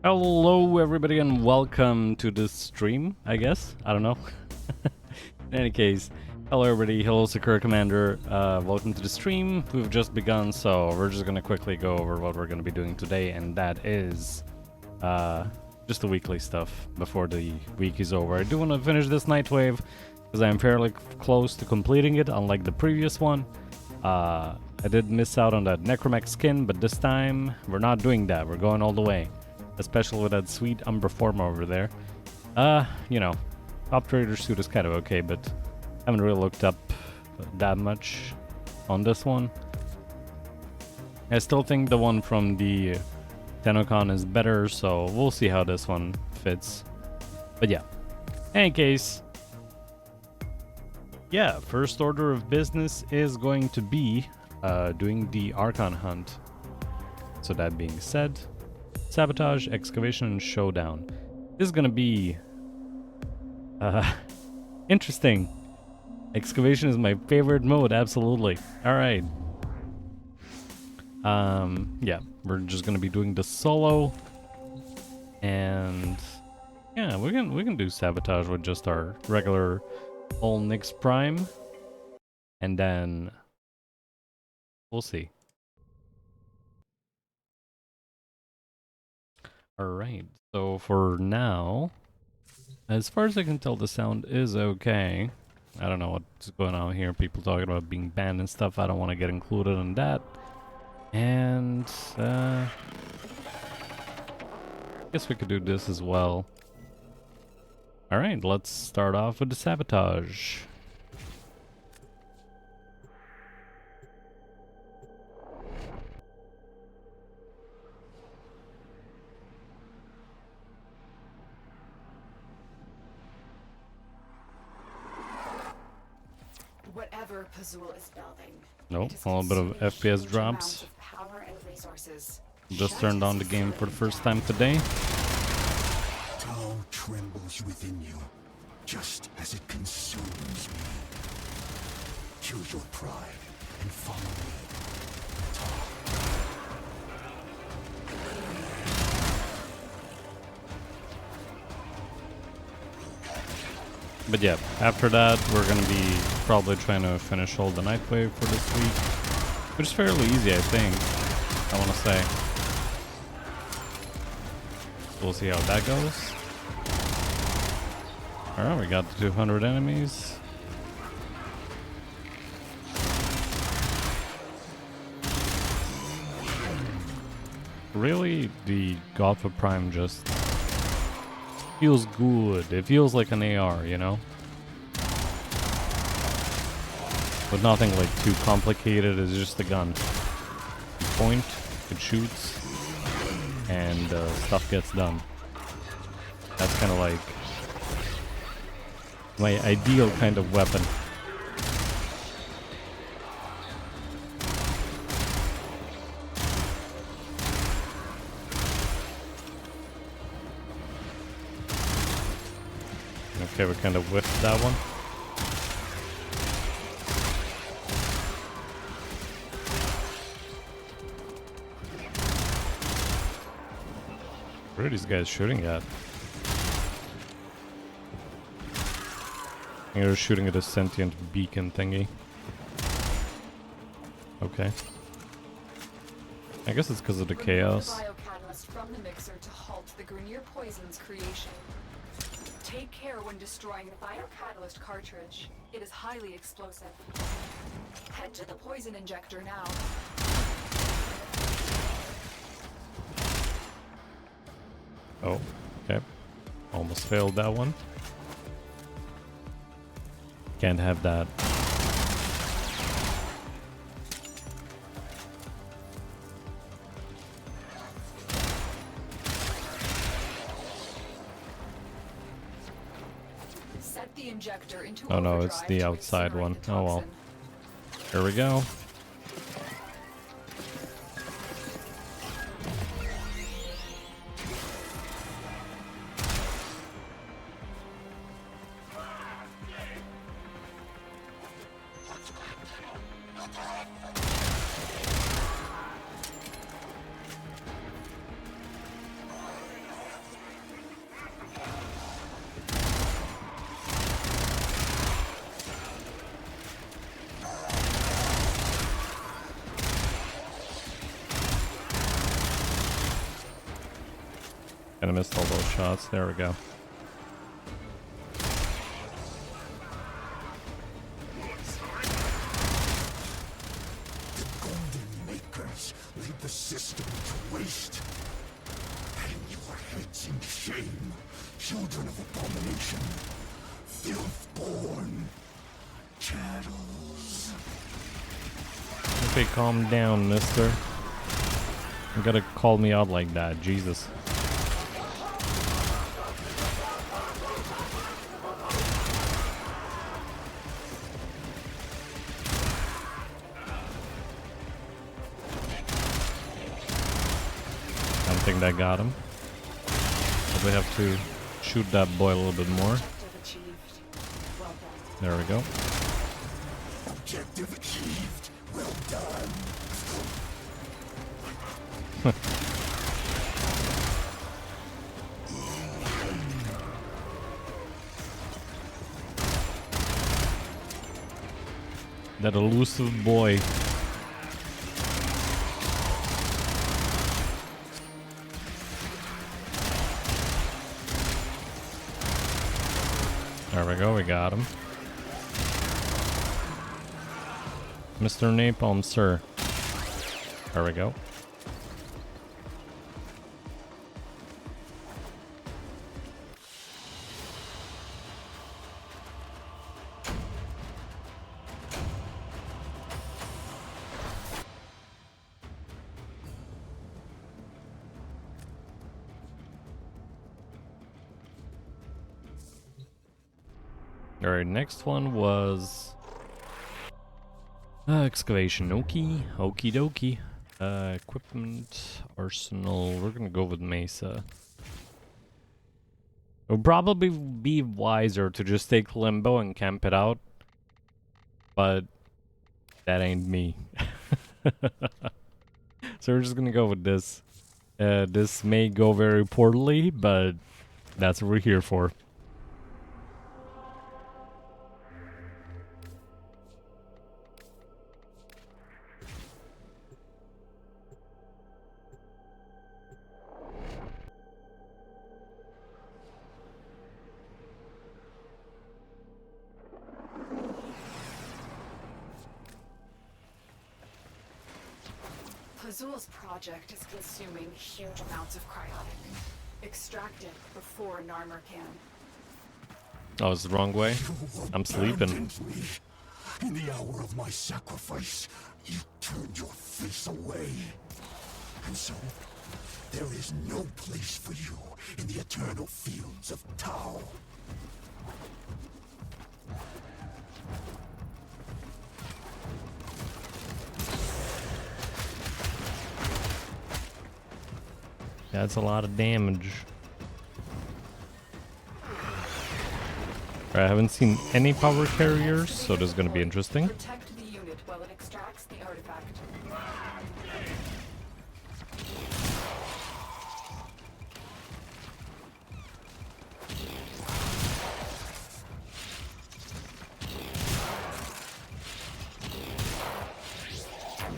Hello everybody and welcome to this stream, I guess. I don't know. In any case, hello everybody, hello Sakura Commander, welcome to the stream. We've just begun, so we're just gonna quickly go over what we're gonna be doing today, and that is just the weekly stuff before the week is over. I do want to finish this Nightwave, because I'm fairly close to completing it, unlike the previous one. I did miss out on that Necromech skin, but this time we're not doing that, we're going all the way. Especially with that sweet Umbra form over there. You know, Top Trader suit is kind of okay, but I haven't really looked up that much on this one. I still think the one from the Tenocon is better, so we'll see how this one fits. But yeah, in any case, yeah, first order of business is going to be doing the Archon hunt. So that being said, Sabotage, Excavation, and Showdown. This is gonna be interesting. Excavation is my favorite mode, absolutely. Alright. Yeah, we're just gonna be doing the solo. And yeah, we can do Sabotage with just our regular old Nyx Prime. And then we'll see. Alright, so for now, as far as I can tell, the sound is okay. I don't know what's going on here. People talking about being banned and stuff. I don't want to get included in that. And, I guess we could do this as well. Alright, let's start off with the Sabotage. Whatever Pazul is building. Nope, a little bit of FPS drops. Just turned on the game for the first time today. Tau trembles within you, just as it consumes me. Kill your pride and follow me. But yeah, after that, we're gonna be probably trying to finish all the Nightwave for this week, which is fairly easy, I think. I want to say. We'll see how that goes. Alright, we got the 200 enemies. Really, the Godfa Prime just feels good. It feels like an AR, you know? But nothing like too complicated, it's just a gun. You point, it shoots, and stuff gets done. That's kind of like my ideal kind of weapon. Okay, we kind of whiffed that one. Where are these guys shooting at? I think they're shooting at a sentient beacon thingy. Okay. I guess it's because of the chaos. From the mixer to halt the Grenier poison's creation. Take care when destroying the biocatalyst cartridge. It is highly explosive. Head to the poison injector now. Oh, okay. Almost failed that one. Can't have that. Set the injector into Oh no, it's overdrive the to outside incinerate one. the Oh well. toxin. Here we go. I missed all those shots. There we go. The Golden Makers lead the system to waste. Hang your heads in shame, children of abomination, filth-born chattels. Okay, calm down, mister. You gotta call me out like that, Jesus. I don't think that got him. Probably have to shoot that boy a little bit more. There we go. Objective achieved. Well done. That elusive boy. There we go, we got him. Mr. Napalm, sir. There we go. Alright, next one was excavation. Okie dokie. Equipment, arsenal. We're gonna go with Mesa. It would probably be wiser to just take Limbo and camp it out, but that ain't me. So we're just gonna go with this. This may go very poorly, but that's what we're here for. Azul's project is consuming huge amounts of cryotic. Extract it before an armor can. Oh, it's the wrong way? I'm sleeping. Abandoned me. In the hour of my sacrifice, you turned your face away. And so, there is no place for you in the eternal fields of Tau. That's a lot of damage. I haven't seen any power carriers, so this is going to be interesting. Protect the unit while it extracts the artifact.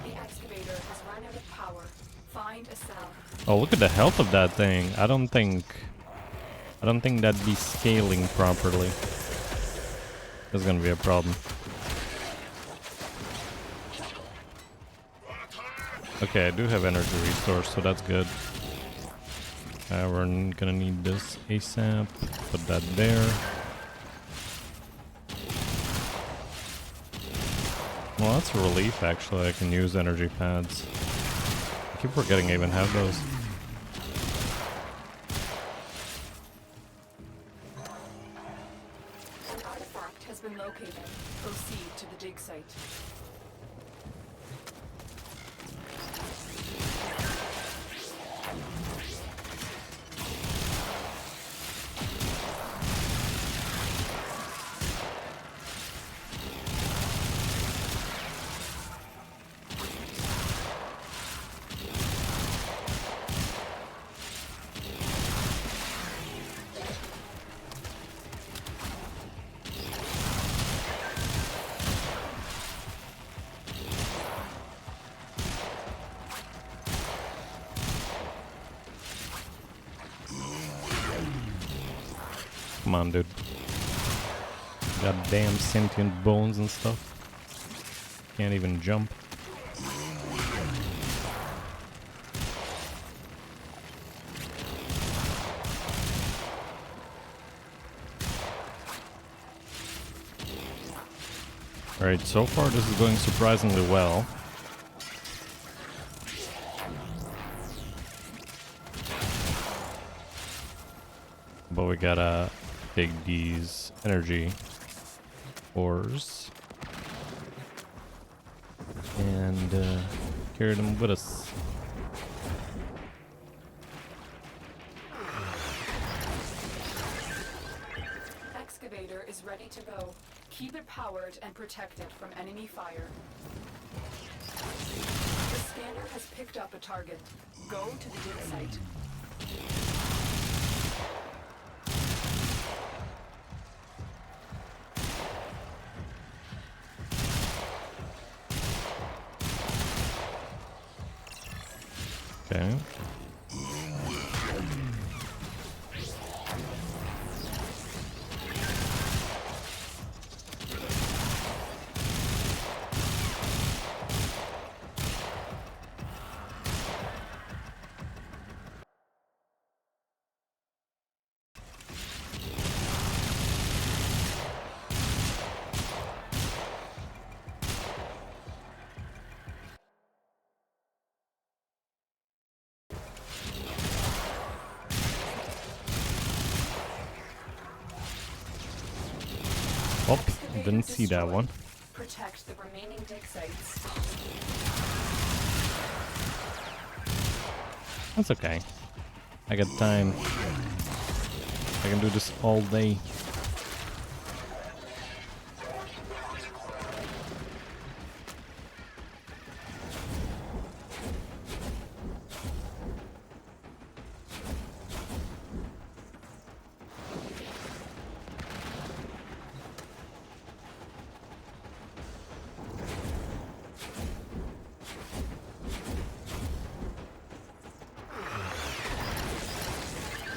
The excavator has run out of power. Find a cell. Oh, look at the health of that thing. I don't think that'd be scaling properly. That's gonna be a problem. Okay, I do have energy resource, so that's good. We're gonna need this ASAP. Put that there. Well, that's a relief, actually. I can use energy pads. I keep forgetting I even have those. An artifact has been located. Proceed to the dig site. come on, dude. Goddamn sentient bones and stuff. Can't even jump. Alright, so far this is going surprisingly well. But we gotta take these energy ores and carry them with us. Excavator is ready to go. Keep it powered and protect it from enemy fire. The scanner has picked up a target. Go to the dig site. Okay. Oh, didn't see that one. Protect the remaining dig sites. That's okay. I got time. I can do this all day.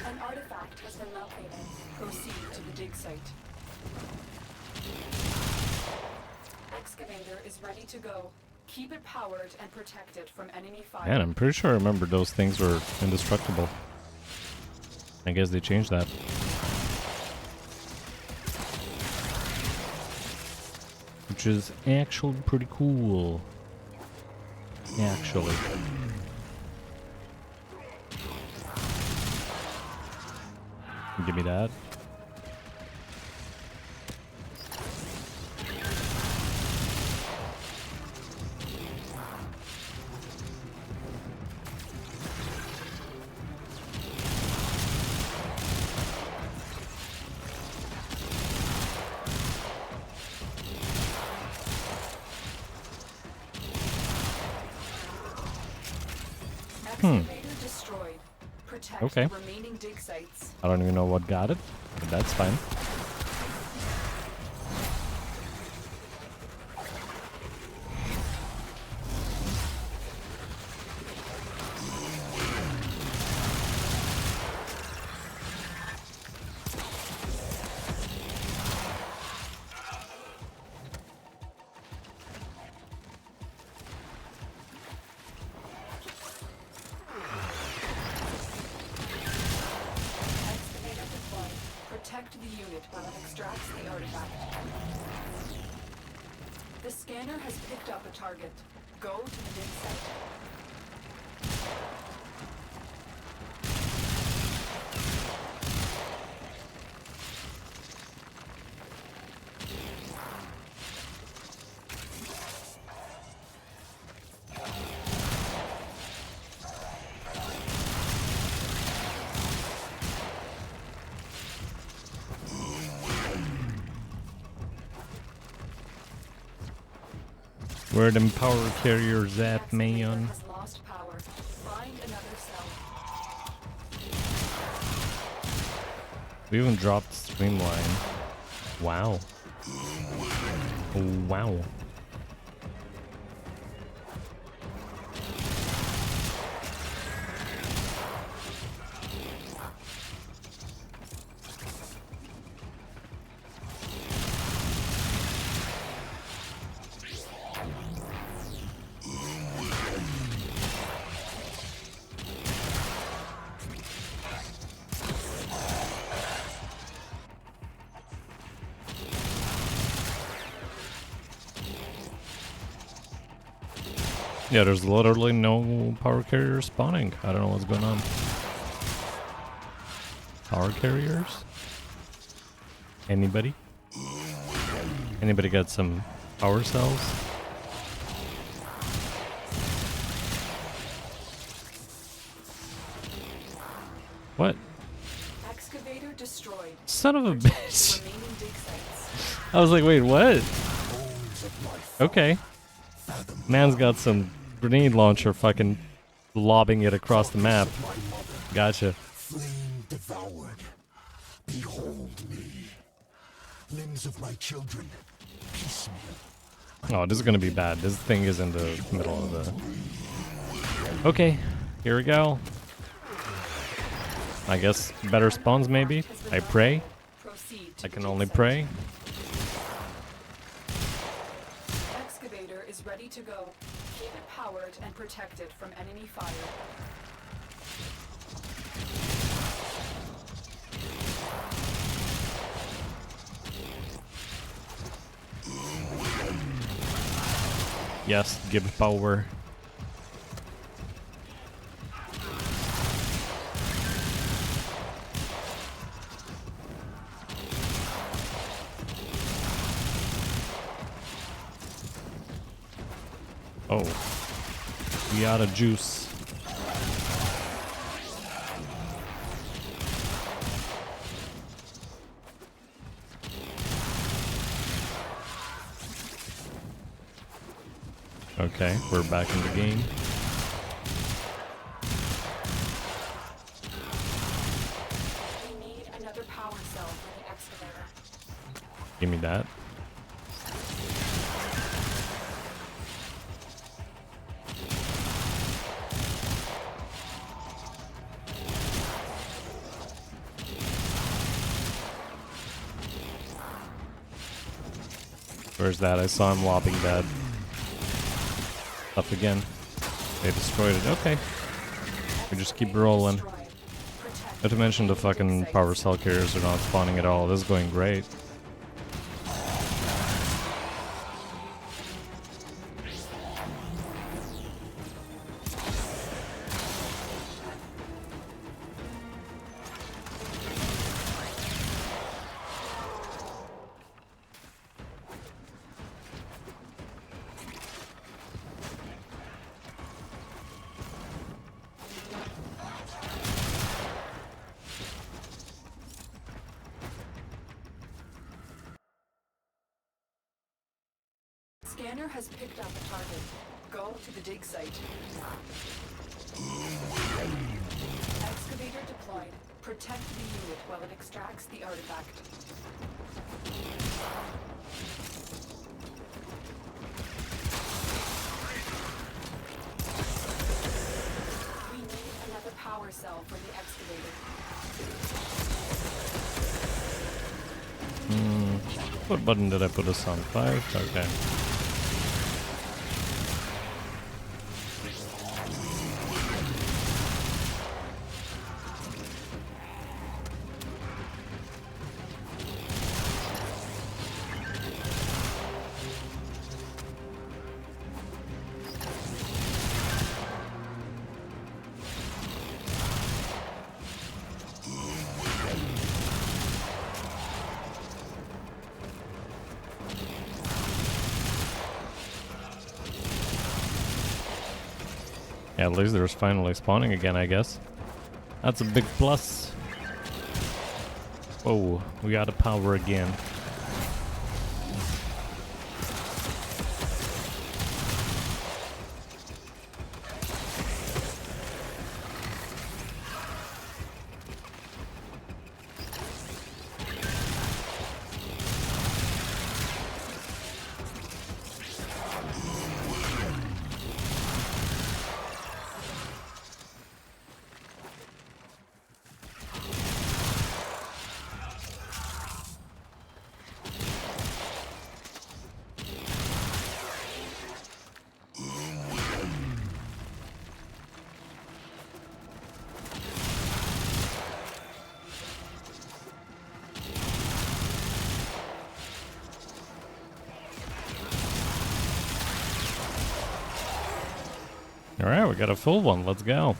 An artifact has been located. Proceed to the dig site. Excavator is ready to go. Keep it powered and protect it from enemy fire. Man, I'm pretty sure I remember those things were indestructible. I guess they changed that. Which is actually pretty cool. Actually. Give me that. Excavator destroyed. Protect Okay. the remaining dig sites. I don't even know what got it, but that's fine. Excavator deployed. Protect the unit while it extracts the artifact. The scanner has picked up a target. Go to the dig site. Where them power carriers at, Excavator man? has lost power. Find another cell. We even dropped Streamline. Wow. Oh, wow. Yeah, there's literally no power carriers spawning. I don't know what's going on. Power carriers? Anybody? Anybody got some power cells? What? Excavator destroyed. Son of a bitch. Remaining dig sites. I was like, wait, what? Okay. Man's got some grenade launcher fucking lobbing it across the map. Gotcha. Flame devoured. Behold me. Limbs of my children. Piecemeal. Oh, this is gonna be bad. This thing is in the middle of the... Okay, here we go. I guess better spawns maybe? I pray? Proceed to I the can dig only site. pray. Excavator is ready to go. Keep it powered and protected from enemy fire. Yes, give power. Oh, we out of juice. Okay, we're back in the game. We need another power cell for the excavator. Give me that. Where's that? I saw him lobbing that up again. They destroyed it. Okay. We just keep rolling. Destroyed. Protect Not to mention the fucking dig power sites. cell carriers are not spawning at all. This is going great. Scanner has picked up a target. Go to the dig site. Excavator deployed. Protect the unit while it extracts the artifact. We need another power cell for the excavator. What button did I put this on? 5? Okay. Yeah, at least there's finally spawning again, I guess. That's a big plus. Oh, we got a power again. Alright, we got a full one. Let's go.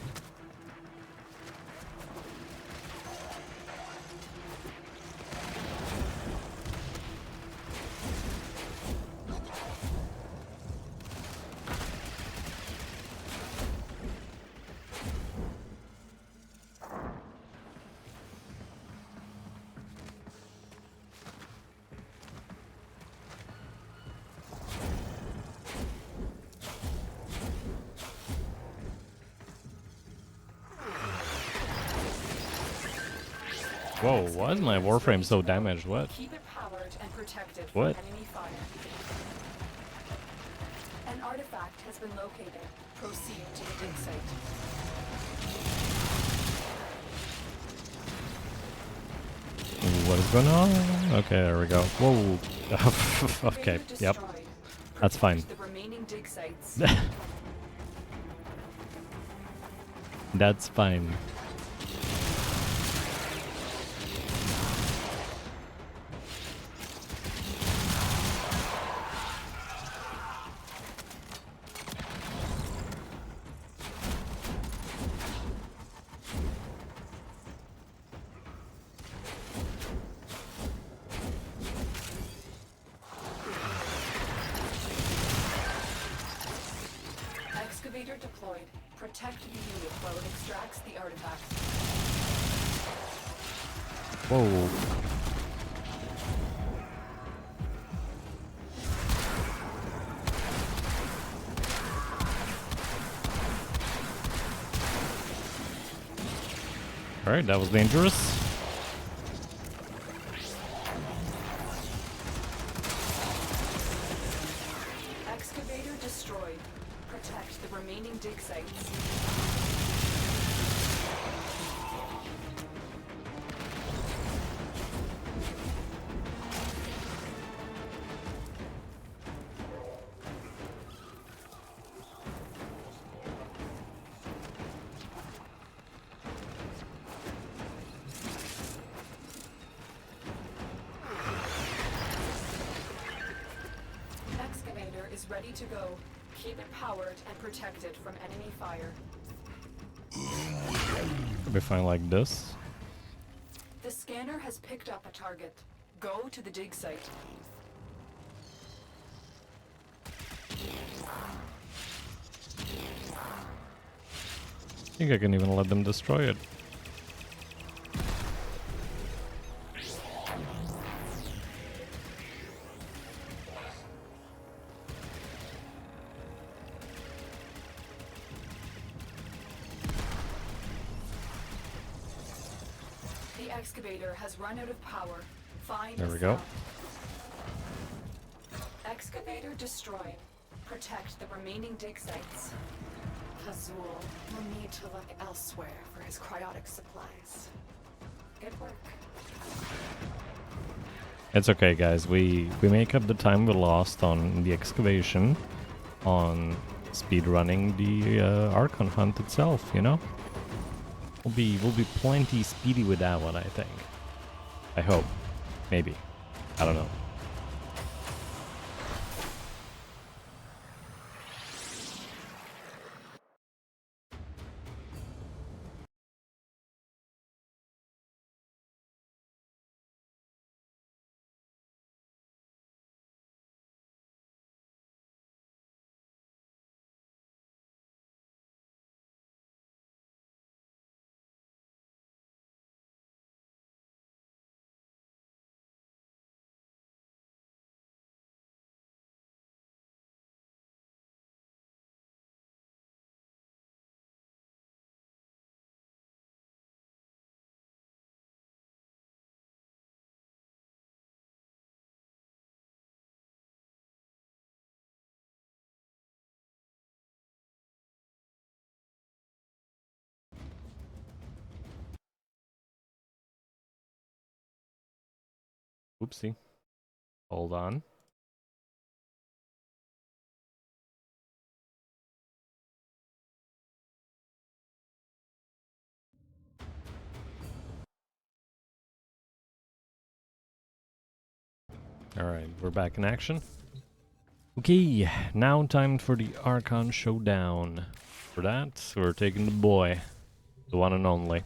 Whoa, why is my Warframe so damaged? What? Keep it powered and protected What? from enemy fire. An artifact has been located. Proceed to the dig site. What is going on? Okay, there we go. Whoa. Okay, yep. Destroyed. That's fine. Protect the remaining dig sites. That's fine. Excavator deployed. Protect the unit while it extracts the artifact. Whoa. Alright, that was dangerous. Excavator destroyed. Protect the remaining dig sites. Excavator is ready to go. Keep it powered and protected from enemy fire. Could be fine like this. The scanner has picked up a target. Go to the dig site. I think I can even let them destroy it. The excavator has run out of power. Find There a we go. sub. Excavator destroyed. Protect the remaining dig sites. Azul will need to look elsewhere for his cryotic supplies. Good work. It's okay, guys. We make up the time we lost on the excavation, on speedrunning the Archon hunt itself. You know, we'll be plenty speedy with that one. I think. I hope. Maybe. I don't know. Oopsie. Hold on. Alright, we're back in action. Okay, now time for the Archon Showdown. For that, we're taking the boy. The one and only.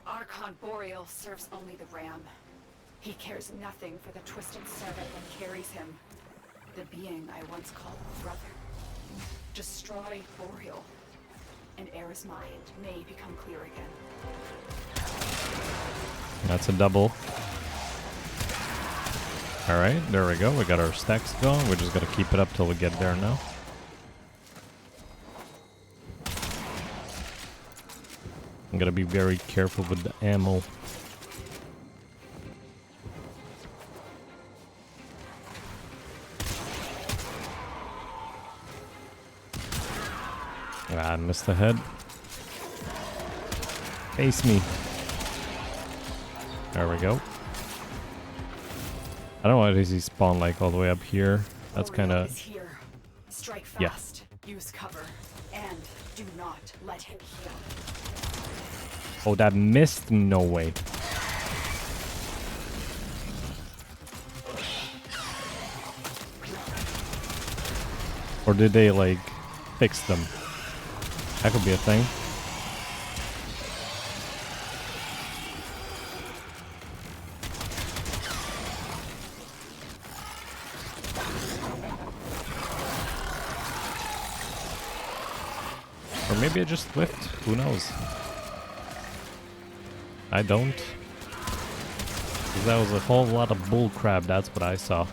Archon Boreal serves only the Ram. He cares nothing for the twisted servant that carries him. The being I once called brother. Destroy Boreal, and Era's mind may become clear again. That's a double. Alright, there we go. We got our stacks going. We're just gonna keep it up till we get there now. I'm gonna be very careful with the ammo. Ah, I missed the head. Face me. There we go. I don't know why does he spawn like all the way up here. That's kind Boreal of... is here. Strike Yeah. fast. Use cover. And do not let him heal. Oh, that missed? No way. Or did they like fix them? That could be a thing. Or maybe I just whiffed. Who knows? I don't. 'Cause that was a whole lot of bullcrap, that's what I saw.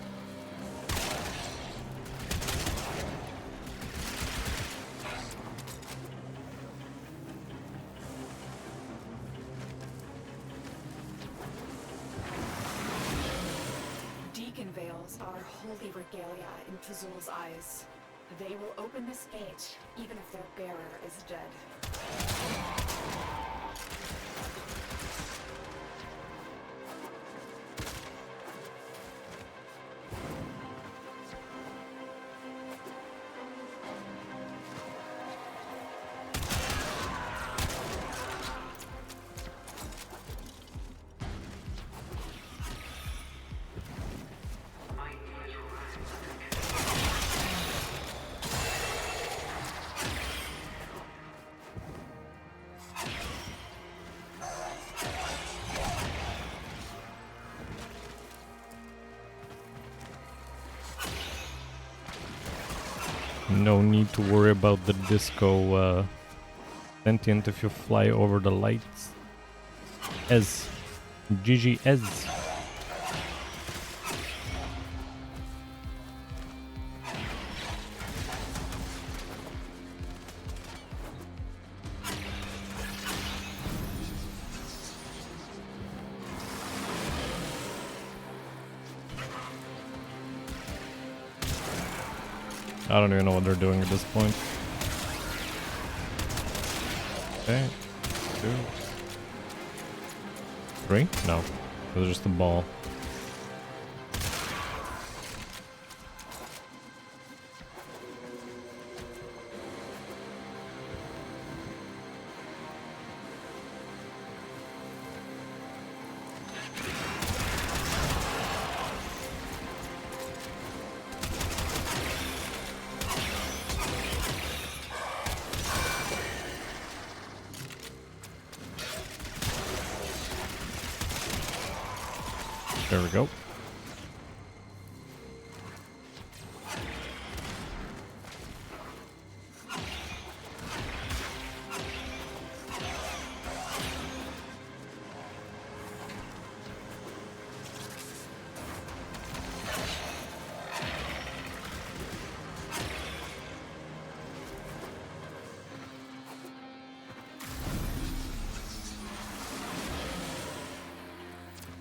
Deacon veils are holy regalia in Tazul's eyes. They will open this gate, even if their bearer is dead. No need to worry about the disco sentient if you fly over the lights. Ez. GG Ez. I don't even know what they're doing at this point. Okay. 2. 3? No. It was just a ball. There we go.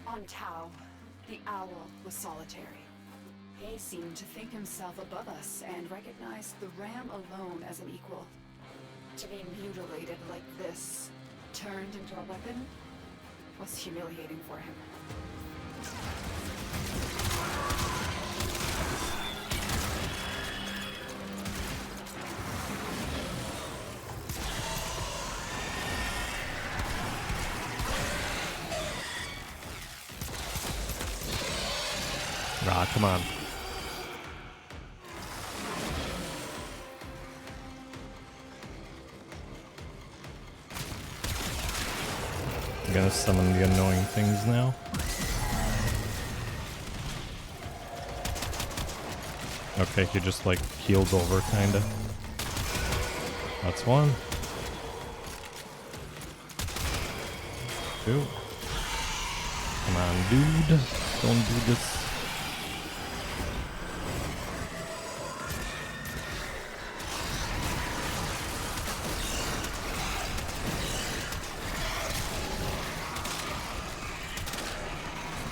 On Tau, the owl was solitary. He seemed to think himself above us and recognized the ram alone as an equal. To be mutilated like this, turned into a weapon, was humiliating for him. Ah, come on. I'm gonna summon the annoying things now. Okay, he just like healed over, kinda. That's one. Two. Come on, dude. Don't do this.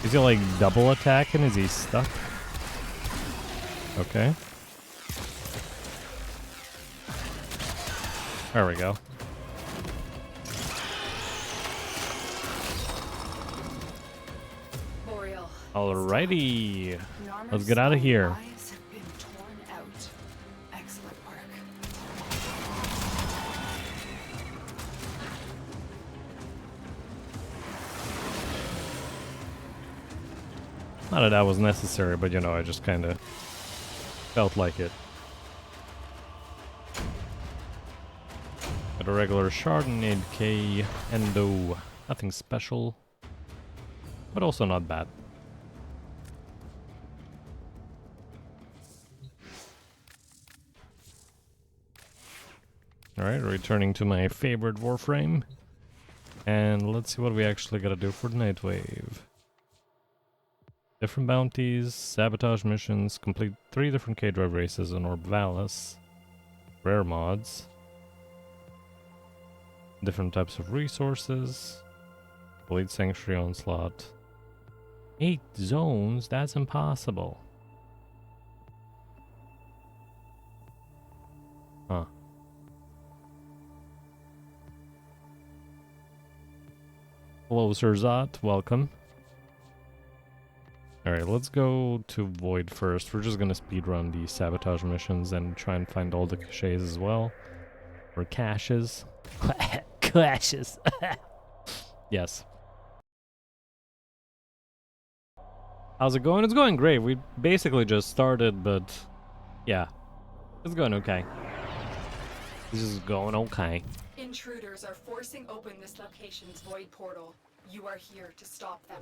Is he like double attacking? Is he stuck? Okay. There we go. Boreal. Alrighty. Narmer's Let's get out of here. lives have been torn out. Excellent work. Not that that was necessary, but you know, I just kind of felt like it. Got a regular Chardonnay K Endo. Nothing special, but also not bad. Alright, returning to my favorite Warframe. And let's see what we actually gotta do for the Nightwave. Different bounties, sabotage missions, complete 3 different K-Drive races on Orbalis, rare mods, different types of resources, complete Sanctuary Onslaught. 8 zones? That's impossible. Huh. Hello, Sirzat. Welcome. Alright, let's go to Void first. We're just gonna speedrun the sabotage missions and try and find all the caches as well. Or caches. Caches. Yes. How's it going? It's going great. We basically just started, but yeah. It's going okay. This is going okay. Intruders are forcing open this location's void portal. You are here to stop them.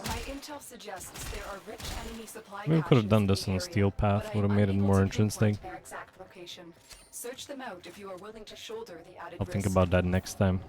My intel suggests there are rich enemy supply Maybe we could have caches done in this the on area, Steel Path, but would have I'm made it unable more to interesting. pinpoint their exact location. Search them out if you are willing to shoulder the added I'll think risk. about that next time.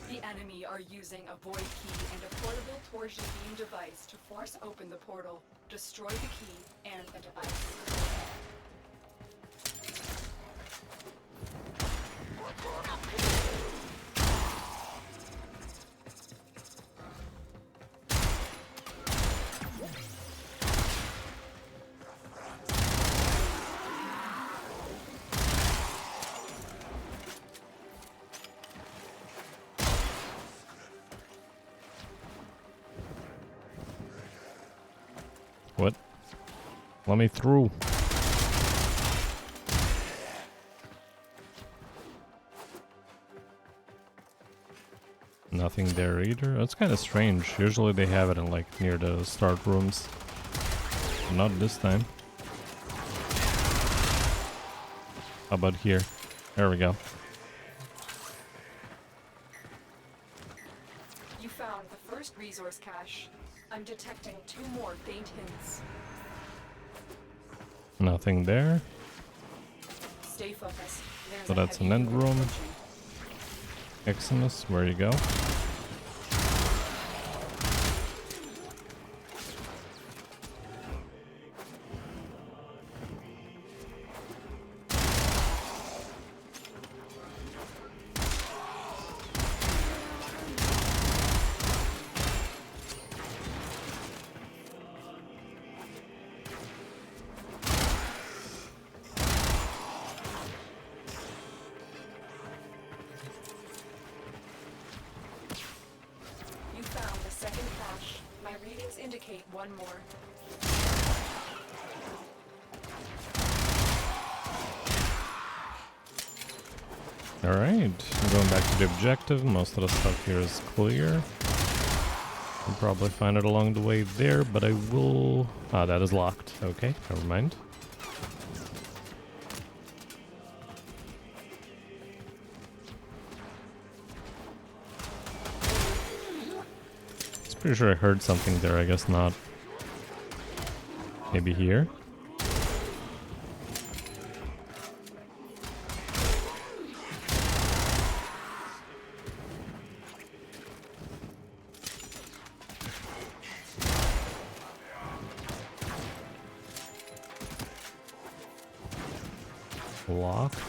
The enemy are using a void key and a portable torsion beam device to force open the portal, destroy the key and the device. What? Let me through. Nothing there either. That's kind of strange. Usually they have it in like near the start rooms. Not this time. How about here? There we go. You found the first resource cache. I'm detecting 2 more faint hints. Nothing there. Stay focused. There's So a that's heavy an end unit room. approaching. Eximus, where you go? indicate one more. Alright, I'm going back to the objective. Most of the stuff here is clear. I'll probably find it along the way there, but I will... Ah, that is locked. Okay, never mind. Pretty sure I heard something there, I guess not. Maybe here? Locked.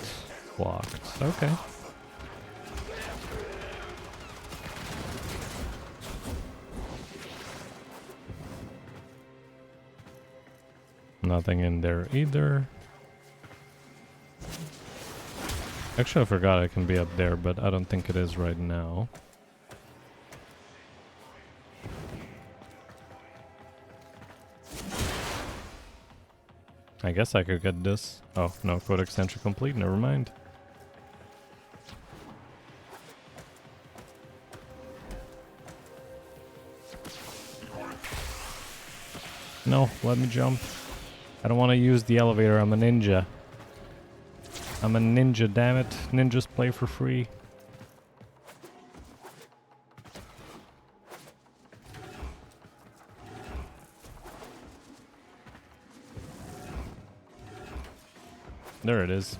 Locked. Okay. Nothing in there either. Actually, I forgot I can be up there, but I don't think it is right now. I guess I could get this. Oh, no, code extension complete, never mind. No, let me jump. I don't want to use the elevator, I'm a ninja. I'm a ninja, damn it. Ninjas play for free. There it is.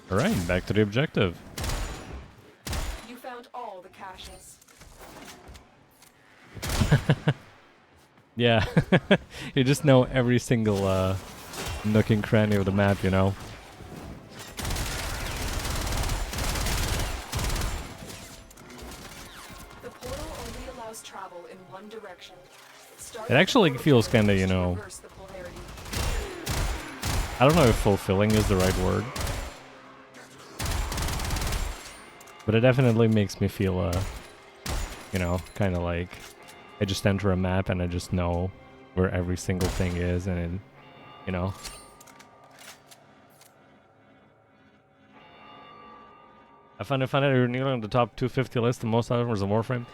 Alright, back to the objective. You found all the caches. Yeah, you just know every single nook and cranny of the map, you know? The portal only allows travel in one direction. It actually feels kinda, you know... I don't know if fulfilling is the right word. But it definitely makes me feel, you know, kinda like... I just enter a map and I just know where every single thing is, and it, you know. I found it you're nearly on the top 250 list of most items of Warframe.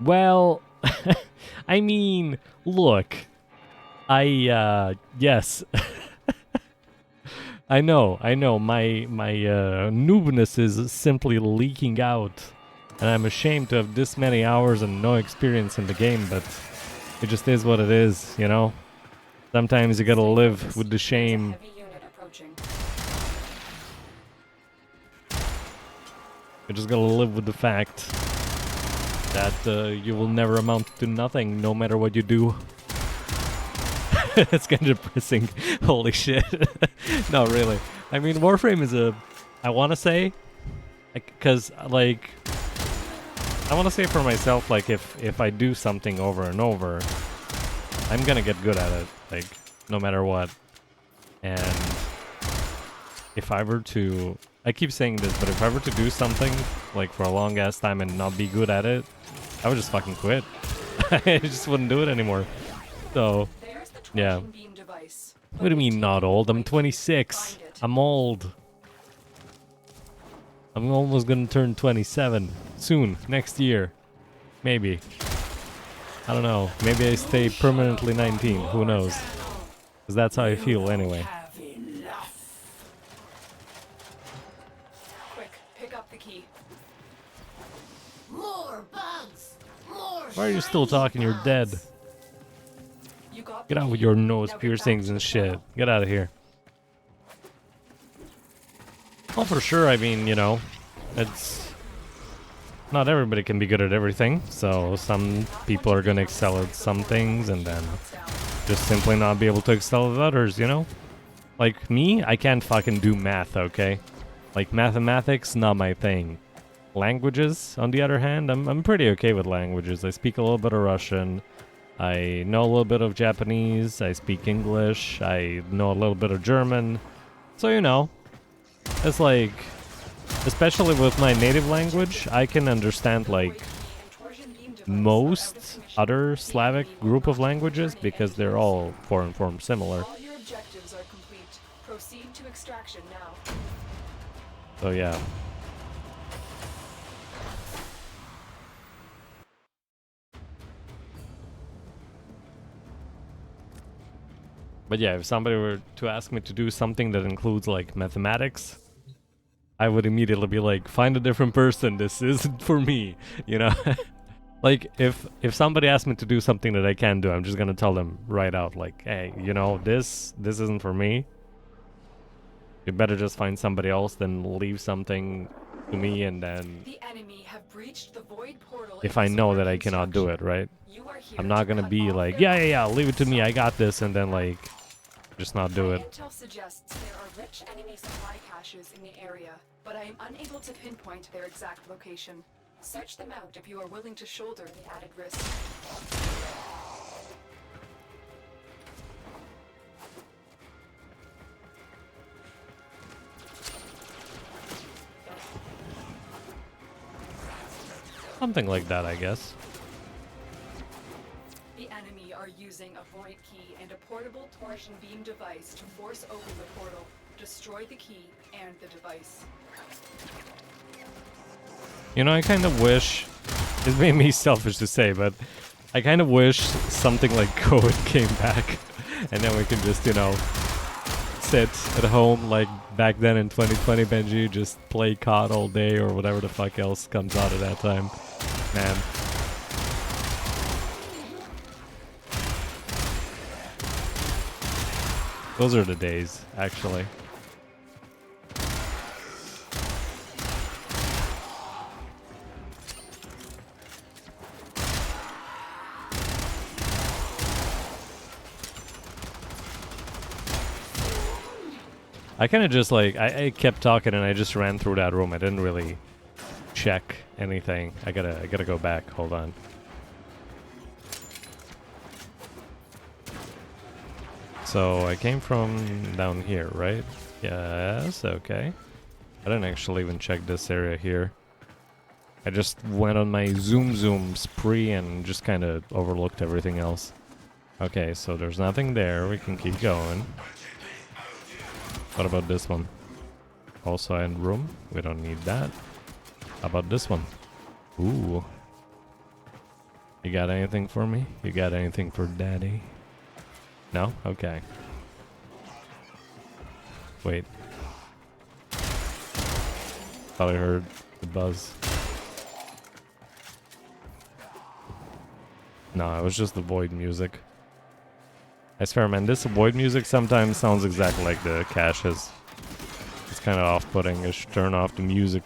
Well, I mean, look, yes. I know, my noobness is simply leaking out. And I'm ashamed to have this many hours and no experience in the game, but it just is what it is, you know? Sometimes you gotta live with the shame. You just gotta live with the fact that you will never amount to nothing, no matter what you do. It's kind of depressing. Holy shit. No, really. I mean, Warframe is a... I want to say... Because, like... I want to say for myself, like, if I do something over and over, I'm gonna get good at it, like, no matter what. And if I were to... I keep saying this, but if I were to do something, like, for a long-ass time and not be good at it, I would just fucking quit. I just wouldn't do it anymore. So, yeah. What do you mean not old? I'm 26. I'm old. I'm almost gonna turn 27 soon, next year. Maybe. I don't know. Maybe I stay permanently 19. Who knows? Because that's how I feel anyway. Quick, pick up the key. More bugs. More. Why are you still talking? You're dead. You got Get the out with key. your nose Now get piercings back to and the shit. portal. Get out of here. Well, for sure, I mean, you know, it's... Not everybody can be good at everything, so some people are gonna excel at some things and then just simply not be able to excel at others, you know? Like me, I can't fucking do math, okay? Like mathematics, not my thing. Languages, on the other hand, I'm pretty okay with languages. I speak a little bit of Russian. I know a little bit of Japanese. I speak English. I know a little bit of German. So, you know, it's like, especially with my native language, I can understand, like, most other Slavic group of languages because they're all foreign forms similar. All your objectives are complete. Proceed to extraction now. So yeah. But yeah, if somebody were to ask me to do something that includes like mathematics, I would immediately be like, find a different person, this isn't for me, you know? Like, if somebody asks me to do something that I can't do, I'm just gonna tell them right out, like, hey, you know, this isn't for me. You better just find somebody else than leave something to me, and then The enemy have breached the void portal. if I know that I cannot do it, right? I'm not gonna be like, yeah, leave it to me, I got this, and then like, just not do it. Intel suggests there are rich enemy supply caches in the area, but I am unable to pinpoint their exact location. Search them out if you are willing to shoulder the added risk. Something like that, I guess. The enemy are using a void key and a portable torsion beam device to force open the portal, destroy the key and the device. You know, I kind of wish, it made me selfish to say, but I kind of wish something like code came back, and then we can just, you know, sit at home like back then in 2020, Benji, just play COD all day or whatever the fuck else comes out at that time. Man. Those are the days, actually. I kind of just like, I kept talking and I just ran through that room. I didn't really check anything. I gotta go back. Hold on. So I came from down here, right? Yes, okay. I didn't actually even check this area here. I just went on my zoom spree and just kind of overlooked everything else. Okay, so there's nothing there. We can keep going. What about this one? Also in room. We don't need that. How about this one? Ooh. You got anything for me? You got anything for daddy? No? Okay. Wait. Thought I heard the buzz. No, it was just the void music. I swear, man, this void music sometimes sounds exactly like the caches. It's kind of off-putting. I should turn off the music.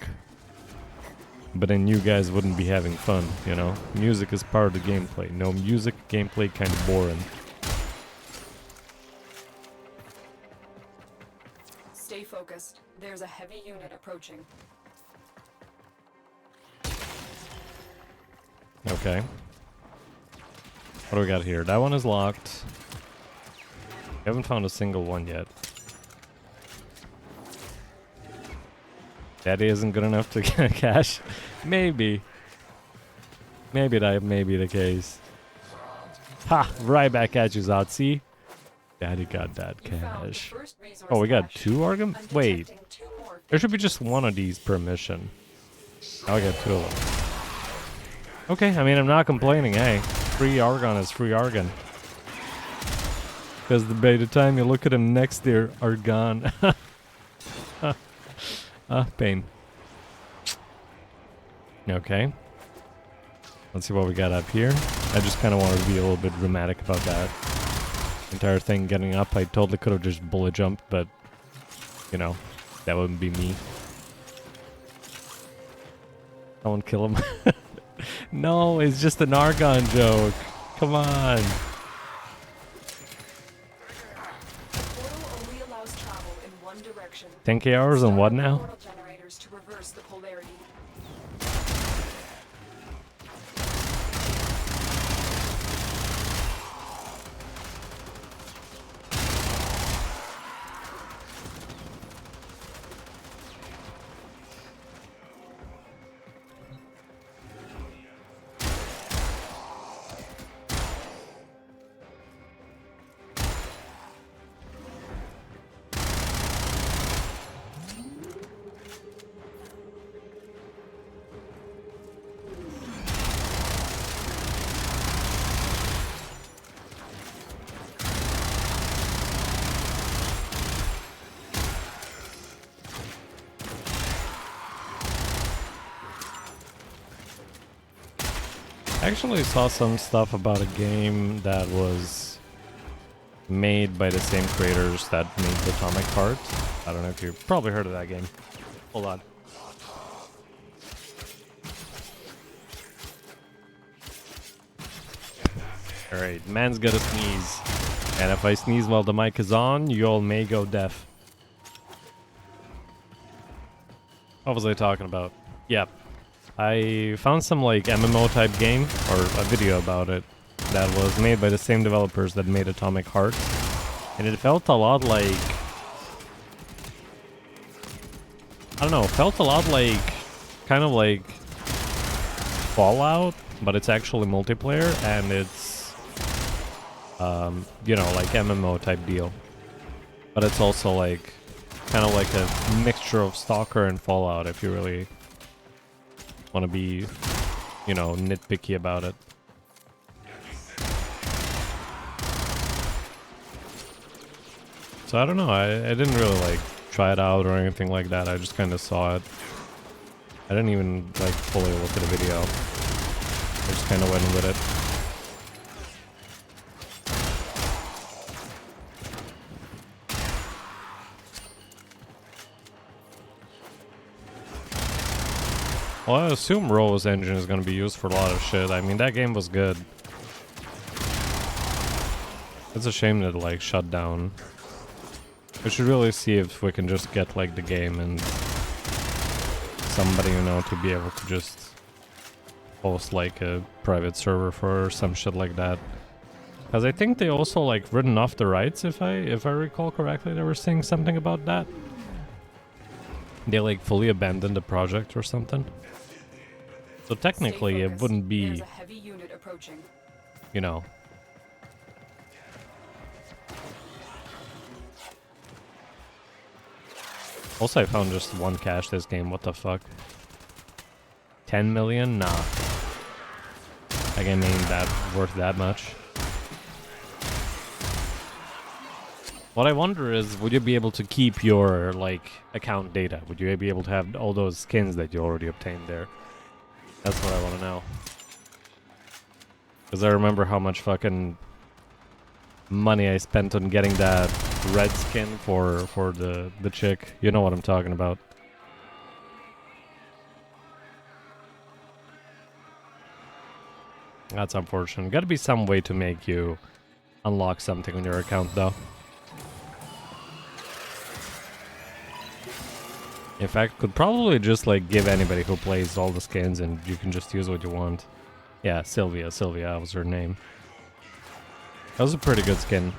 But then you guys wouldn't be having fun, you know? Music is part of the gameplay. No music, gameplay kind of boring. Stay focused. There's a heavy unit approaching. Okay. What do we got here? That one is locked. I haven't found a single one yet. Daddy isn't good enough to get a cash? Maybe. Maybe that may be the case. Ha! Right back at you, Zotzi. Daddy got that cash. Oh, we got 2 Argon? Wait. There should be just one of these per mission. Now I got 2 of them. Okay, I mean, I'm not complaining, hey. Free Argon is free Argon. Because by the time you look at them next, they are gone. Pain. Okay. Let's see what we got up here. I just kind of wanted to be a little bit dramatic about that entire thing getting up. I totally could have just bullet jumped, but, you know, that wouldn't be me. Someone kill him. No, it's just an Argon joke. Come on. The portal only allows travel in one direction. 10k hours and what now? Portal generators to reverse the polarity. I actually saw some stuff about a game that was made by the same creators that made the Atomic Heart. I don't know if you've probably heard of that game. Hold on. Alright, man's gotta sneeze. And if I sneeze while the mic is on, you all may go deaf. What was I talking about? Yep. I found some like MMO type game, or a video about it, that was made by the same developers that made Atomic Heart. And it felt a lot like... I don't know, felt a lot like... kind of like... Fallout, but it's actually multiplayer, and it's... you know, like MMO type deal. But it's also like... kind of like a mixture of Stalker and Fallout, if you really... want to be, you know, nitpicky about it. So I don't know, I didn't really like try it out or anything like that. I just kind of saw it. I didn't even like fully look at the video. I just kind of went with it. Well, I assume Ro's engine is going to be used for a lot of shit. I mean, that game was good. It's a shame that it, like, shut down. We should really see if we can just get, like, the game and somebody, you know, to be able to just host, like, a private server for some shit like that. Because I think they also, like, written off the rights, if I recall correctly. They were saying something about that. They, like, fully abandoned the project or something. So technically, it wouldn't be, There's a heavy unit approaching. you know. Also, I found just one cache this game. What the fuck? 10 million? Nah. That game ain't that worth that much. What I wonder is, would you be able to keep your, like, account data? Would you be able to have all those skins that you already obtained there? That's what I want to know. Because I remember how much fucking money I spent on getting that red skin for the chick. You know what I'm talking about. That's unfortunate. Gotta be some way to make you unlock something on your account, though. In fact, could probably just like give anybody who plays all the skins and you can just use what you want. Yeah, Sylvia was her name. That was a pretty good skin.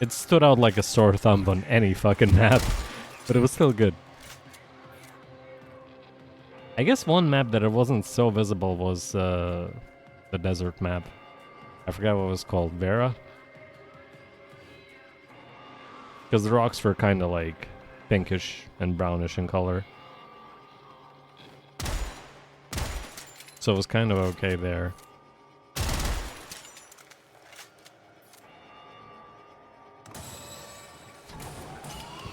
It stood out like a sore thumb on any fucking map, but it was still good. I guess one map that it wasn't so visible was the desert map. I forgot what it was called, Vera? Because the rocks were kind of like pinkish and brownish in color. So it was kind of okay there.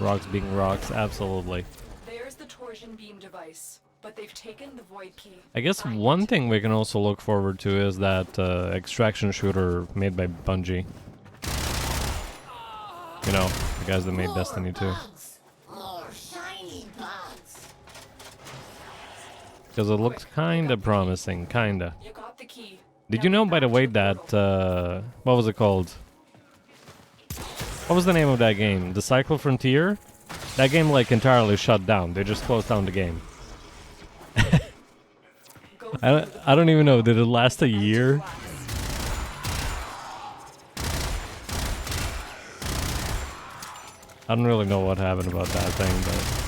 Rocks being rocks, absolutely. There's the torsion beam device, but they've taken the void key. I guess one thing we can also look forward to is that extraction shooter made by Bungie. You know, the guys that made Destiny 2. More shiny bugs. Because it looked kinda promising, kinda. You got the key. Did you know, by the way, that, what was it called? What was the name of that game? The Cycle Frontier? That game, like, entirely shut down. They just closed down the game. I don't even know. Did it last a year? I don't really know what happened about that thing, but...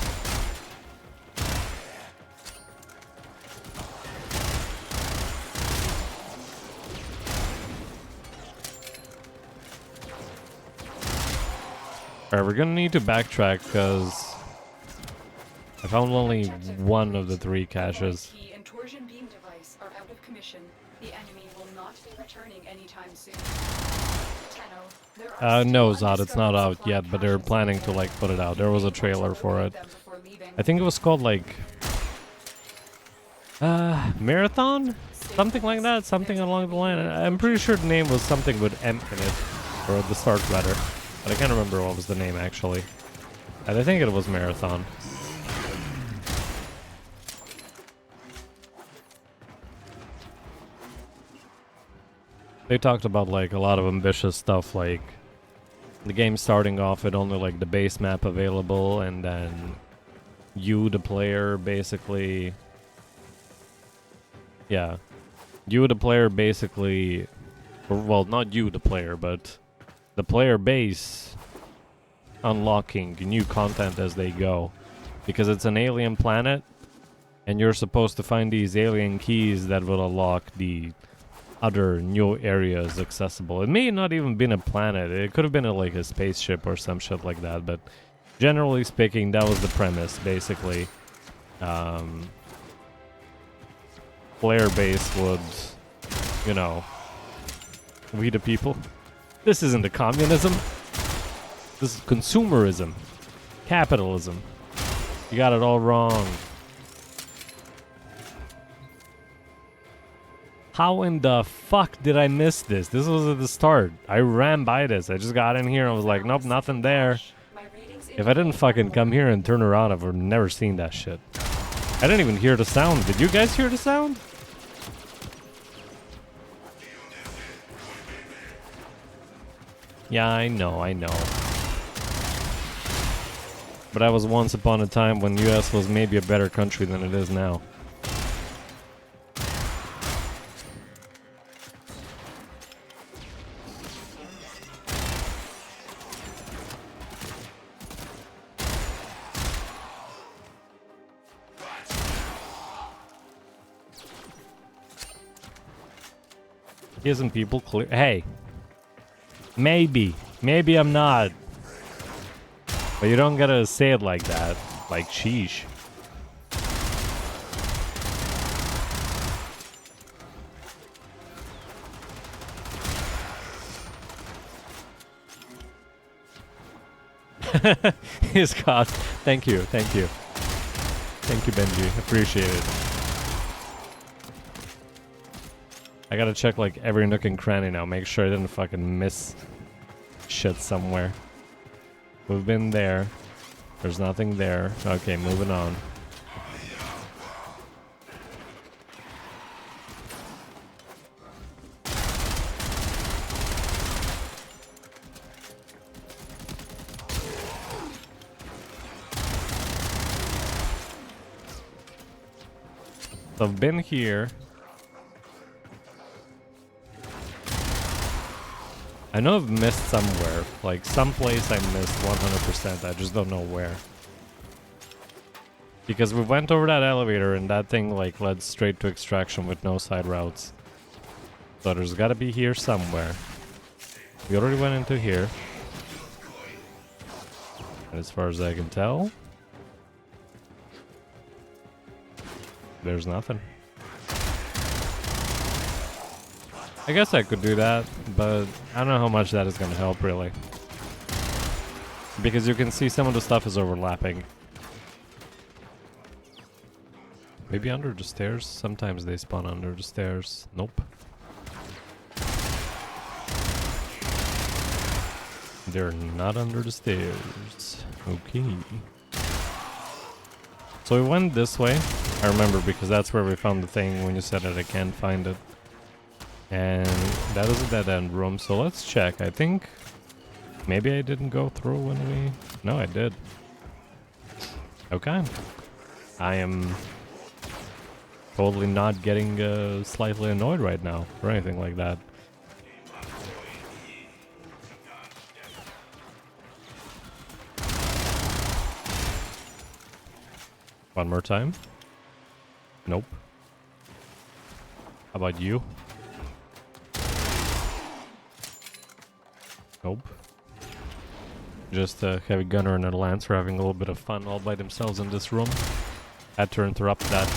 Alright, we're gonna need to backtrack because I found only one of the 3 caches. Key and torsion beam device are out of commission. The enemy will not be returning anytime soon. Tenno, there are No, still Zod, it's not out undiscovered yet, but they're caches. planning to, like, put it out. There was a trailer for it. Them before leaving. I think it was called, like... Marathon? Something like that, something along the line. I'm pretty sure the name was something with M in it, or at the start rather. But I can't remember what was the name actually. And I think it was Marathon. They talked about like a lot of ambitious stuff, like the game starting off with only like the base map available, and then you, the player, basically... Yeah. You, the player, basically... Or, well, not you, the player, but the player base unlocking new content as they go. Because it's an alien planet, and you're supposed to find these alien keys that will unlock the other new areas accessible. It may not even been a planet. It could have been like a spaceship or some shit like that, but generally speaking, that was the premise, basically. Player base would, you know, we the people. This isn't a communism. This is consumerism. Capitalism. You got it all wrong. How in the fuck did I miss this? This was at the start. I ran by this. I just got in here and was like, nope, nothing there. If I didn't fucking come here and turn around, I've never seen that shit. I didn't even hear the sound. Did you guys hear the sound? Yeah, I know. But I was once upon a time when US was maybe a better country than it is now. Isn't people clear? Hey, maybe I'm not, but you don't gotta say it like that, like sheesh. Scott, thank you, Benji, appreciate it. I gotta check like every nook and cranny now, make sure I didn't fucking miss shit somewhere. We've been there. There's nothing there. Okay, moving on. So I've been here. I know I've missed somewhere, like someplace I missed 100%, I just don't know where. Because we went over that elevator and that thing like led straight to extraction with no side routes. So there's gotta be here somewhere. We already went into here. And as far as I can tell, there's nothing. I guess I could do that, but I don't know how much that is going to help, really. Because you can see some of the stuff is overlapping. Maybe under the stairs? Sometimes they spawn under the stairs. Nope. They're not under the stairs. Okay. So we went this way. I remember because that's where we found the thing when you said that I can't find it. And that is a dead end room, so let's check. I think maybe I didn't go through when we... No, I did. Okay. I am totally not getting slightly annoyed right now or anything like that. One more time. Nope. How about you? Nope. Just a heavy gunner and a lancer having a little bit of fun all by themselves in this room. Had to interrupt that.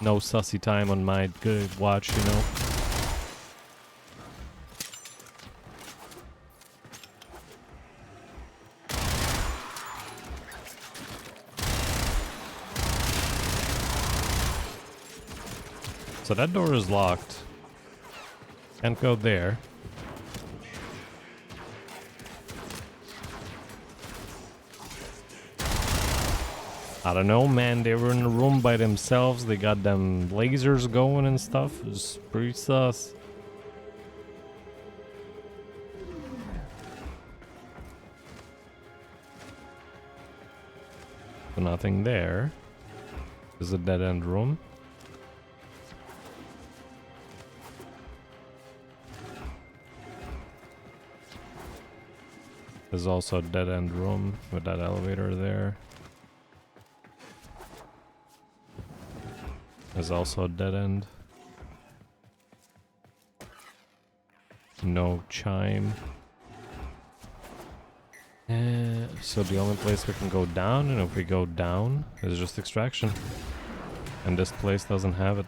No sussy time on my good watch, you know. So that door is locked. Can't go there. I don't know, man. They were in a room by themselves. They got them lasers going and stuff. It's pretty sus. So nothing there. There's a dead end room. There's also a dead end room with that elevator there. There's also a dead end. No chime. So the only place we can go down, and if we go down, is just extraction. And this place doesn't have it.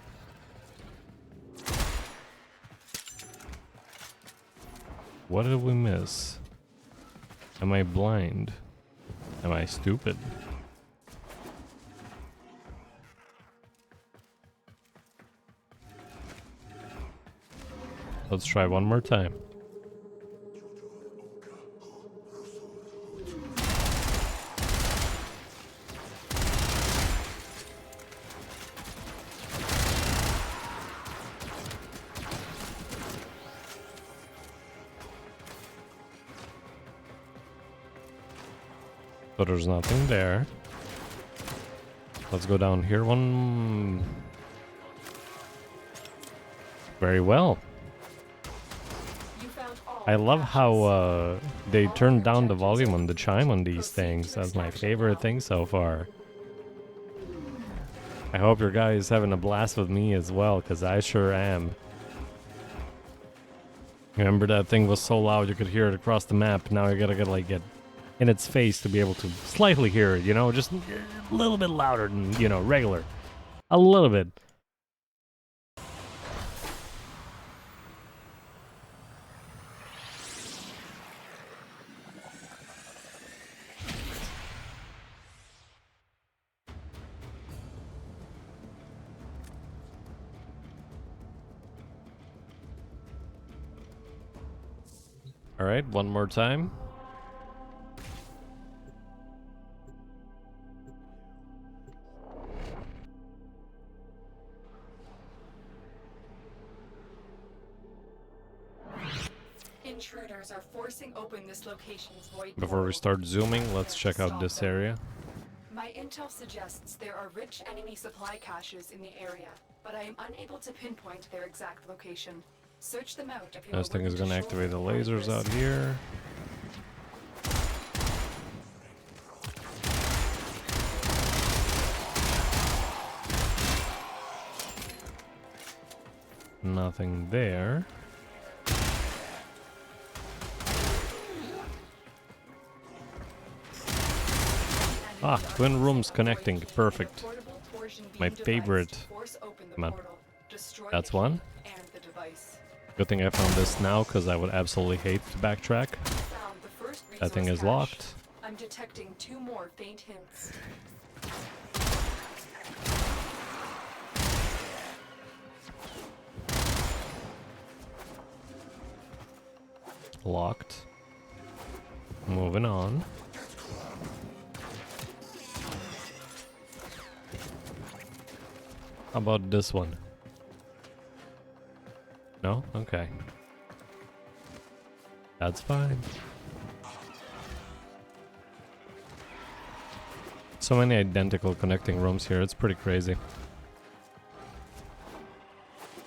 What did we miss? Am I blind? Am I stupid? Let's try one more time. So there's nothing there. Let's go down here one. Very well. I love how they turned down the volume on the chime on these things. That's my favorite thing so far. I hope your guys having a blast with me as well, because I sure am. Remember that thing was so loud you could hear it across the map. Now you gotta get in its face to be able to slightly hear it, you know, just a little bit louder than, you know, regular. A little bit. All right, one more time. Intruders are forcing open this location's void Before we portal. start zooming, let's check out this area. My intel suggests there are rich enemy supply caches in the area, but I am unable to pinpoint their exact location. Search them out if you This thing is gonna activate the lasers out here. Nothing there. Ah, twin rooms connecting. Perfect. My favorite. Come on. That's one. Good thing I found this now, because I would absolutely hate to backtrack. That thing is locked. I'm detecting 2 more faint hints. Locked. Moving on. How about this one? No? Okay. That's fine. So many identical connecting rooms here, it's pretty crazy.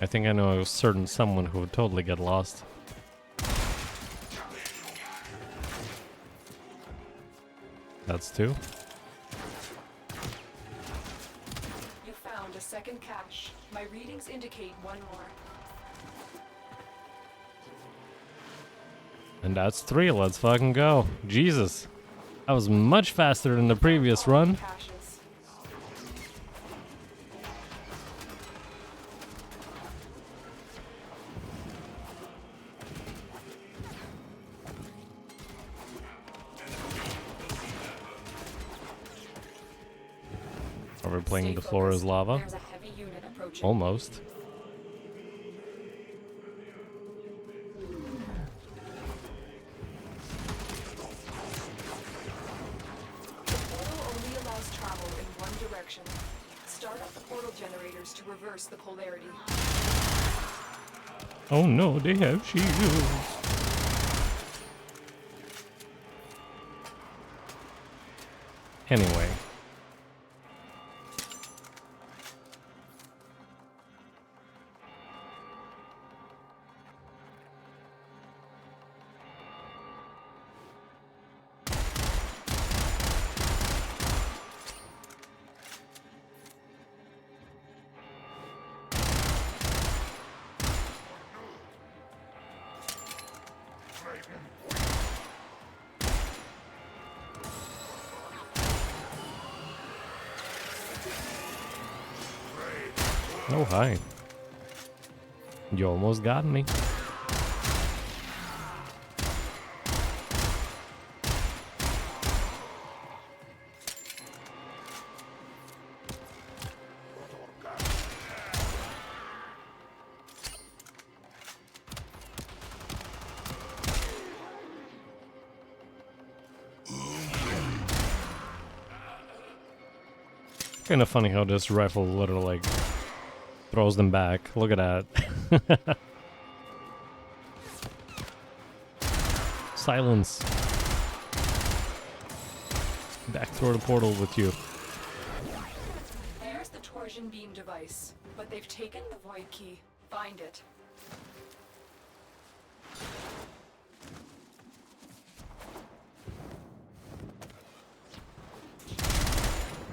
I think I know a certain someone who would totally get lost. That's 2. You found a second cache. My readings indicate 1 more. And that's 3, let's fucking go. Jesus. That was much faster than the previous run. Caches. Are we playing Stay the floor focused. as lava? There's a heavy unit approaching. Almost. reverse the polarity. Oh no, they have shields. Anyway. Oh, hi. You almost got me. Kind of funny how this rifle literally like throws them back. Look at that. Silence. Back through the portal with you. There's the torsion beam device, but they've taken the void key. Find it.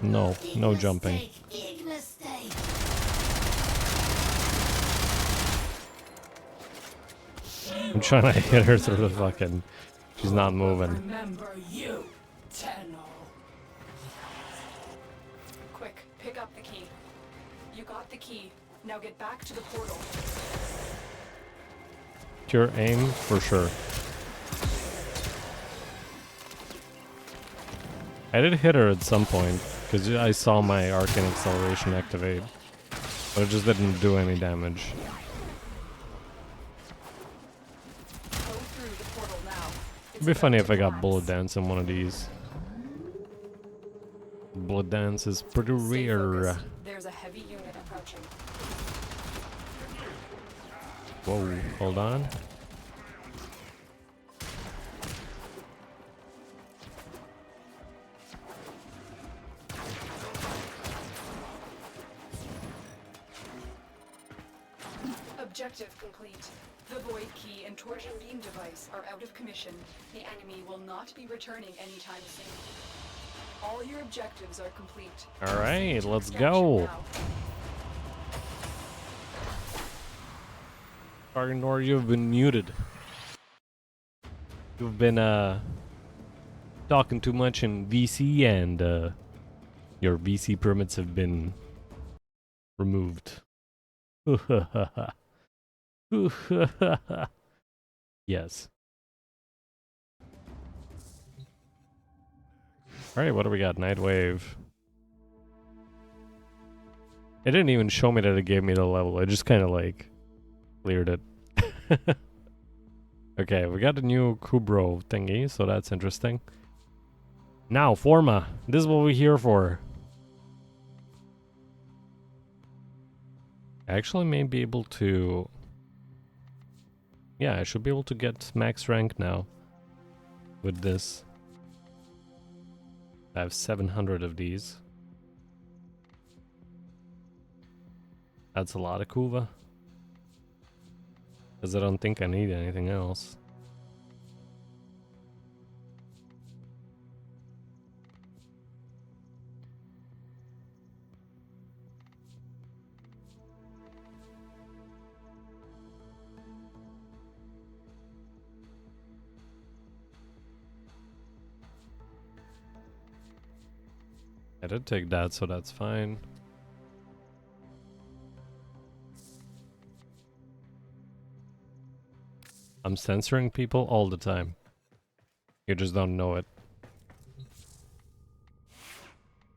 No, no jumping. Big mistake. I'm trying to hit her through the fucking... She's not moving. Remember you, Tenno. Quick, pick up the key. You got the key. Now get back to the portal. Pure aim, for sure. I did hit her at some point, because I saw my arcane acceleration activate. But it just didn't do any damage. Go through the portal now. It'd be funny if I got bullet dance in one of these. Bullet dance is pretty Stay rare. focused. There's a heavy unit approaching. Whoa, hold on. Objective complete. The void key and torsion beam device are out of commission. The enemy will not be returning anytime soon. All your objectives are complete. Alright, let's Extraction go. now. Arganor, you've been muted. You've been, talking too much in VC and, your VC permits have been removed. Yes. Alright, what do we got? Night Wave. It didn't even show me that it gave me the level. It just kind of like cleared it. Okay, we got a new Kubro thingy, so that's interesting. Now, Forma. This is what we're here for. I actually may be able to... Yeah, I should be able to get max rank now with this. I have 700 of these. That's a lot of Kuva. Because I don't think I need anything else. I did take that, so that's fine. I'm censoring people all the time. You just don't know it.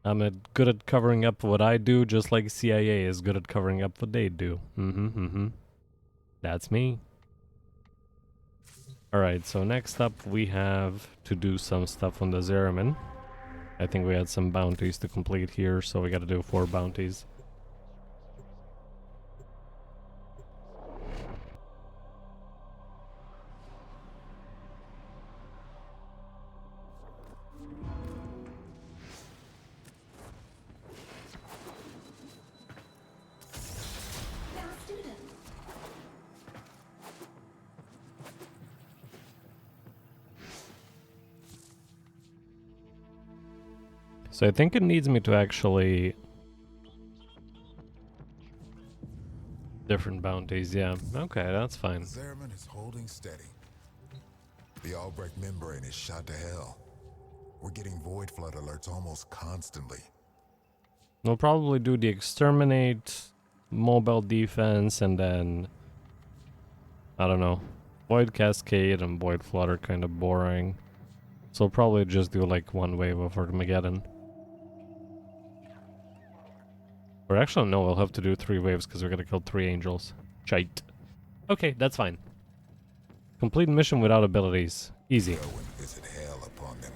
I'm good at covering up what I do, just like CIA is good at covering up what they do. That's me. Alright, so next up we have to do some stuff on the Zeramin. I think we had some bounties to complete here, so we gotta do 4 bounties. So I think it needs me to actually... Different bounties, yeah. Okay, that's fine. Zariman is holding steady. The Albrecht membrane is shot to hell. We're getting void flood alerts almost constantly. We'll probably do the exterminate, mobile defense, and then... I don't know. Void cascade and void flood are kind of boring. So we'll probably just do like one wave of Armageddon. Or actually, no, we'll have to do 3 waves because we're gonna kill 3 angels. Shite. Okay, that's fine. Complete mission without abilities. Easy. Go and visit hell upon them.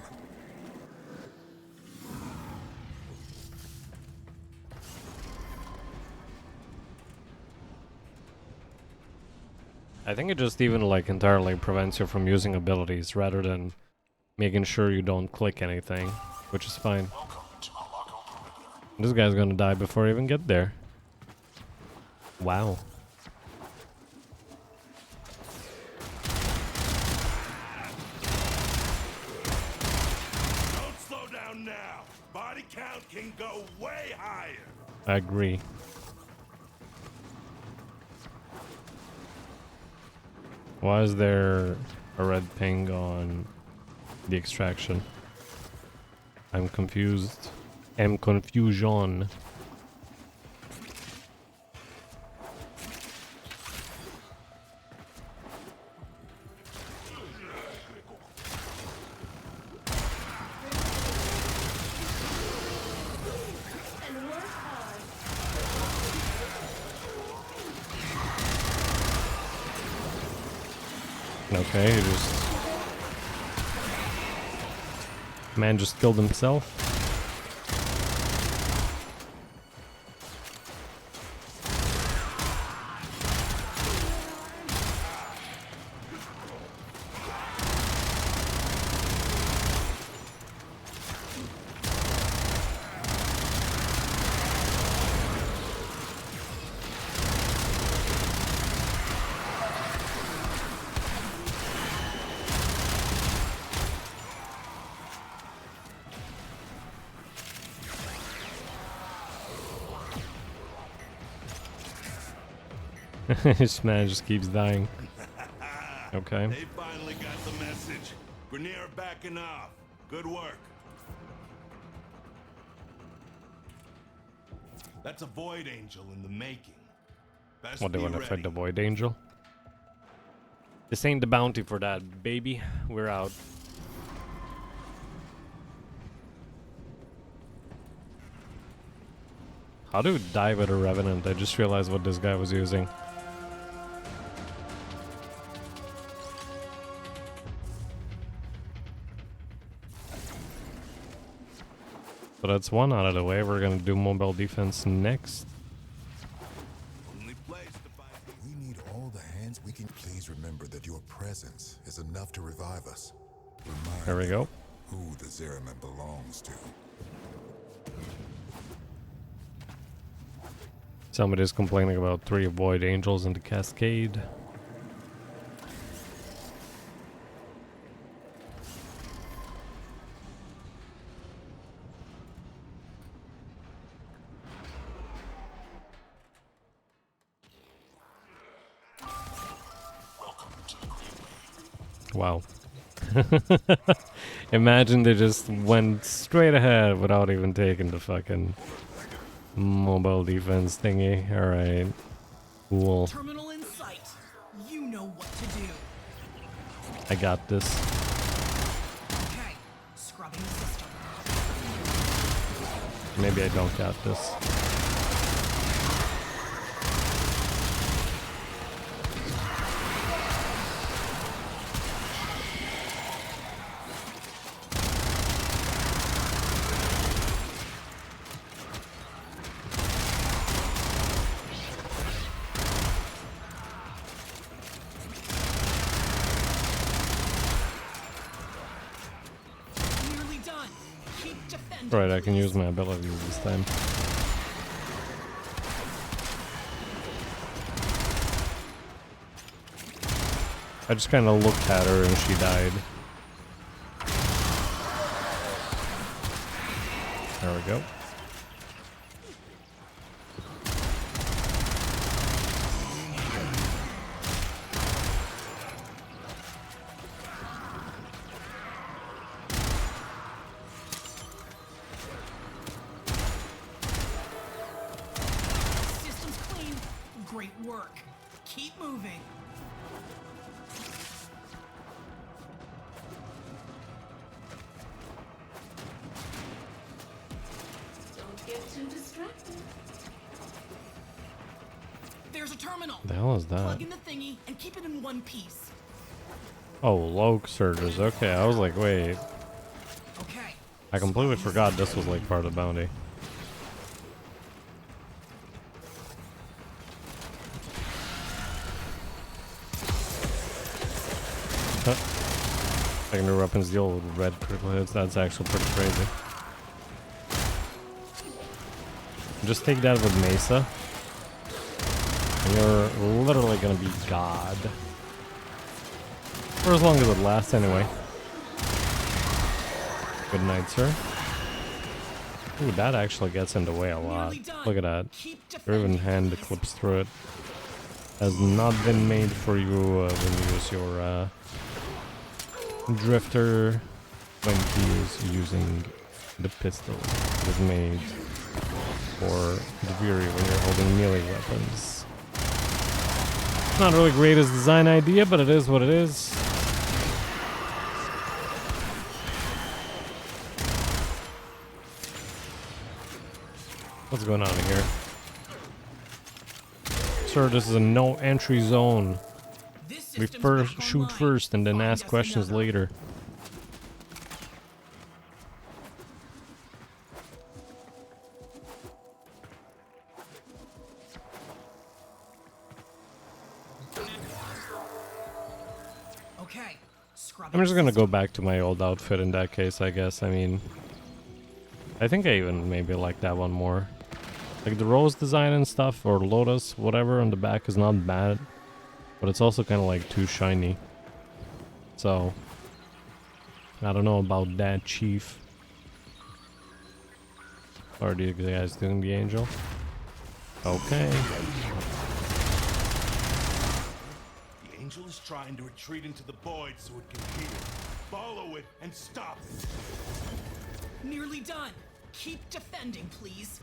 I think it just even like entirely prevents you from using abilities rather than making sure you don't click anything, which is fine. This guy's gonna die before I even get there. Wow. Don't slow down now. Body count can go way higher. I agree. Why is there a red ping on the extraction? I'm confused. I'm confusion. Okay, he just... Man just killed himself. This man just keeps dying. Okay. They finally got the message. Grenier backing off. Good work. That's a Void Angel in the making. Best What, they be want to fight ready. the Void Angel? This ain't the bounty for that, baby. We're out. How do we die with a Revenant? I just realized what this guy was using. So that's one out of the way. We're gonna do mobile defense next. Only place to fight. We need all the hands we can. Please remember that your presence is enough to revive us. Remind There we go. who the Zariman belongs to. Somebody's complaining about 3 Void Angels in the Cascade. Wow. Imagine they just went straight ahead without even taking the fucking mobile defense thingy. Alright. Cool. Terminal in sight. You know what to do. I got this. Okay, scrubbing the system. Maybe I don't got this. Nearly done. Keep defending. Right, I can use my abilities this time. I just kind of looked at her and she died. There we go. System's clean. Great work. Keep moving. Don't get too distracted. There's a terminal. The hell is that? Plug in the thingy and keep it in one piece. Oh, log surges. Okay, I was like, wait. Okay. I completely forgot this was like part of the bounty. Huh. Secondary weapons deal with red critical hits. That's actually pretty crazy. Just take that with Mesa. And you're literally gonna be God. For as long as it lasts, anyway. Good night, sir. Ooh, that actually gets in the way a lot. Look at that. Your even hand clips through it. Has not been made for you when you use your drifter. When he is using the pistol. It is made for the Fury when you're holding melee weapons. Not really greatest design idea, but it is what it is. What's going on here? Sir, this is a no entry zone. We first shoot first and then ask questions later. Okay. I'm just gonna go back to my old outfit in that case, I guess. I mean, I think I even maybe like that one more. Like the rose design and stuff, or lotus, whatever, on the back is not bad. But it's also kind of like too shiny. So, I don't know about that, Chief. Or are you guys doing the angel? Okay. The angel is trying to retreat into the void so it can heal. Follow it and stop it. Nearly done. Keep defending, please.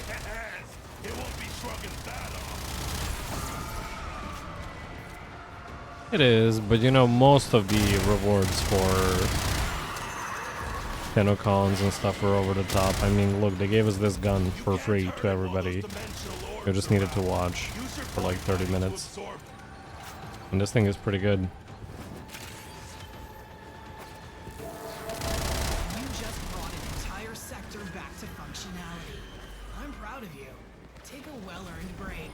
Yes! It won't be shrugging that off. It is, but you know, most of the rewards for Tenocons and stuff are over the top. I mean, look, they gave us this gun for free to everybody. You just needed to watch for like 30 minutes. And this thing is pretty good. You just brought an entire sector back to functionality. I'm proud of you. Take a well-earned break.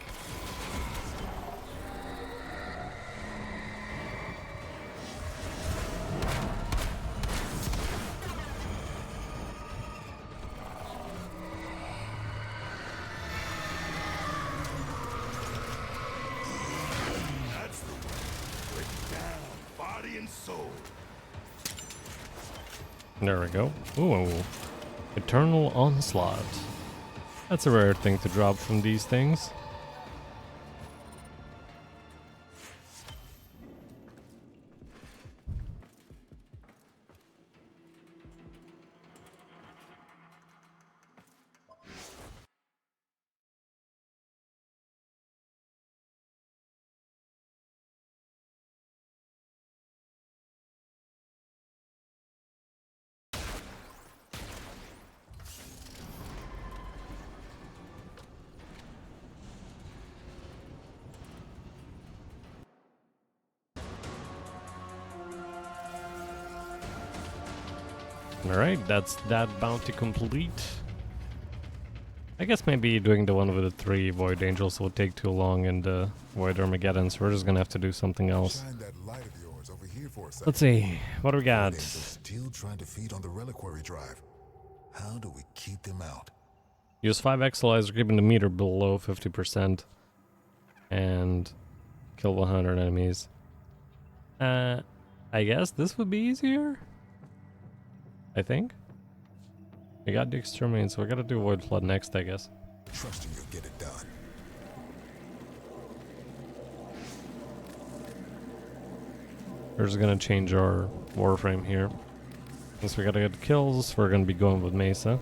That's the way. Break down, body and soul. There we go. Ooh. Eternal Onslaught. That's a rare thing to drop from these things. Alright, that's that bounty complete. I guess maybe doing the one with the 3 Void Angels will take too long and Void Armageddon, so we're just gonna have to do something else. Shine that light of yours over here for a second. Let's see, what do we got? They're still trying to feed on the reliquary drive. How do we keep them out? Use 5 Exalizer, keeping the meter below 50%. And kill 100 enemies. I guess this would be easier. I think. We got the exterminate, so we gotta do Void Flood next, I guess. Trusting you'll get it done. We're just gonna change our Warframe here. Since we gotta get kills, we're gonna be going with Mesa.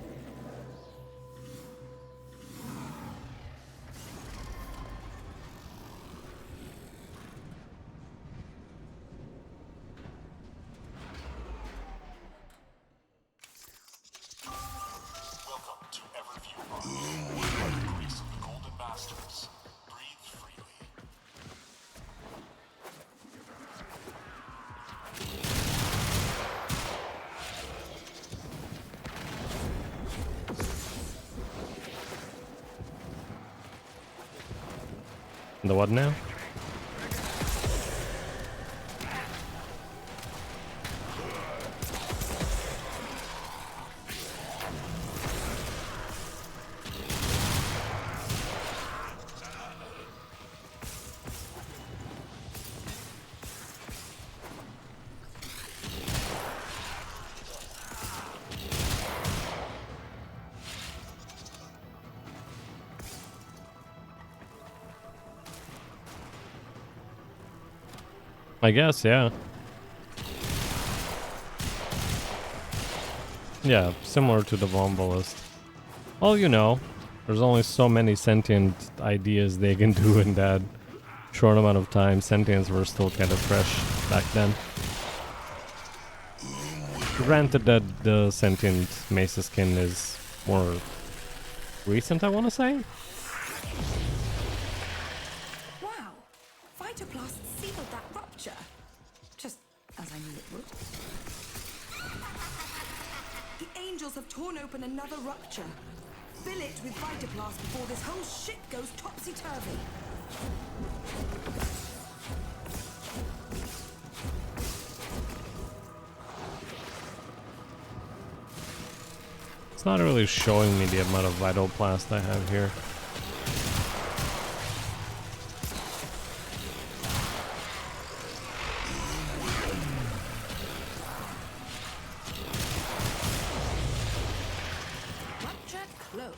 Welcome to Everview. By the grace of the Golden Masters, breathe freely. The what now? I guess, yeah. Yeah, similar to the Vombalist. Well, you know, there's only so many sentient ideas they can do in that short amount of time. Sentients were still kind of fresh back then. Granted that the sentient Mesa skin is more recent, I want to say. Wow! Phytoplast sealed that rupture. Just as I knew it would. The angels have torn open another rupture. Fill it with Phytoplast before this whole shit goes topsy-turvy. It's not really showing me the amount of Vitoplast I have here. Rupture closed.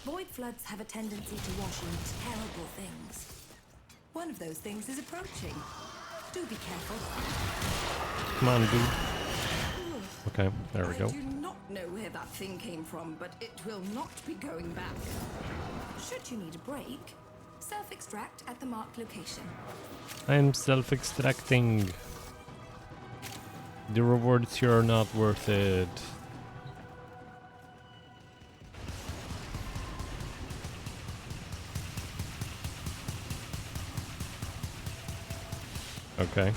Void floods have a tendency to wash into terrible things. One of those things is approaching. Do be careful. Come on, dude. Okay, there we go. I do not know where that thing came from, but it will not be going back. Should you need a break, self-extract at the marked location. I'm self-extracting. The rewards here are not worth it. Okay.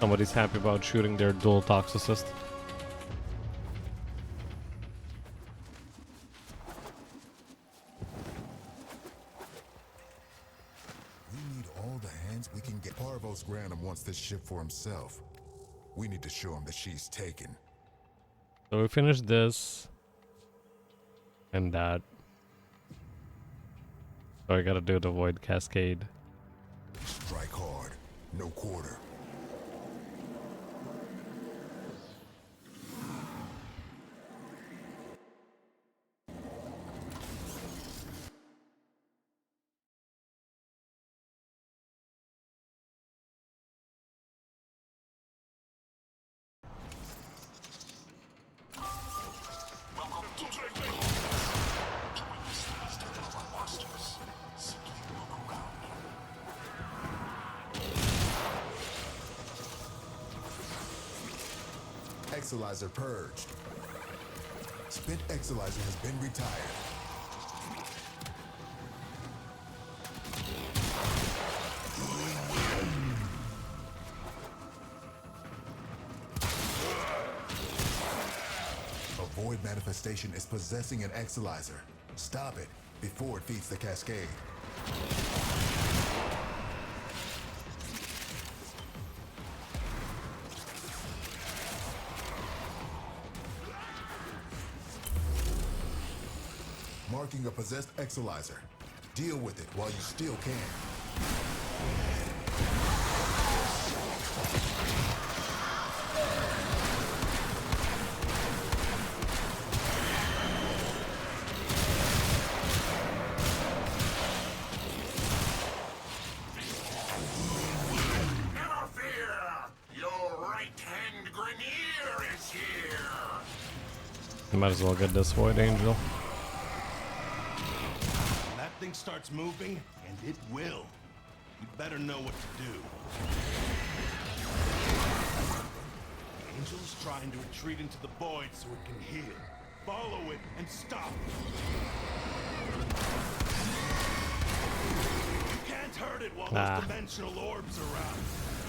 Somebody's happy about shooting their dual toxicist. We need all the hands we can get. Parvos Granum wants this ship for himself. We need to show him that she's taken. So we finished this. And that. So I gotta do the Void Cascade. Strike hard, no quarter. Welcome to Everview. To witness the wisdom of our masters, simply look around. Exalizer purged. Spent Exalizer has been retired. A void manifestation is possessing an Exalizer. Stop it before it feeds the cascade. Marking a possessed Exalizer. Deal with it while you still can. Never fear! Your right-hand Grenier is here! You might as well get this Void Angel. When that thing starts moving, and it will, you better know what to do. The angel is trying to retreat into the void so it can heal. Follow it and stop it. You can't hurt it while those dimensional orbs are around.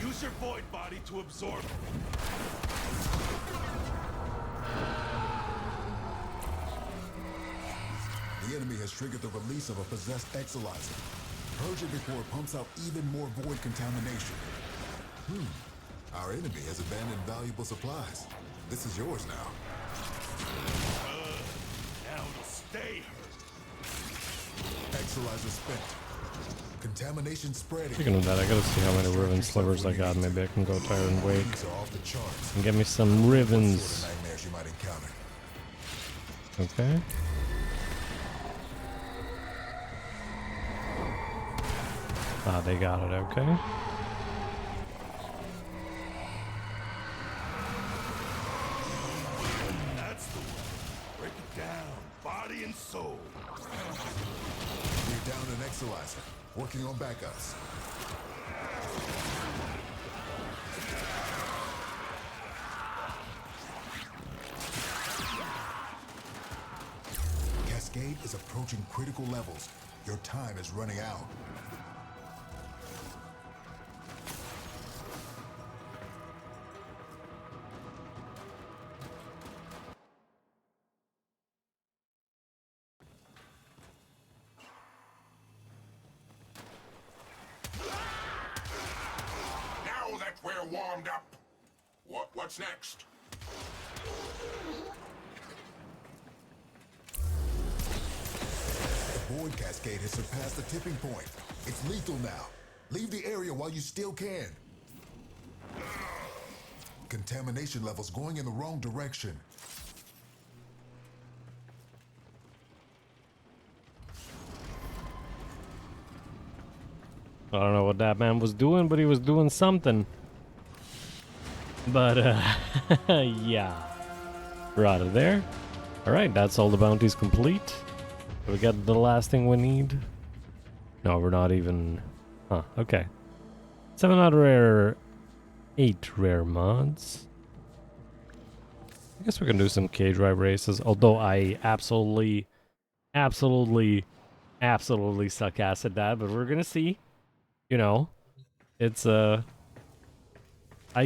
Use your void body to absorb it. The enemy has triggered the release of a possessed Exalizer. Purge it before it pumps out even more void contamination. Our enemy has abandoned valuable supplies. This is yours now. Now it'll stay hurt. Exalizer spent. Contamination spreading. Speaking of that, I gotta see how many Riven slivers I got. Maybe I can go Tire and Wake These are off the charts. and get me some What Rivens. sort of nightmares you might encounter? Okay. Ah, they got it, okay. That's the way. Break it down, body and soul. We're down an Exalizer. Working on backups. Cascade is approaching critical levels. Your time is running out. Now that we're warmed up, what's next? The Void Cascade has surpassed the tipping point. It's lethal now. Leave the area while you still can. Contamination levels going in the wrong direction. I don't know what that man was doing, but he was doing something. But, yeah. We're out of there. Alright, that's all the bounties complete. We got the last thing we need. No, we're not even... Huh, okay. 7 out of rare... 8 rare mods. I guess we can do some cage ride races, although I absolutely suck ass at that, but we're gonna see. You know, it's I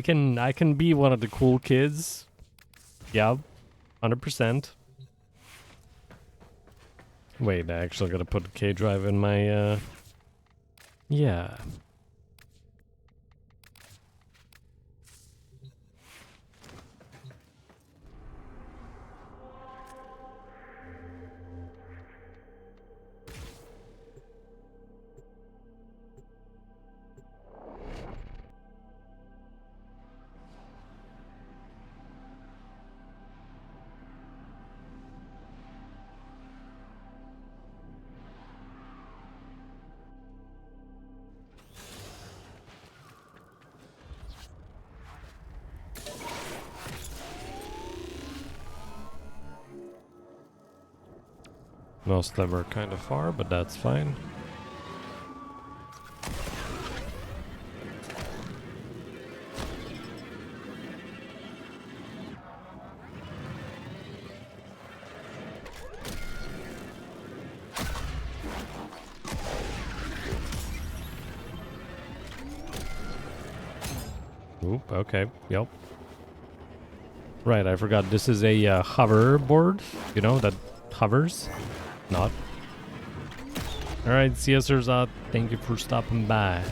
can be one of the cool kids. Yeah, 100%. Wait, I actually gotta put K drive in my yeah. Most of them are kind of far, but that's fine. Oop, okay, yep. Right, I forgot this is a hoverboard, you know, that hovers. Not. Alright, see you, Sirzat. Thank you for stopping by.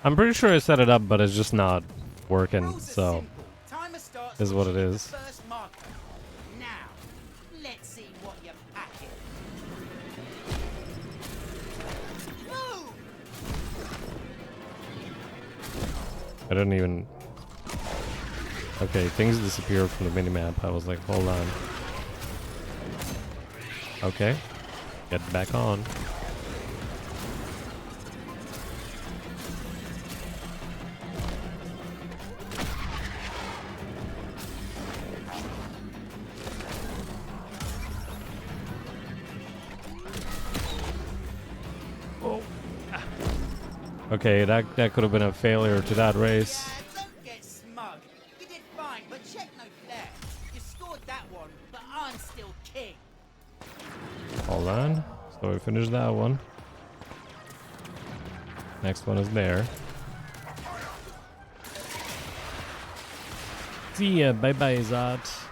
I'm pretty sure I set it up, but it's just not working, Rules are so simple. Timer starts is when what you it hit is. the first marker. Now, let's see what you're packing. Move! I don't even... Okay, things disappeared from the minimap. I was like, hold on. Okay. Get back on. Oh. Okay, that could have been a failure to that race. Yeah, don't get smug. You did fine, but check no flair. You scored that one, but I'm still king. Hold on. So we finished that one. Next one is there. See ya. Bye bye, Zot.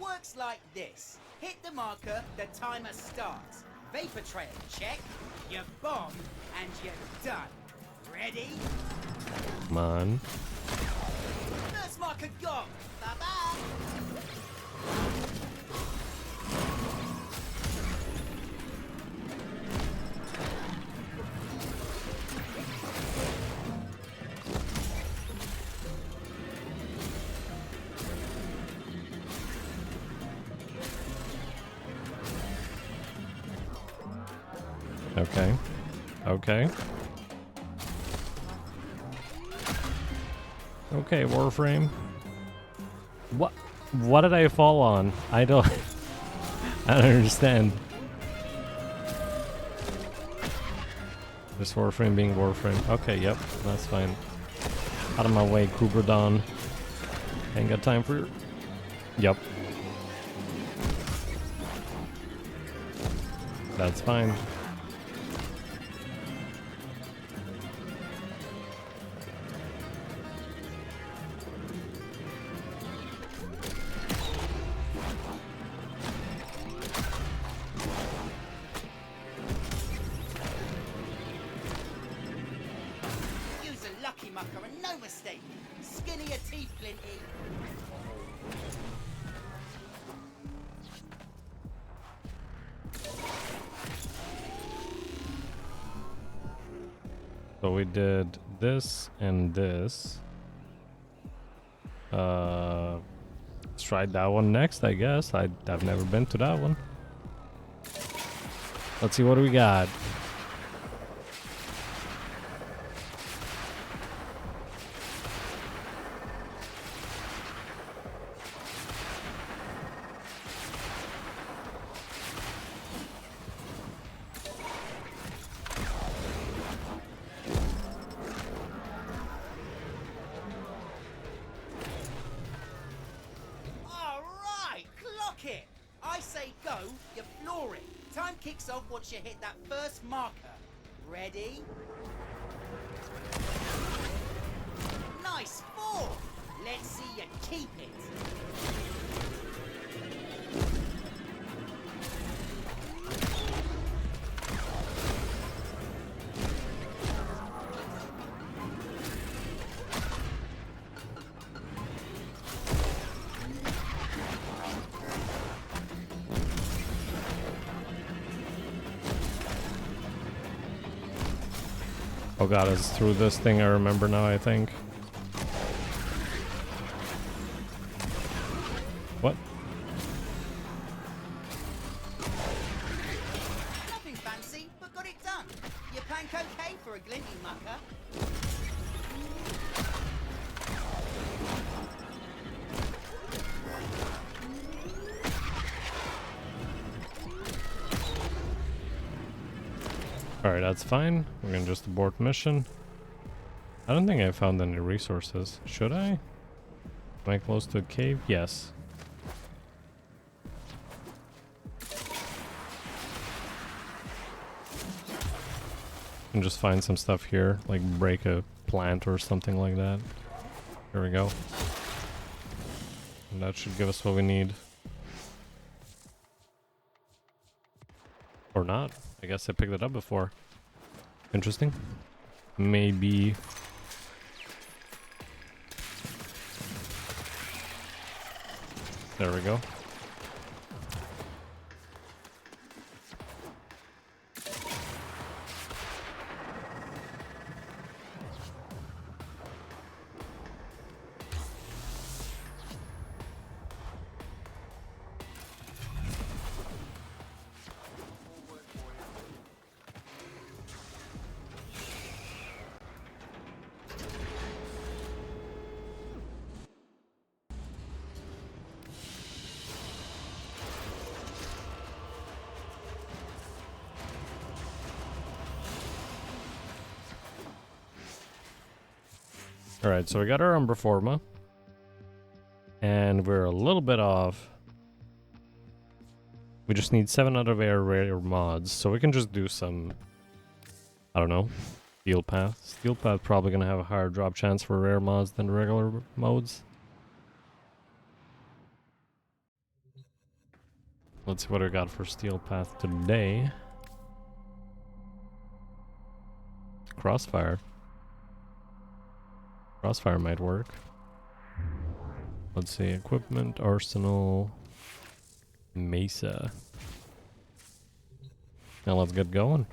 Works like this. Hit the marker, the timer starts. Vapor trail, check. You bomb, and you're done. Ready? Come on. First marker gone. Bye-bye. Okay. Okay. Okay, Warframe. What did I fall on? I don't I don't understand. This Warframe being Warframe. Okay, yep, that's fine. Out of my way, Kubradon. Ain't got time for your... Yep. That's fine. Use a lucky mucker and no mistake. Skinny your teeth, Flinty. So we did this and this. Let's try that one next, I guess. I've never been to that one. Let's see what we got. Alright, clock it. I say go, you floor it. Time kicks off once you hit that first marker. Ready? Nice form. Let's see you keep it. Oh god, it's through this thing I remember now, I think. What? Nothing fancy, but got it done. You plank okay for a glinting mucker? Alright, that's fine. We're gonna just abort mission. I don't think I found any resources. Should I? Am I close to a cave? Yes. And just find some stuff here, like break a plant or something like that. There we go. And that should give us what we need. Or not. I guess I picked it up before. Interesting. Maybe... There we go. Alright, so we got our Umbra Forma. And we're a little bit off. We just need 7 out of rare mods, so we can just do some... I don't know. Steel Path. Steel Path probably gonna have a higher drop chance for rare mods than regular modes. Let's see what I got for Steel Path today. Crossfire. Crossfire might work. Let's see, equipment, arsenal, mesa. Now let's get going.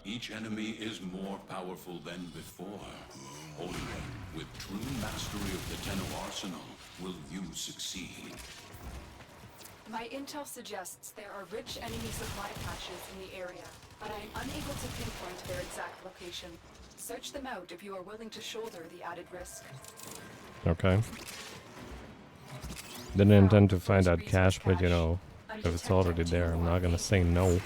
Each enemy is more powerful than before. Only with true mastery of the Tenno arsenal will you succeed. My intel suggests there are rich enemy supply caches in the area, but I am unable to pinpoint their exact location. Search them out if you are willing to shoulder the added risk. Okay. Didn't intend to find that cache, but you know, if it's already there, I'm not gonna say no.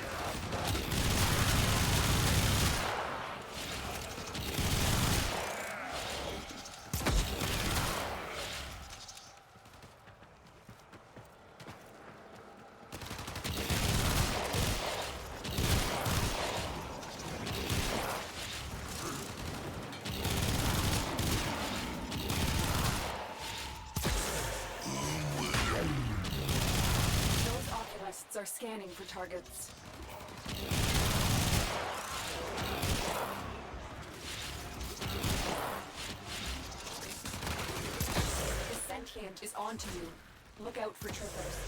Are scanning for targets. The sentient is onto you. Look out for trippers.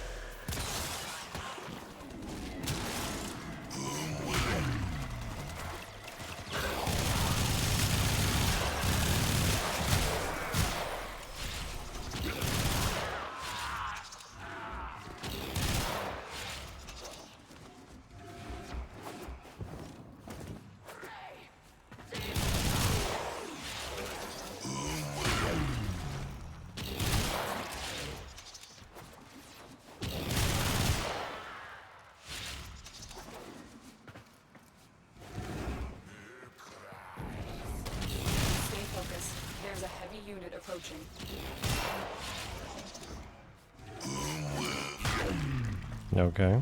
There's a heavy unit approaching. Okay.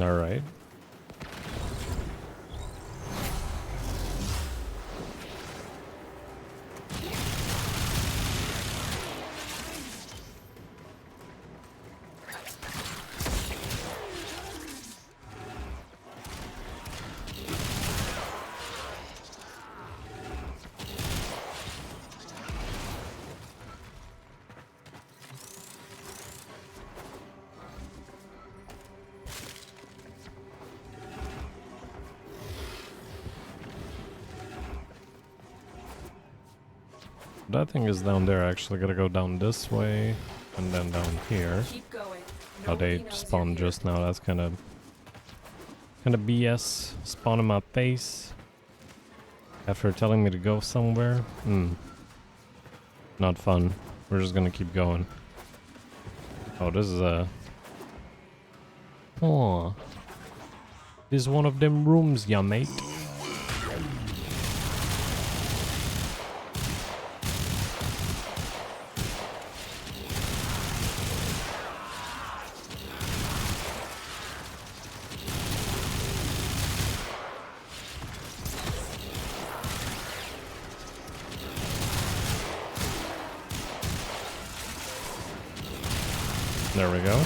All right. That thing is down there. Actually, gotta go down this way and then down here. Keep going. How Nobody they knows spawned you're here. just now. That's kind of BS. Spawn in my face after telling me to go somewhere. Not fun. We're just gonna keep going. Oh, this is a. Oh, this is one of them rooms, ya mate. There we go.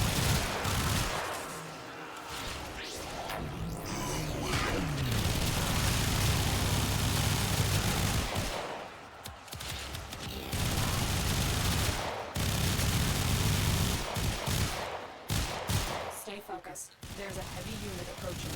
Stay focused. There's a heavy unit approaching.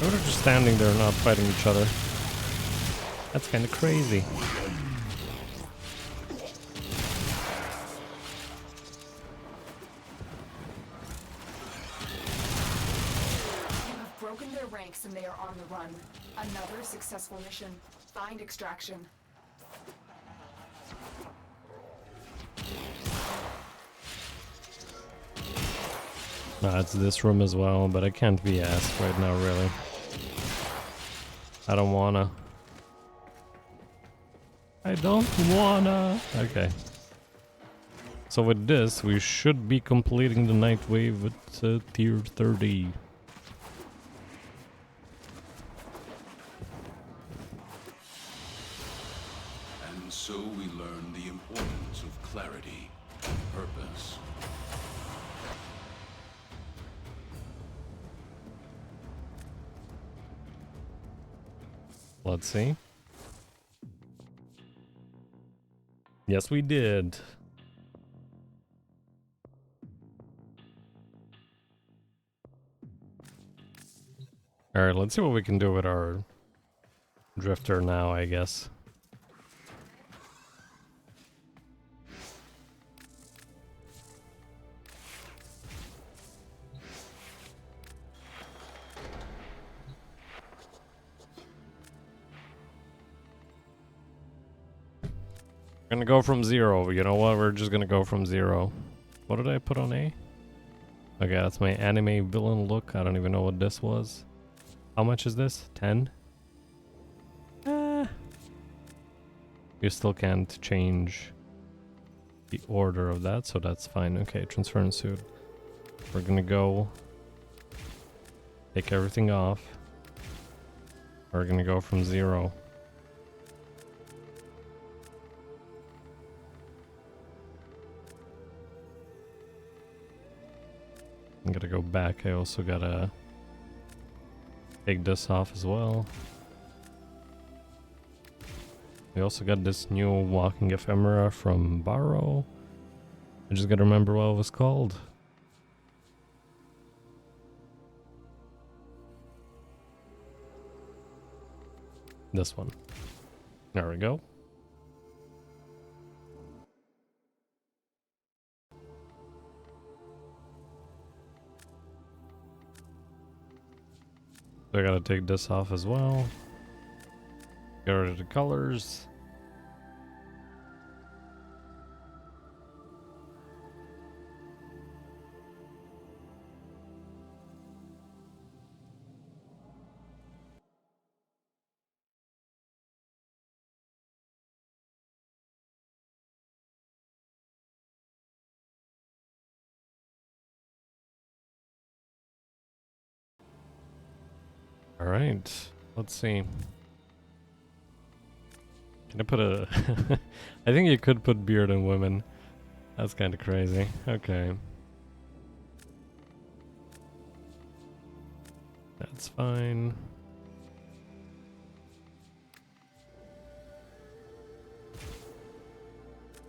They're just standing there not fighting each other. That's kind of crazy. You have broken their ranks and they are on the run. Another successful mission. Find extraction. It's this room as well, but I can't be asked right now, really. I don't wanna. I don't wanna. Okay. So with this, we should be completing the night wave with tier 30. And so we learn the importance of clarity and purpose. Let's see. Yes, we did. Alright, let's see what we can do with our drifter now, I guess. We're gonna go from 0. You know what? We're just gonna go from 0. What did I put on A? Okay, that's my anime villain look. I don't even know what this was. How much is this? 10? You still can't change the order of that, so that's fine. Okay, transferring suit. We're gonna go take everything off. We're gonna go from 0. I'm gonna go back. I also gotta take this off as well. We also got this new walking ephemera from Barrow. I just gotta remember what it was called. This one. There we go. So I gotta take this off as well. Get rid of the colors. Alright, let's see. Can I put a... I think you could put beard on women. That's kind of crazy. Okay. That's fine.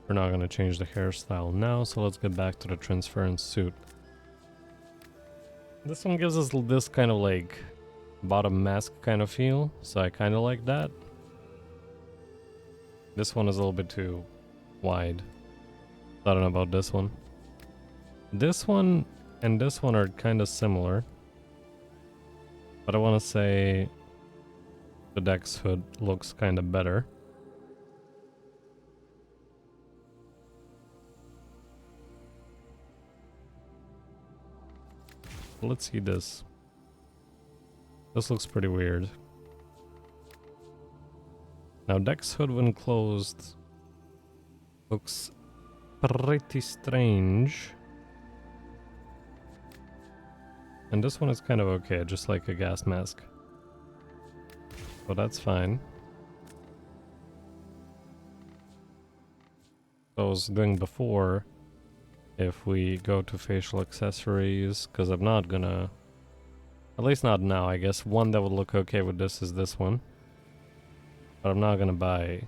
We're not going to change the hairstyle now, so let's get back to the transference suit. This one gives us this kind of like bottom mask kind of feel, so I kind of like that. This one is a little bit too wide. I don't know about this one. This one and this one are kind of similar. But I want to say the Dex hood looks kind of better. Let's see this. This looks pretty weird. Now Dex hood when closed looks pretty strange. And this one is kind of okay, just like a gas mask. So that's fine. So I was doing before, if we go to facial accessories, because I'm not gonna, at least not now, I guess one that would look okay with this is this one. But I'm not gonna buy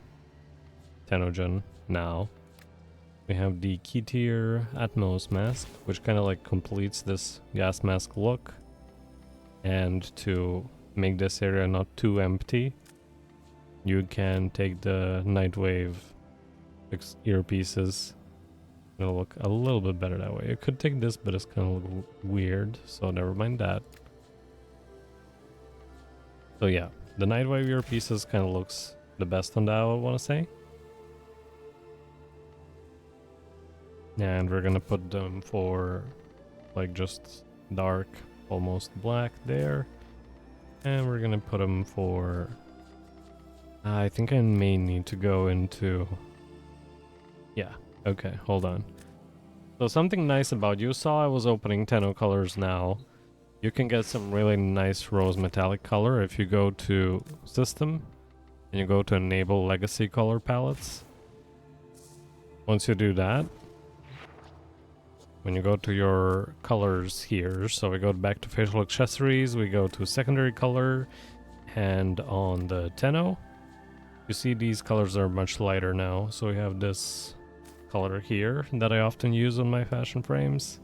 Tenogen now. We have the key tier Atmos mask, which kind of like completes this gas mask look. And to make this area not too empty, you can take the Nightwave earpieces. It'll look a little bit better that way. It could take this, but it's kind of look weird, so never mind that. So yeah, the Nightwave earpieces kind of looks the best on that, I want to say. And we're gonna put them for like just dark, almost black there. And we're gonna put them for... I think I may need to go into... Yeah, okay, hold on. So something nice about, you saw I was opening Tenno colors now. You can get some really nice rose metallic color if you go to System and you go to Enable Legacy Color Palettes. Once you do that, when you go to your colors here, so we go back to facial accessories, we go to secondary color, and on the Tenno, you see these colors are much lighter now. So we have this color here that I often use on my fashion frames.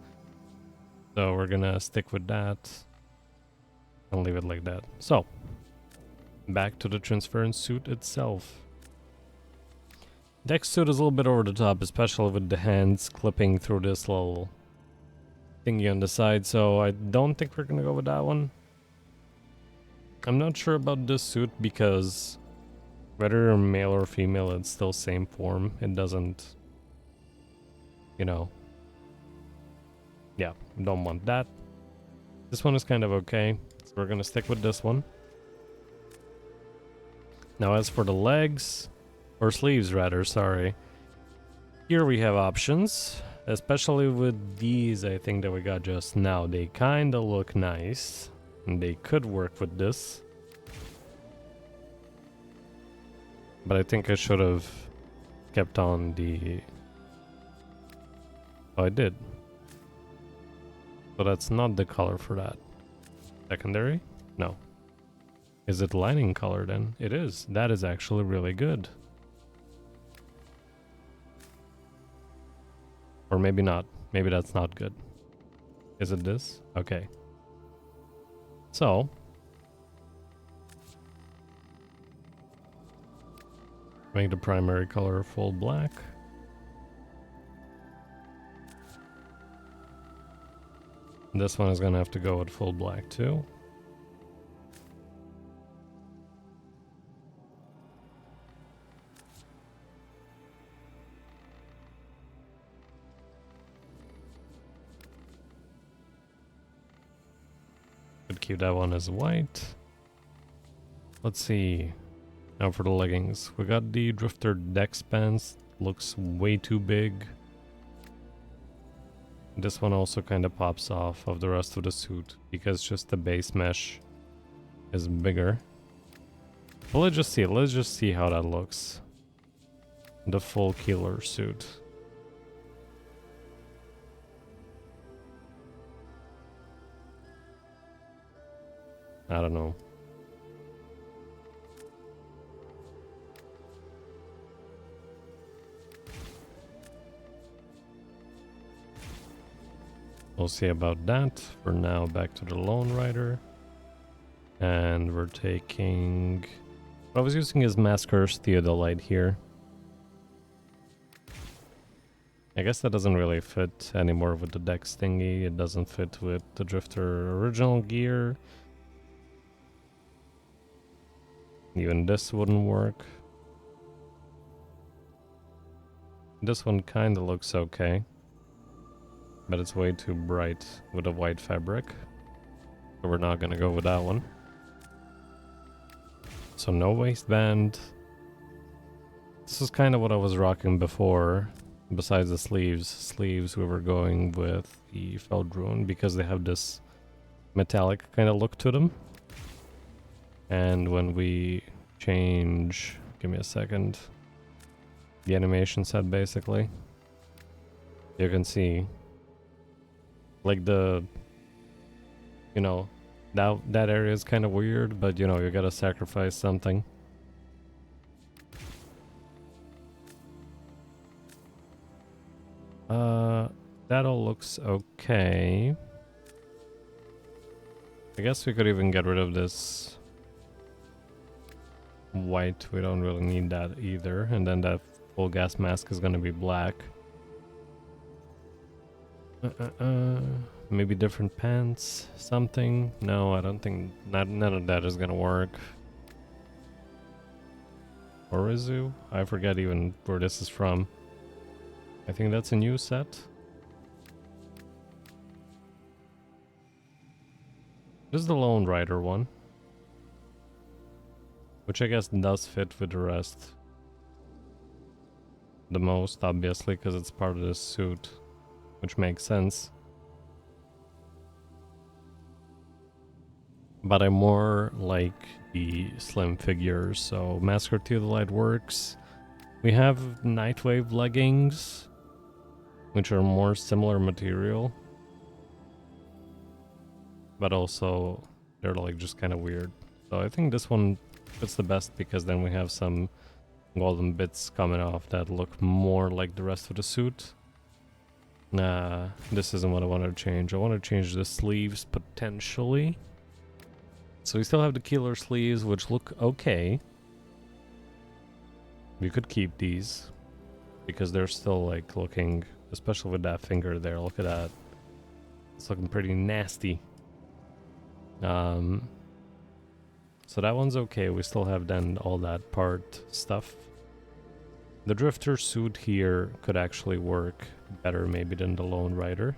So we're gonna stick with that and leave it like that. So, back to the transference suit itself. Dex suit is a little bit over the top, especially with the hands clipping through this little thingy on the side, so I don't think we're gonna go with that one. I'm not sure about this suit because whether you're male or female, it's still same form. It doesn't, you know. Yeah, don't want that. This one is kind of okay, so we're gonna stick with this one. Now as for the legs, or sleeves rather, sorry. Here we have options, especially with these I think that we got just now. They kind of look nice, and they could work with this. But I think I should have kept on the... Oh, I did. So that's not the color for that. Secondary? No. Is it lining color then? It is. That is actually really good. Or maybe not. Maybe that's not good. Is it this? Okay. So. Make the primary color full black. This one is gonna have to go with full black too. keep that one as white. Let's see. Now for the leggings. We got the Drifter Dex pants. Looks way too big. This one also kind of pops off of the rest of the suit because just the base mesh is bigger. But let's just see how that looks. The full killer suit. I don't know. We'll see about that. For now, back to the Lone Rider. And we're taking... What I was using is Masker's Theodolite here. I guess that doesn't really fit anymore with the Dex thingy. It doesn't fit with the Drifter original gear. Even this wouldn't work. This one kinda looks okay. But it's way too bright with a white fabric. So we're not gonna go with that one. So no waistband. This is kind of what I was rocking before. Besides the sleeves we were going with the Feldrune because they have this metallic kind of look to them. And when we change, give me a second, the animation set basically, you can see like the, you know, that area is kind of weird, but you know, you gotta sacrifice something. That all looks okay. I guess we could even get rid of this white. We don't really need that either. And then that full gas mask is gonna be black. Maybe different pants, something. No, I don't think none of that is gonna work. Orizu? I forget even where this is from. I think that's a new set. This is the Lone Rider one. Which I guess does fit with the rest. The most, obviously, because it's part of this suit. Which makes sense. But I more like the slim figures, so Masker Theodolite works. We have Nightwave leggings, which are more similar material. But also, they're like just kind of weird. So I think this one fits the best because then we have some golden bits coming off that look more like the rest of the suit. Nah, this isn't what I want to change. I want to change the sleeves potentially. So we still have the killer sleeves, which look okay. We could keep these because they're still like looking, especially with that finger there. Look at that. It's looking pretty nasty. So that one's okay. We still have then all that part stuff. The Drifter suit here could actually work better maybe than the Lone Rider.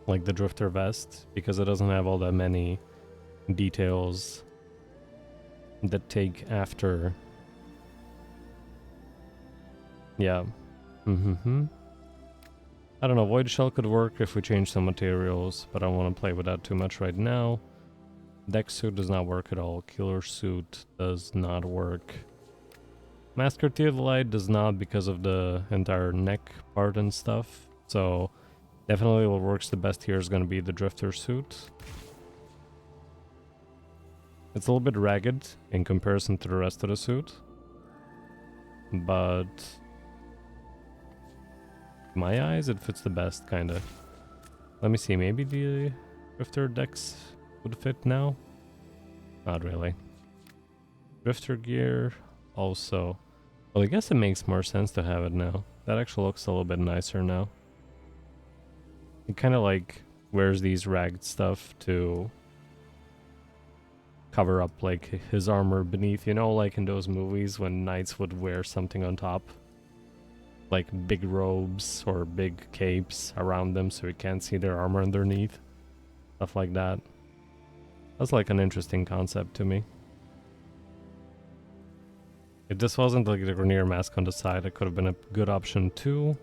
Like the Drifter vest, because it doesn't have all that many details that take after. Yeah. I don't know, Void Shell could work if we change some materials, but I don't want to play with that too much right now. Dex suit does not work at all. Killer suit does not work. Masker Theodolite does not because of the entire neck part and stuff. So definitely what works the best here is going to be the Drifter suit. It's a little bit ragged in comparison to the rest of the suit. But in my eyes, it fits the best, kind of. Let me see, maybe the Drifter Dex would fit now? Not really. Drifter gear also. Well, I guess it makes more sense to have it now. That actually looks a little bit nicer now. He kind of like wears these ragged stuff to cover up like his armor beneath, you know, like in those movies when knights would wear something on top. Like big robes or big capes around them so you can't see their armor underneath. stuff like that. That's like an interesting concept to me. If this wasn't like the Grenier mask on the side, it could have been a good option too.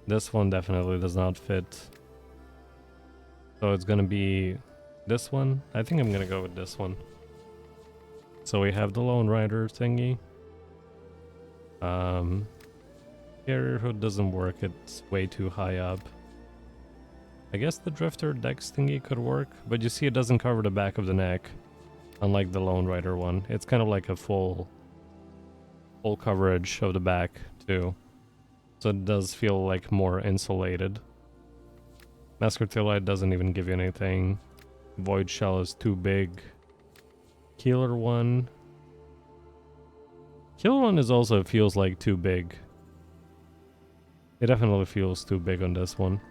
This one definitely does not fit. So it's gonna be this one. I think I'm gonna go with this one. So we have the Lone Rider thingy. Carrier hood doesn't work, it's way too high up. I guess the Drifter Dex thingy could work, but you see it doesn't cover the back of the neck, unlike the Lone Rider one. It's kind of like a full coverage of the back too. So it does feel like more insulated. Masquerade doesn't even give you anything. Void Shell is too big. Killer one. Killer one is also feels like too big. It definitely feels too big on this one.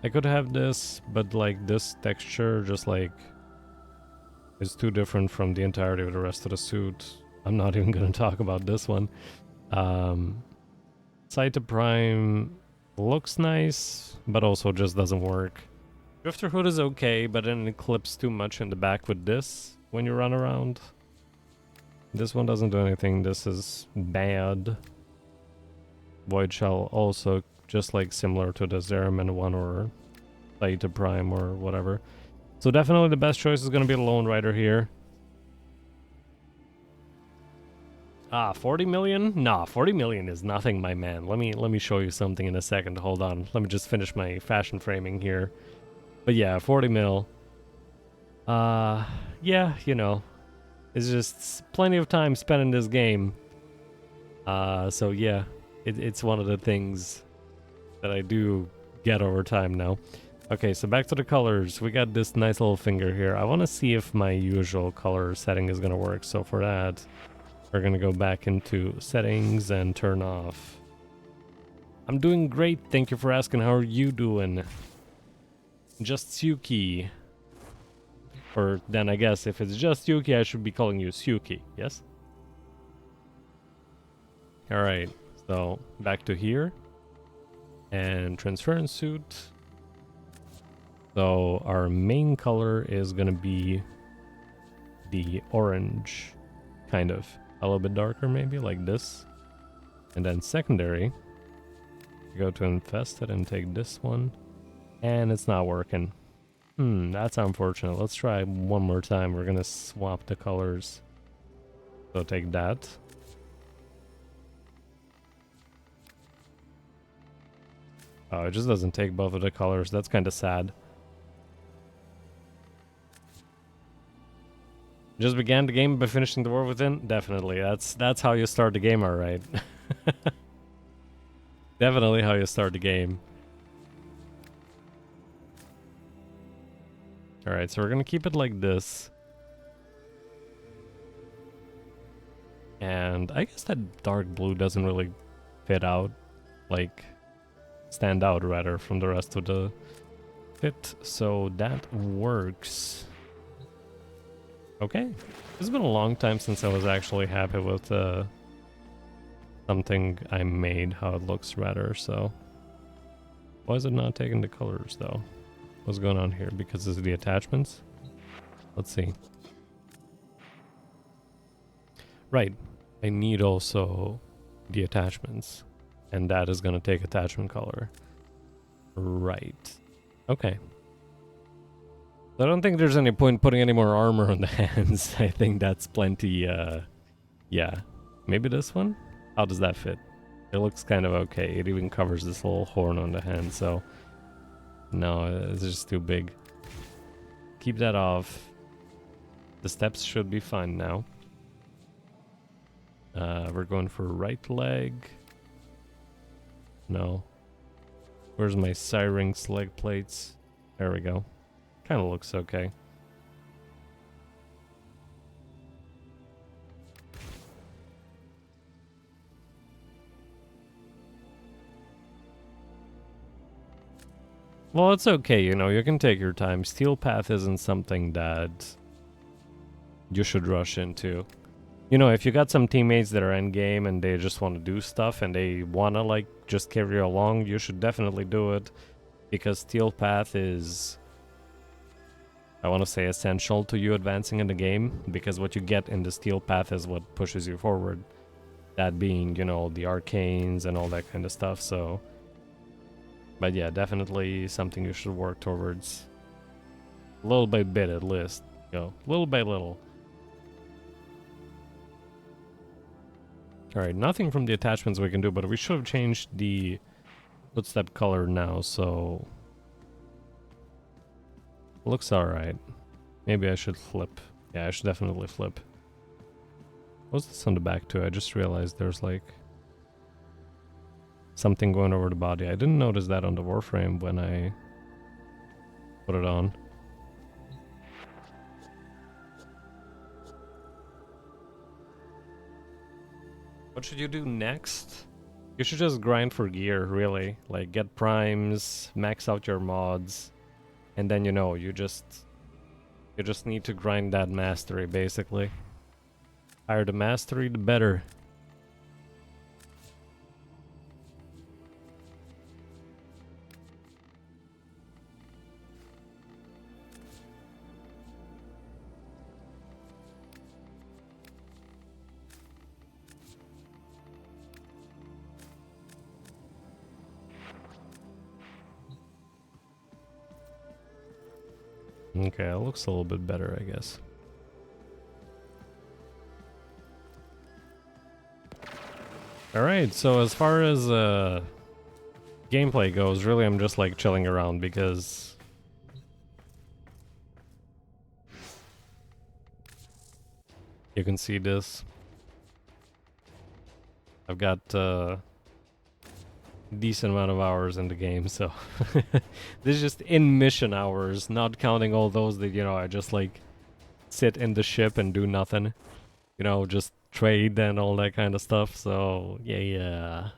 I could have this, but like this texture just like is too different from the entirety of the rest of the suit. I'm not even gonna talk about this one. Sight to Prime looks nice, but also just doesn't work. Drifter Hood is okay, but then it clips too much in the back with this when you run around. This one doesn't do anything. This is bad. Void Shell also just like similar to the Zeraman one or Sight to Prime or whatever. So definitely the best choice is going to be the Lone Rider here. 40 million? Nah, 40 million is nothing, my man. Let me show you something in a second. Hold on. Let me just finish my fashion framing here. But yeah, 40 mil. Yeah, you know. It's just plenty of time spent in this game. So yeah, it's one of the things that I do get over time now. Okay, so back to the colors. We got this nice little finger here. I want to see if my usual color setting is going to work. So for that, we're going to go back into settings and turn off. I'm doing great. Thank you for asking. How are you doing? Just Suki. Or then I guess if it's just Yuki, I should be calling you Suki, yes? Alright, so back to here. And transference suit. So our main color is gonna be the orange, kind of. A little bit darker maybe, like this. And then secondary, go to infested and take this one. And it's not working. That's unfortunate. Let's try one more time. We're gonna swap the colors. So take that. Oh, it just doesn't take both of the colors. That's kind of sad. Just began the game by finishing the War Within? Definitely. That's how you start the game, alright. Definitely how you start the game. Alright, so we're gonna keep it like this. And I guess that dark blue doesn't really fit out. Like, stand out rather from the rest of the fit. So that works. Okay. It's been a long time since I was actually happy with something I made, how it looks rather, so. Why is it not taking the colors though? What's going on here? Because of the attachments? Let's see. Right. I need also the attachments. And that is going to take attachment color. Right. Okay. I don't think there's any point putting any more armor on the hands. I think that's plenty, yeah. Maybe this one? How does that fit? It looks kind of okay. It even covers this little horn on the hand, so... No, it's just too big. Keep that off. The steps should be fine now. We're going for right leg. No. Where's my Syrinx leg plates? There we go. Kind of looks okay. Well, it's okay, you know, you can take your time. Steel Path isn't something that you should rush into. You know, if you got some teammates that are endgame and they just want to do stuff and they want to, like, just carry you along, you should definitely do it. because steel path is, I want to say, essential to you advancing in the game, because what you get in the steel path is what pushes you forward. That being, you know, the arcanes and all that kind of stuff, so... But yeah, definitely something you should work towards. Little by bit at least, you know, little by little. Alright, nothing from the attachments we can do, but we should have changed the footstep color now, so... Looks alright. Maybe I should flip. Yeah, I should definitely flip. What's this on the back too? I just realized there's like... something going over the body. I didn't notice that on the Warframe when I put it on. What should you do next? You should just grind for gear, really. Like, get primes, max out your mods, and then, you know, you just need to grind that mastery, basically. Higher the mastery, the better. Okay, it looks a little bit better, I guess. Alright, so as far as gameplay goes, really I'm just like chilling around because... You can see this. I've got decent amount of hours in the game, so this is just in mission hours, not counting all those that, you know, I just like sit in the ship and do nothing, you know, just trade and all that kind of stuff. So yeah.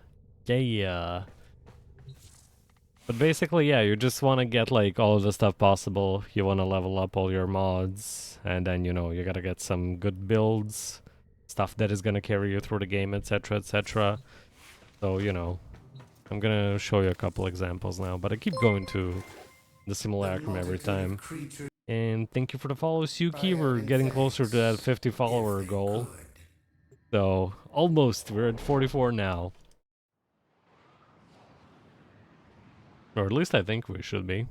But basically, yeah, you just want to get like all of the stuff possible. You want to level up all your mods, and then, you know, you gotta get some good builds, stuff that is gonna carry you through the game, etc, etc. So, you know, I'm gonna show you a couple examples now, but I keep going to the simulacrum every time. And thank you for the follow, Suki. We're getting closer to that 50 follower goal. So, almost. We're at 44 now. Or at least I think we should be.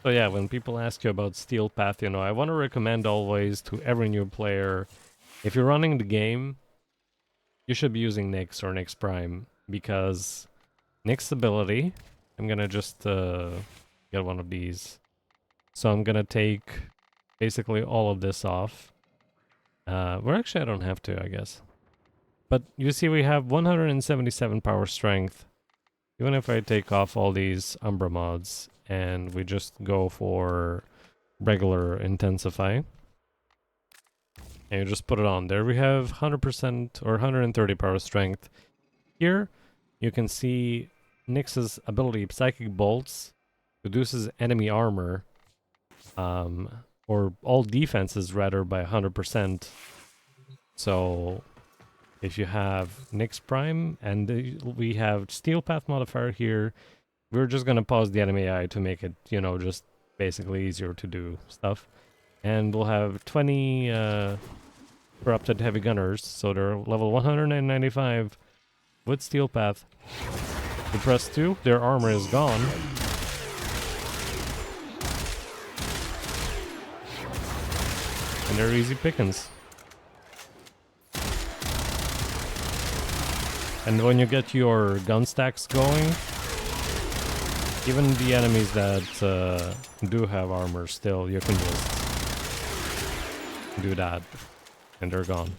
So yeah, when people ask you about Steel Path, you know, I want to recommend always to every new player, if you're running the game, you should be using Nyx or Nyx Prime, because Nyx ability, I'm gonna just get one of these. So I'm gonna take basically all of this off. Well, actually I don't have to, I guess. But you see we have 177 power strength. Even if I take off all these Umbra mods and we just go for regular Intensify, and you just put it on there, we have 100% or 130 power strength. Here you can see Nyx's ability, Psychic Bolts, reduces enemy armor, or all defenses rather, by 100%. So if you have Nyx Prime and we have Steel Path modifier here, we're just gonna pause the enemy AI to make it, you know, just basically easier to do stuff. And we'll have 20 corrupted heavy gunners, so they're level 195 with Steel Path. You press 2, their armor is gone. And they're easy pickings. And when you get your gun stacks going, even the enemies that do have armor still, you can just do that, and they're gone.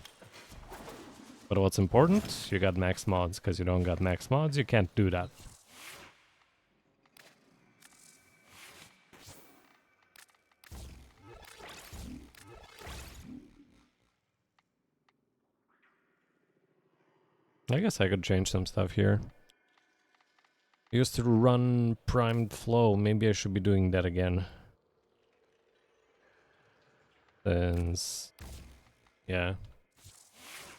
But what's important, you got max mods, because you don't got max mods, you can't do that. I guess I could change some stuff here. I used to run primed flow, maybe I should be doing that again. Since, yeah,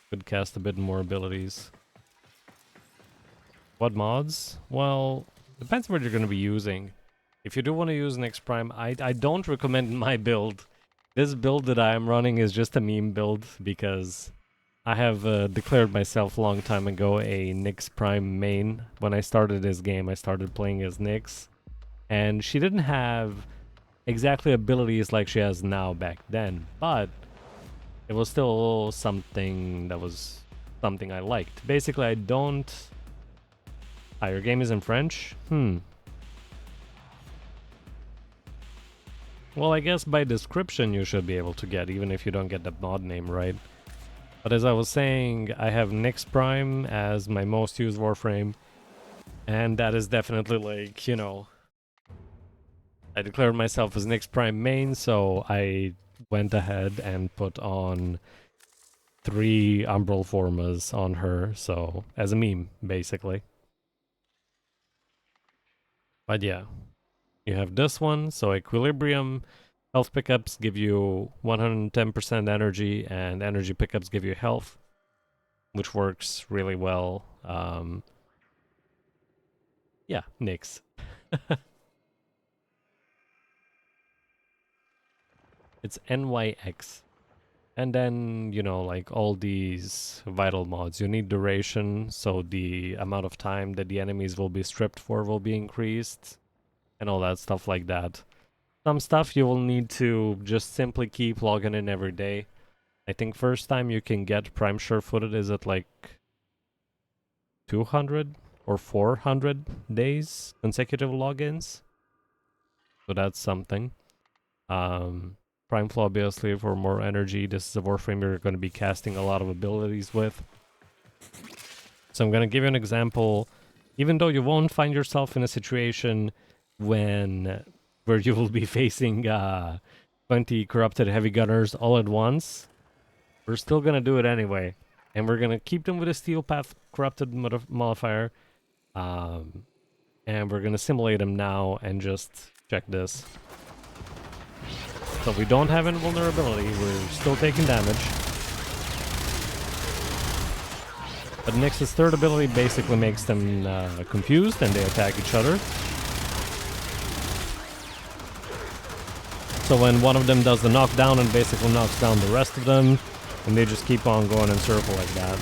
Could cast a bit more abilities. What mods? Well, depends what you're going to be using. If you do want to use Nyx Prime, I don't recommend my build. This build that I am running is just a meme build because I have declared myself a long time ago a Nyx Prime main. When I started this game, I started playing as Nyx. And she didn't have exactly abilities like she has now back then, but it was still something that was something I liked. Basically, I don't... Ah, your game is in French? Well, I guess by description you should be able to get, even if you don't get the mod name right. But as I was saying, I have Nyx Prime as my most used Warframe. And that is definitely like, you know... I declared myself as Nyx Prime main, so I went ahead and put on 3 Umbral Formas on her, so as a meme, basically. But yeah, you have this one, so Equilibrium, health pickups give you 110% energy, and energy pickups give you health, which works really well. Yeah, Nyx. It's NYX. And then, you know, like all these vital mods, you need duration, so the amount of time that the enemies will be stripped for will be increased, and all that stuff like that. Some stuff you will need to just simply keep logging in every day. I think first time you can get Prime Sure-Footed is at like 200 or 400 days consecutive logins. So that's something. Prime Flow, obviously, for more energy. This is a Warframe you're going to be casting a lot of abilities with. So I'm going to give you an example. Even though you won't find yourself in a situation where you will be facing 20 corrupted heavy gunners all at once, we're still going to do it anyway. And we're going to keep them with a Steel Path corrupted modifier. And we're going to simulate them now and just check this. So we don't have invulnerability, we're still taking damage. But Nyx's third ability basically makes them confused and they attack each other. So when one of them does the knockdown and basically knocks down the rest of them, and they just keep on going in a circle like that.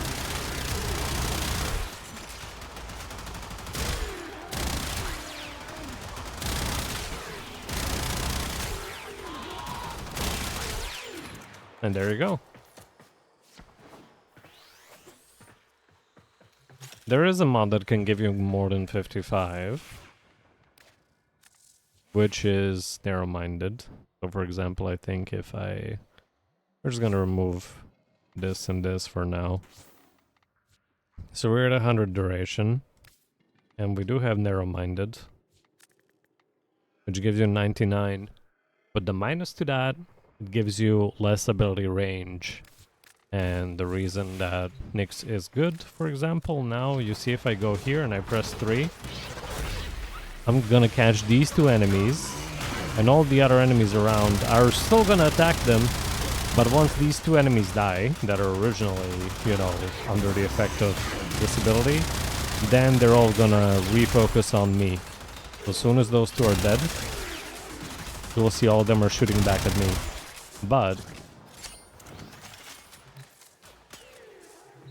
And there you go. There is a mod that can give you more than 55, which is narrow-minded. So for example, I think if we're just gonna remove this and this for now. So we're at 100 duration, and we do have narrow-minded, which gives you 99. But the minus to that, it gives you less ability range. And the reason that Nyx is good, for example, now you see if I go here and I press 3, I'm gonna catch these 2 enemies, and all the other enemies around are still gonna attack them, but once these 2 enemies die, that are originally, you know, under the effect of this ability, then they're all gonna refocus on me. So as soon as those 2 are dead, you will see all of them are shooting back at me. But,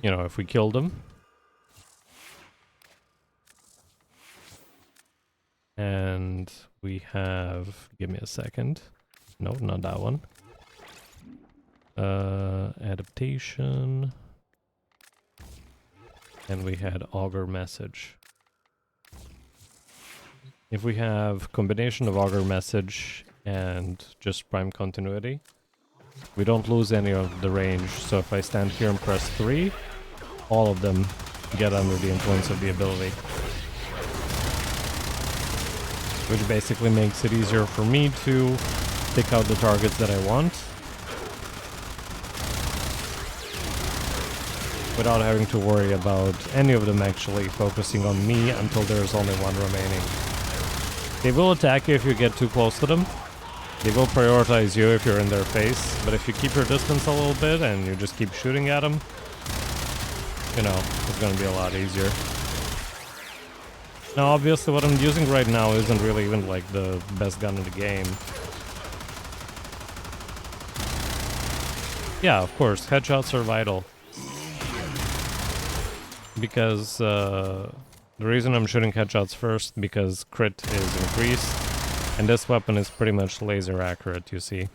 you know, if we kill them, and we have, give me a second, no, not that one, adaptation, and we had augur message. If we have combination of augur message and just prime continuity, we don't lose any of the range. So if I stand here and press 3, all of them get under the influence of the ability, which basically makes it easier for me to pick out the targets that I want without having to worry about any of them actually focusing on me until there's only one remaining. They will attack you if you get too close to them. They will prioritize you if you're in their face, but if you keep your distance a little bit and you just keep shooting at them, you know, it's gonna be a lot easier. Now, obviously, what I'm using right now isn't really even like the best gun in the game. Yeah, of course, headshots are vital. Because the reason I'm shooting headshots first, because crit is increased, and this weapon is pretty much laser accurate, you see.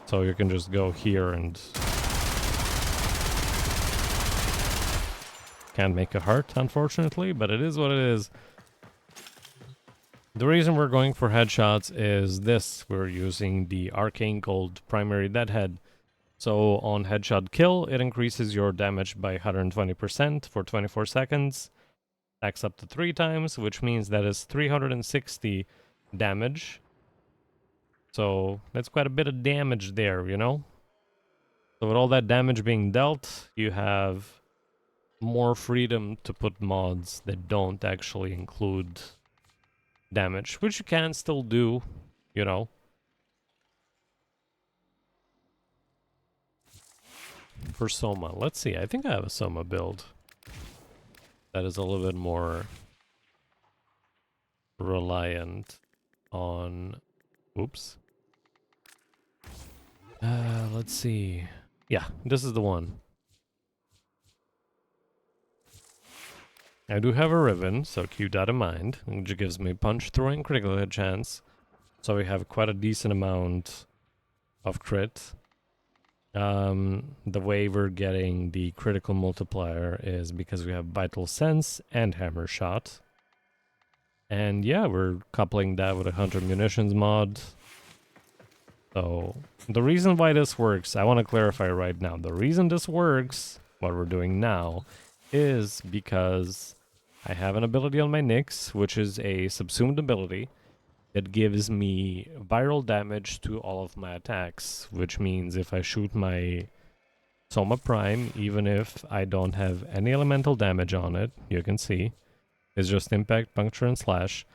So you can just go here and can't make a heart, unfortunately, but it is what it is. The reason we're going for headshots is this. We're using the Arcane Gold Primary Deadhead. So on headshot kill, it increases your damage by 120% for 24 seconds. Stacks up to 3 times, which means that is 360 damage. So that's quite a bit of damage there, you know? So with all that damage being dealt, you have more freedom to put mods that don't actually include damage, which you can still do, you know. For Soma, let's see, I think I have a Soma build that is a little bit more reliant on... Oops. Let's see. Yeah, this is the one. I do have a Riven, so keep that in mind, which gives me punch, throw, and critical hit chance. So we have quite a decent amount of crit. The way we're getting the critical multiplier is because we have Vital Sense and Hammer Shot. And yeah, we're coupling that with a 100 munitions mod. So the reason why this works, I want to clarify right now. The reason this works, what we're doing now, is because I have an ability on my Nyx, which is a subsumed ability that gives me viral damage to all of my attacks, which means if I shoot my Soma Prime, even if I don't have any elemental damage on it, you can see, it's just impact, puncture, and slash.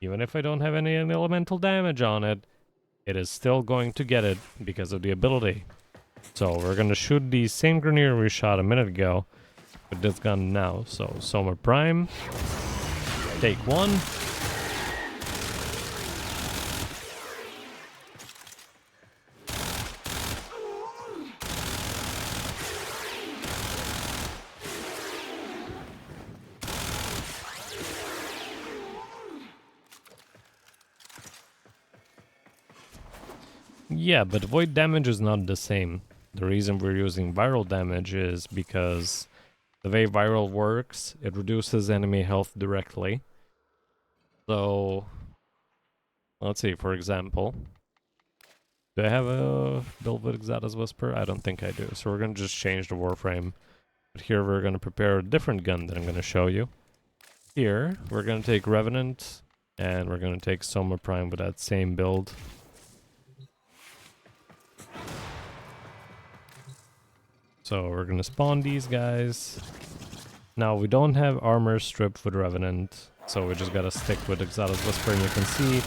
Even if I don't have any elemental damage on it, it is still going to get it because of the ability. So we're going to shoot the same grenade we shot a minute ago with this gun now. So Soma Prime, take 1. Yeah, but void damage is not the same. The reason we're using viral damage is because the way viral works, it reduces enemy health directly. So, let's see, for example, do I have a build with Xata's Whisper? I don't think I do. So we're going to just change the Warframe. But here we're going to prepare a different gun that I'm going to show you. Here, we're going to take Revenant, and we're going to take Soma Prime with that same build. So we're gonna spawn these guys. Now we don't have armor stripped with Revenant, so we just gotta stick with Xata's Whisper, and you can see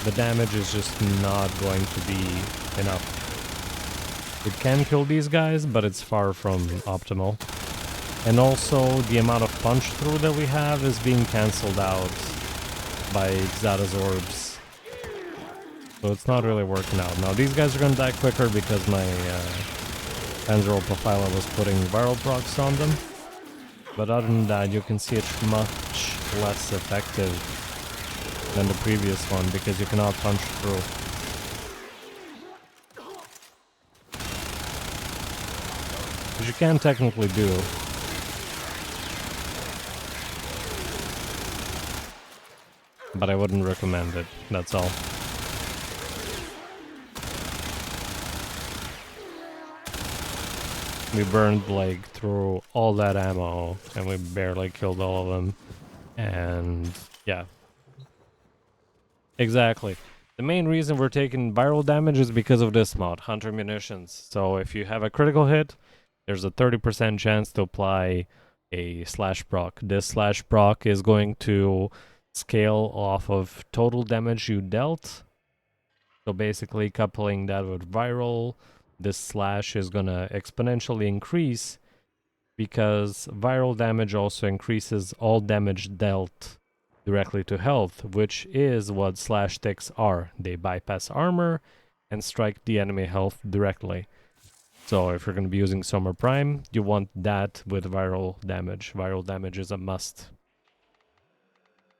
the damage is just not going to be enough. It can kill these guys, but it's far from optimal. And also the amount of punch through that we have is being cancelled out by Xata's orbs. So it's not really working out. Now these guys are gonna die quicker because my Panzer Profiler was putting viral procs on them. But other than that, you can see it's much less effective than the previous one because you cannot punch through. Which you can technically do. But I wouldn't recommend it, that's all. We burned like through all that ammo and we barely killed all of them. And yeah. Exactly. The main reason we're taking viral damage is because of this mod, Hunter Munitions. So if you have a critical hit, there's a 30% chance to apply a slash proc. This slash proc is going to scale off of total damage you dealt. So basically coupling that with viral this slash is gonna exponentially increase because viral damage also increases all damage dealt directly to health, which is what slash ticks are. They bypass armor and strike the enemy health directly. So if you're going to be using Summer Prime, you want that with viral damage. Viral damage is a must.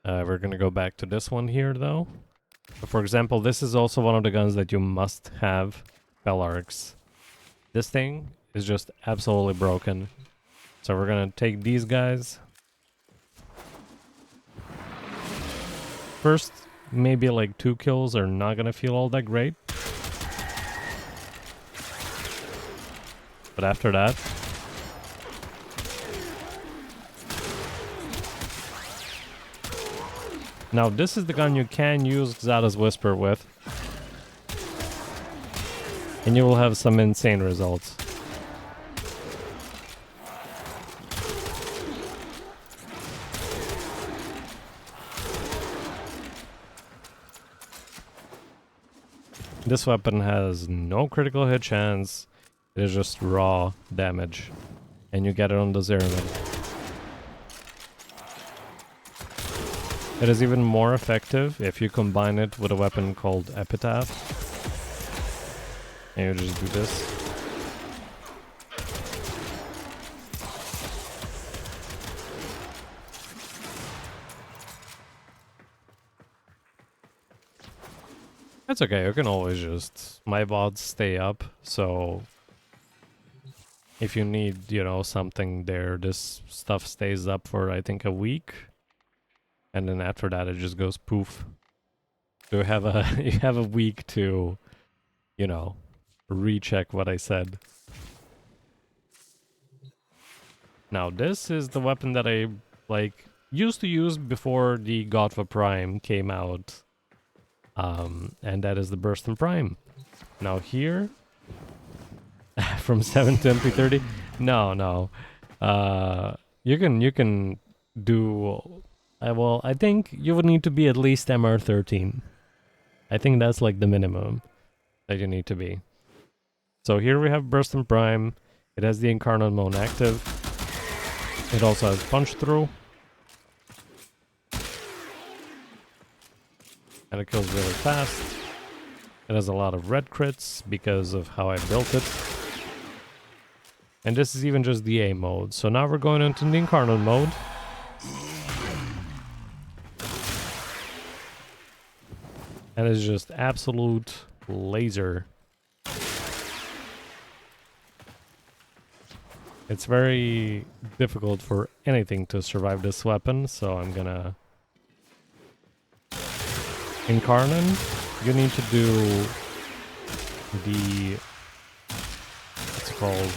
We're going to go back to this one here, though. For example, this is also one of the guns that you must have, Pelarx. This thing is just absolutely broken. So we're going to take these guys. First, maybe like 2 kills are not going to feel all that great. But after that, now this is the gun you can use Zada's Whisper with, and you will have some insane results. This weapon has no critical hit chance. It is just raw damage, and you get it on the Zeramin. It is even more effective if you combine it with a weapon called Epitaph. And you just do this. That's okay, you can always just... My VODs stay up, so... If you need, you know, something there, this stuff stays up for, I think, a week. And then after that, it just goes poof. So you have a week to, you know, recheck what I said. Now, this is the weapon that I, like, used to use before the Godfa Prime came out. And that is the Burst and Prime. Now here... From 7 to MP30? No. You can do... well, I think you would need to be at least MR13. I think that's like the minimum that you need to be. So here we have Burst and Prime. It has the Incarnate mode active. It also has Punch Through. And it kills really fast. It has a lot of red crits because of how I built it. And this is even just the A mode. So now we're going into the Incarnate mode. And it's just absolute laser. It's very difficult for anything to survive this weapon, so I'm gonna... Incarnate, you need to do the... What's it called?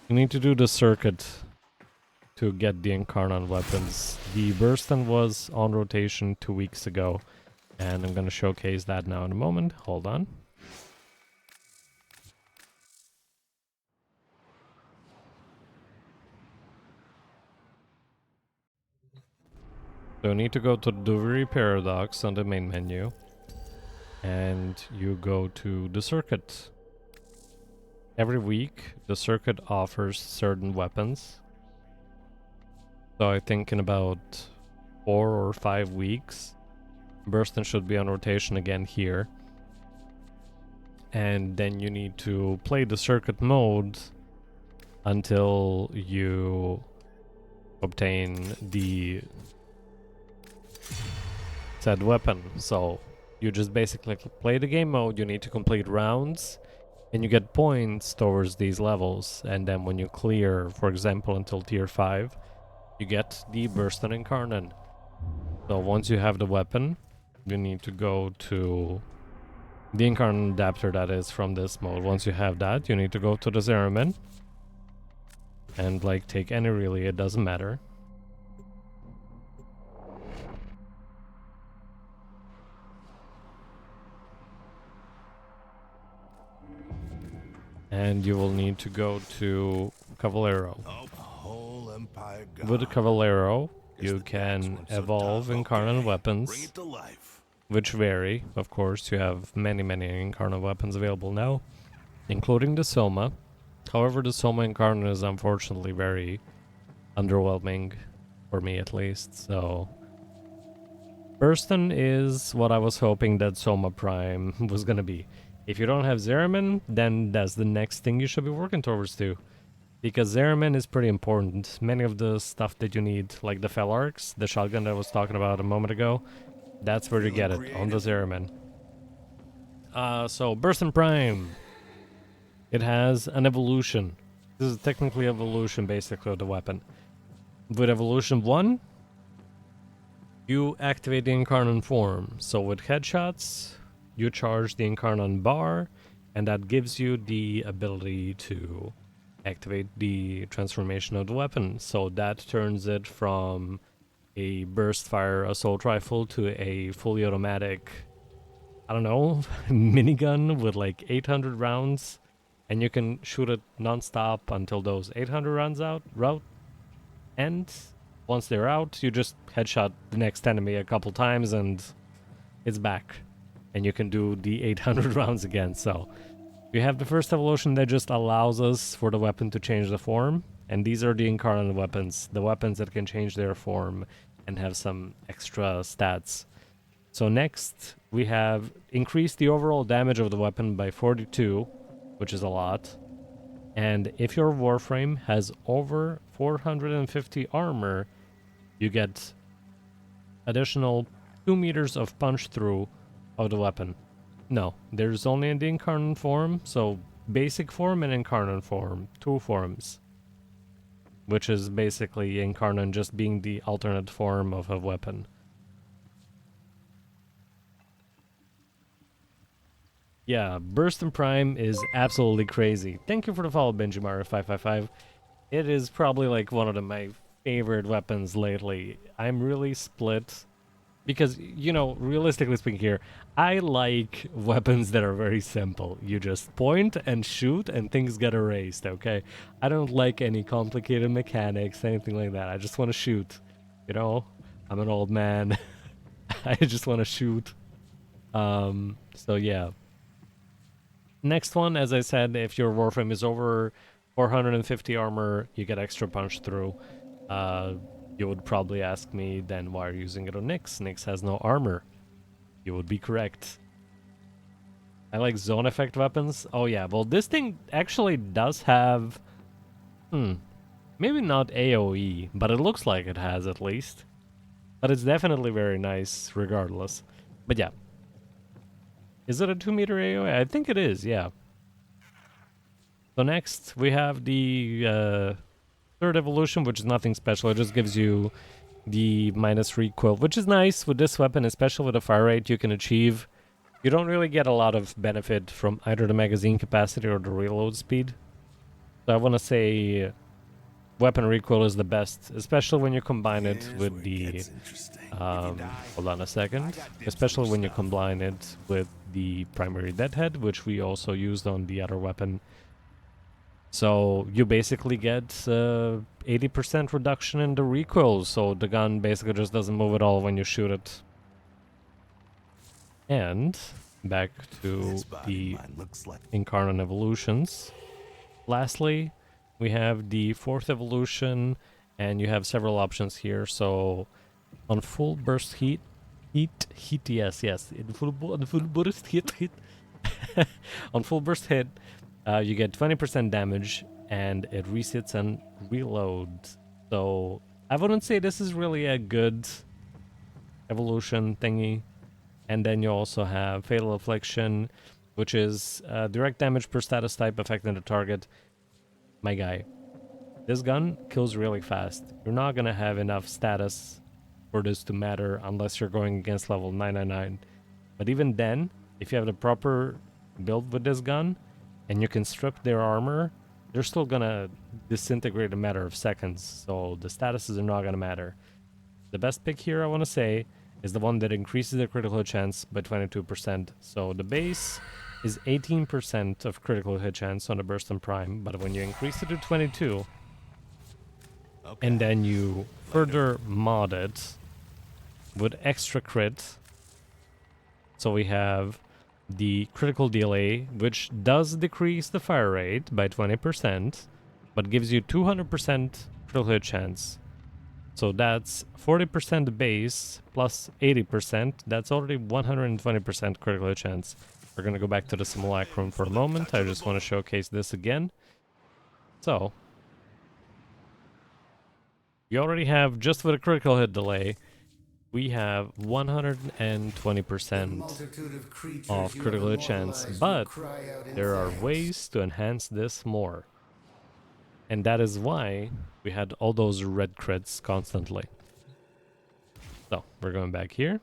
You need to do the circuit to get the Incarnate weapons. The Burston was on rotation 2 weeks ago, and I'm gonna showcase that now in a moment. Hold on. So you need to go to the Duviri Paradox on the main menu, and you go to the circuit. Every week, the circuit offers certain weapons. So I think in about 4 or 5 weeks, Burston should be on rotation again here. And then you need to play the circuit mode until you obtain the said weapon. So you just basically play the game mode, you need to complete rounds, and you get points towards these levels. And then when you clear, for example, until tier 5, you get the Burston Incarnate. So once you have the weapon, you need to go to the Incarnate adapter that is from this mode. Once you have that, you need to go to the Zeramin. And like take any really, it doesn't matter. And you will need to go to Cavallero. With the Cavallero, you can evolve Incarnate weapons which vary. Of course, you have many Incarnate weapons available now, including the Soma. However, the Soma Incarnate is unfortunately very underwhelming, for me at least, so... Burston is what I was hoping that Soma Prime was gonna be. If you don't have Zeraman, then that's the next thing you should be working towards too. Because Zeraman is pretty important. Many of the stuff that you need, like the Felarks, the shotgun that I was talking about a moment ago, that's where you get it, on the Zeraman. So Burston Prime. It has an evolution. This is technically evolution, basically, of the weapon. With evolution 1, you activate the Incarnate form. So with headshots, you charge the Incarnate bar, and that gives you the ability to activate the transformation of the weapon. So that turns it from a burst fire assault rifle to a fully automatic, I don't know, minigun with like 800 rounds, and you can shoot it non-stop until those 800 rounds out, and once they're out, you just headshot the next enemy a couple times and it's back. And you can do the 800 rounds again. So we have the first evolution that just allows us for the weapon to change the form. And these are the Incarnate weapons. The weapons that can change their form and have some extra stats. So next, we have increased the overall damage of the weapon by 42, which is a lot. And if your Warframe has over 450 armor, you get additional 2 meters of punch through of the weapon. No, there's only in the Incarnate form, so basic form and Incarnate form, 2 forms. Which is basically Incarnate just being the alternate form of a weapon. Yeah, Burston Prime is absolutely crazy. Thank you for the follow, Benjimara555. It is probably like one of my favorite weapons lately. I'm really split because, you know, realistically speaking here, I like weapons that are very simple. You just point and shoot and things get erased, okay? I don't like any complicated mechanics, anything like that. I just want to shoot, you know? I'm an old man. I just want to shoot. So yeah. Next one, as I said, if your Warframe is over 450 armor, you get extra punch through. You would probably ask me, then why are you using it on Nyx? Nyx has no armor. You would be correct. I like zone effect weapons. Oh yeah, well this thing actually does have... maybe not AoE, but it looks like it has at least. But it's definitely very nice regardless. But yeah. Is it a 2 meter AoE? I think it is, yeah. So next, we have the third evolution, which is nothing special. It just gives you the minus recoil, which is nice with this weapon, especially with the fire rate you can achieve. You don't really get a lot of benefit from either the magazine capacity or the reload speed. So I want to say weapon recoil is the best, especially when you combine it with the... hold on a second. Especially when you combine it with the primary deadhead, which we also used on the other weapon. So you basically get 80% reduction in the recoil, so the gun basically just doesn't move at all when you shoot it. And back to the Incarnate evolutions. Lastly, we have the fourth evolution, and you have several options here. So on full burst heat, yes, on full burst hit, on full burst hit, you get 20% damage, and it resets and reloads. So I wouldn't say this is really a good evolution thingy. And then you also have Fatal Affliction, which is direct damage per status type affecting the target. My guy, this gun kills really fast. You're not gonna have enough status for this to matter unless you're going against level 999. But even then, if you have the proper build with this gun, and you can strip their armor, they're still gonna disintegrate in a matter of seconds, so the statuses are not gonna matter. The best pick here, I want to say, is the one that increases the critical hit chance by 22%. So the base is 18% of critical hit chance on the Burston Prime, but when you increase it to 22, and then you further mod it with extra crit, So we have the critical delay, which does decrease the fire rate by 20%, but gives you 200% critical hit chance. So that's 40% base plus 80%. That's already 120% critical hit chance. We're going to go back to the simulacrum for a moment. I just want to showcase this again. So, you already have, just with a critical hit delay, we have 120% of critical hit chance, but there are ways to enhance this more. And that is why we had all those red crits constantly. So, we're going back here.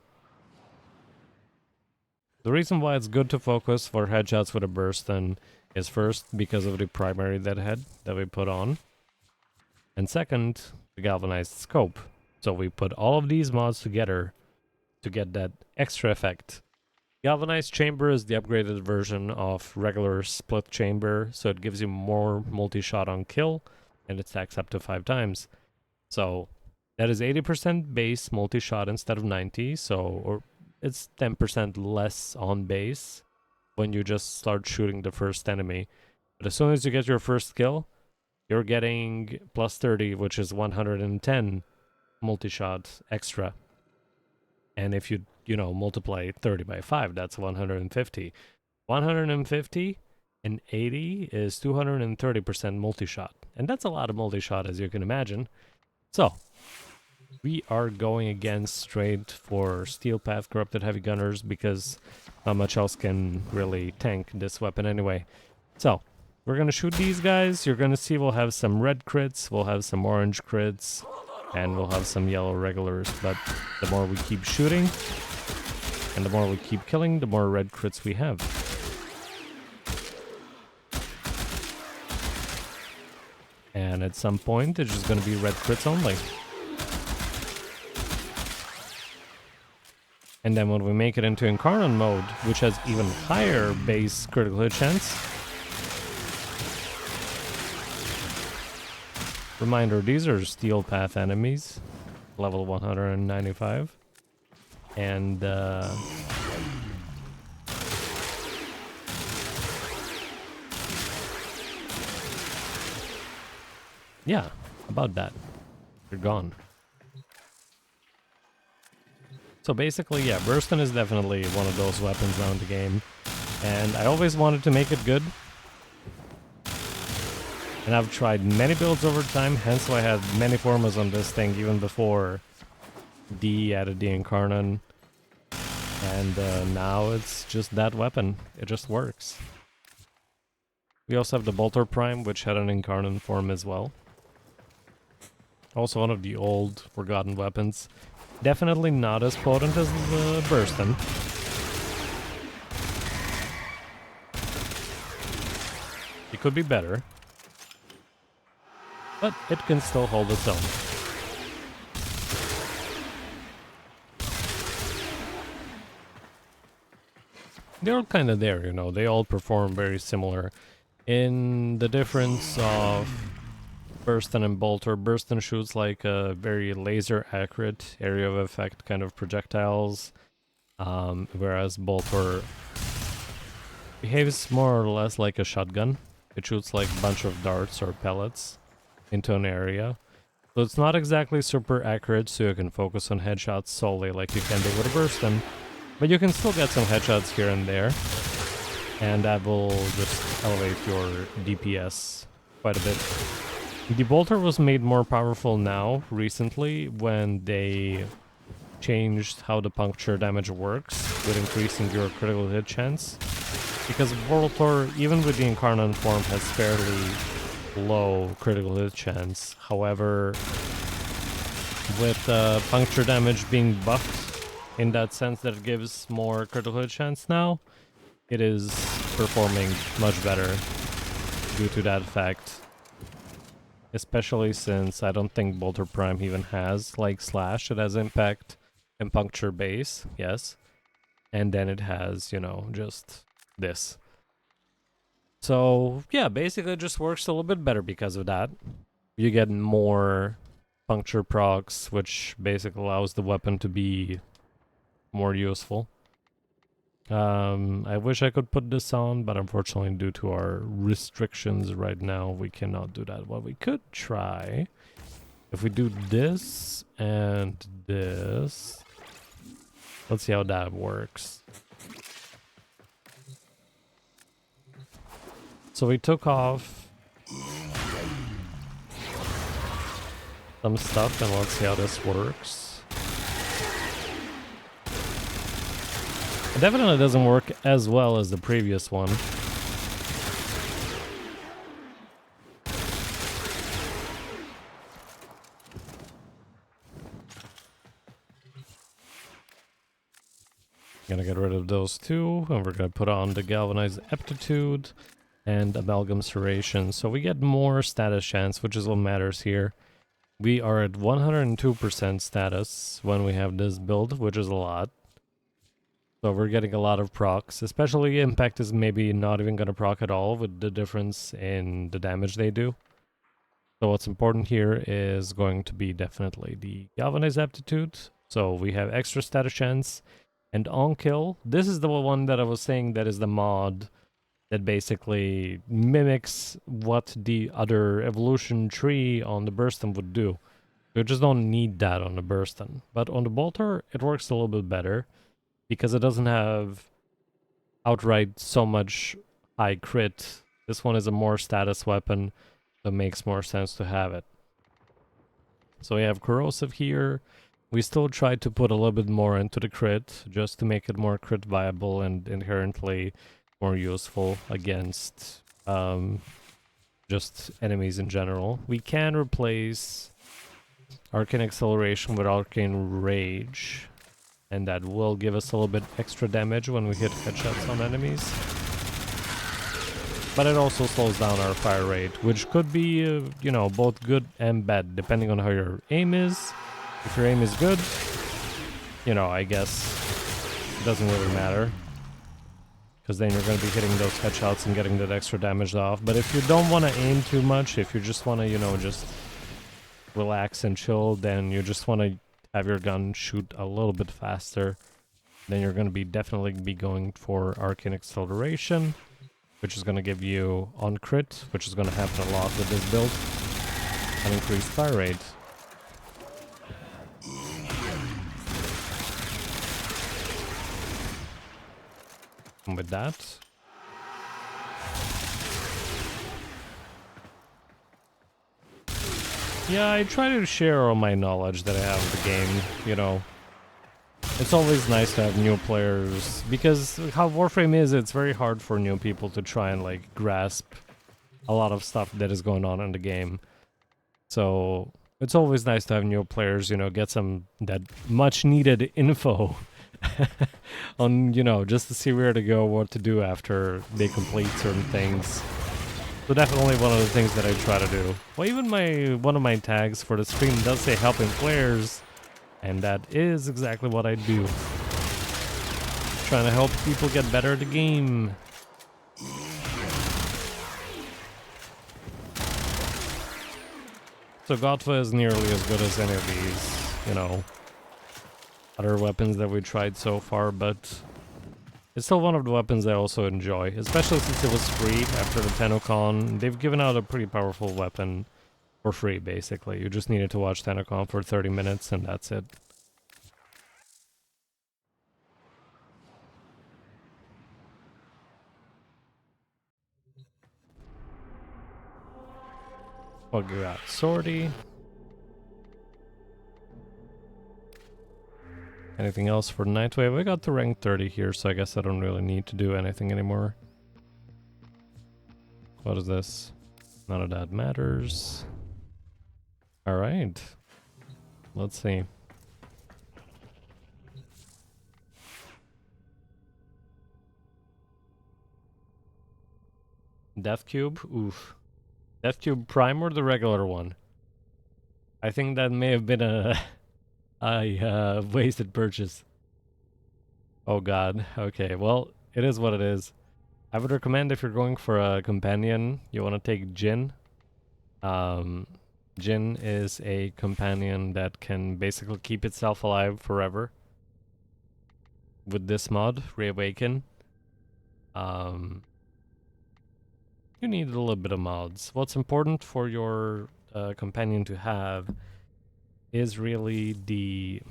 The reason why it's good to focus for headshots with a bursten is first because of the primary deadhead that we put on. And second, the galvanized scope. So we put all of these mods together to get that extra effect. Galvanized chamber is the upgraded version of regular split chamber, so it gives you more multi-shot on kill, and it stacks up to 5 times. So that is 80% base multi-shot instead of 90, or it's 10% less on base when you just start shooting the first enemy. But as soon as you get your first kill, you're getting plus 30, which is 110 multi-shot extra. And if you multiply 30 by 5, that's 150. 150 and 80 is 230% multi-shot. And that's a lot of multi-shot, as you can imagine. So, we are going again straight for Steel Path Corrupted Heavy Gunners because not much else can really tank this weapon anyway. So, we're going to shoot these guys. You're going to see we'll have some red crits, we'll have some orange crits, and we'll have some yellow regulars. But the more we keep shooting, and the more we keep killing, the more red crits we have. And at some point, it's just going to be red crits only. And then when we make it into Incarnate mode, which has even higher base critical hit chance. Reminder, these are Steel Path enemies, level 195. And, yeah, about that. You're gone. So basically, yeah, Bursten is definitely one of those weapons now in the game. And I always wanted to make it good. And I've tried many builds over time, hence why I had many formas on this thing even before D added the Incarnate. And now it's just that weapon. It just works. We also have the Bolter Prime, which had an Incarnate form as well. Also one of the old forgotten weapons. Definitely not as potent as the Bursten. It could be better. But it can still hold its own. They're all kind of there, they all perform very similar. In the difference of Bursten and Bolter, Bursten shoots like a very laser accurate area of effect kind of projectiles, whereas Bolter behaves more or less like a shotgun. It shoots like a bunch of darts or pellets into an area. So it's not exactly super accurate, so you can focus on headshots solely like you can do with a Bursten. But you can still get some headshots here and there. And that will just elevate your DPS quite a bit. The Bolter was made more powerful now, recently, when they changed how the puncture damage works, with increasing your critical hit chance. Because Bolter, even with the Incarnate form, has fairly low critical hit chance. However, with puncture damage being buffed, in that sense that it gives more critical hit chance now, it is performing much better due to that fact. Especially since I don't think Bolter Prime even has, like, Slash. It has Impact and Puncture Base, yes. And then it has, just this. So, yeah, basically it just works a little bit better because of that. You get more puncture procs, which basically allows the weapon to be more useful. I wish I could put this on, but unfortunately due to our restrictions right now, we cannot do that. What we could try, if we do this and this, let's see how that works. So we took off some stuff and let's see how this works. It definitely doesn't work as well as the previous one. Gonna get rid of those two, and we're gonna put on the galvanized aptitude and amalgam serration. So we get more status chance, which is what matters here. We are at 102% status when we have this build, which is a lot. So we're getting a lot of procs, especially Impact is maybe not even going to proc at all with the difference in the damage they do. So what's important here is going to be definitely the Galvanized Aptitude. So we have extra status chance and on kill. This is the one that I was saying that is the mod that basically mimics what the other evolution tree on the Burston would do. You just don't need that on the Burston. But on the Bolter, it works a little bit better, because it doesn't have outright so much high crit. This one is a more status weapon, so it makes more sense to have it. So we have corrosive here. We still try to put a little bit more into the crit, just to make it more crit viable and inherently more useful against just enemies in general. We can replace Arcane Acceleration with Arcane Rage, and that will give us a little bit extra damage when we hit headshots on enemies. But it also slows down our fire rate, which could be, you know, both good and bad, depending on how your aim is. If your aim is good, you know, I guess it doesn't really matter, because then you're going to be hitting those headshots and getting that extra damage off. But if you don't want to aim too much, if you just want to, you know, just relax and chill, then you just want to have your gun shoot a little bit faster, then you're going to be definitely be going for Arcane Acceleration, which is going to give you on crit, which is going to happen a lot with this build, and increased fire rate. And with that, yeah, I try to share all my knowledge that I have of the game, you know. It's always nice to have new players, because how Warframe is, it's very hard for new people to try and, like, grasp a lot of stuff that is going on in the game. So it's always nice to have new players, you know, get some that much needed info on, you know, just to see where to go, what to do after they complete certain things. So definitely one of the things that I try to do. Well, even one of my tags for the stream does say helping players, and that is exactly what I do. Trying to help people get better at the game. So Godfa is nearly as good as any of these, you know, other weapons that we tried so far, but it's still one of the weapons I also enjoy, especially since it was free after the TennoCon. They've given out a pretty powerful weapon for free, basically. You just needed to watch TennoCon for 30 minutes, and that's it. What we got? Sortie. Anything else for Nightwave? I got to rank 30 here, so I guess I don't really need to do anything anymore. What is this? None of that matters. Alright. Let's see. Death Cube? Oof. Death Cube Prime or the regular one? I think that may have been a wasted purchase. Oh god. Okay, well, it is what it is. I would recommend, if you're going for a companion, you want to take Jin. Jin is a companion that can basically keep itself alive forever. with this mod, Reawaken. You need a little bit of mods. What's important for your companion to have is really the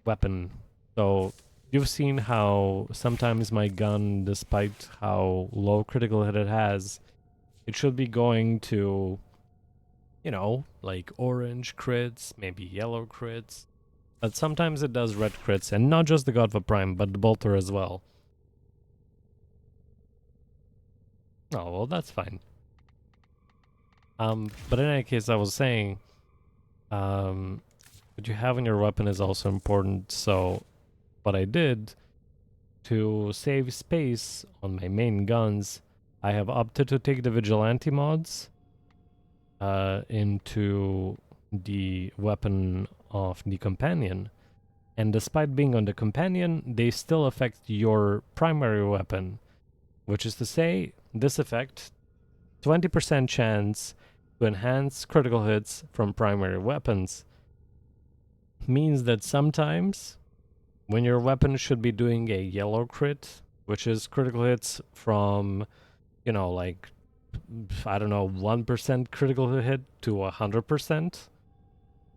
weapon. So you've seen how sometimes my gun, despite how low critical hit it has, it should be going to, you know, like orange crits, maybe yellow crits. But sometimes it does red crits, and not just the Godva Prime, but the Bolter as well. Oh, well, that's fine. But in any case, I was saying, what you have in your weapon is also important. So what I did to save space on my main guns, I have opted to take the Vigilante mods into the weapon of the Companion. And despite being on the Companion, they still affect your primary weapon. Which is to say, this effect, 20% chance to enhance critical hits from primary weapons, means that sometimes when your weapon should be doing a yellow crit, which is critical hits from, you know, like, I don't know, 1% critical hit to 100%,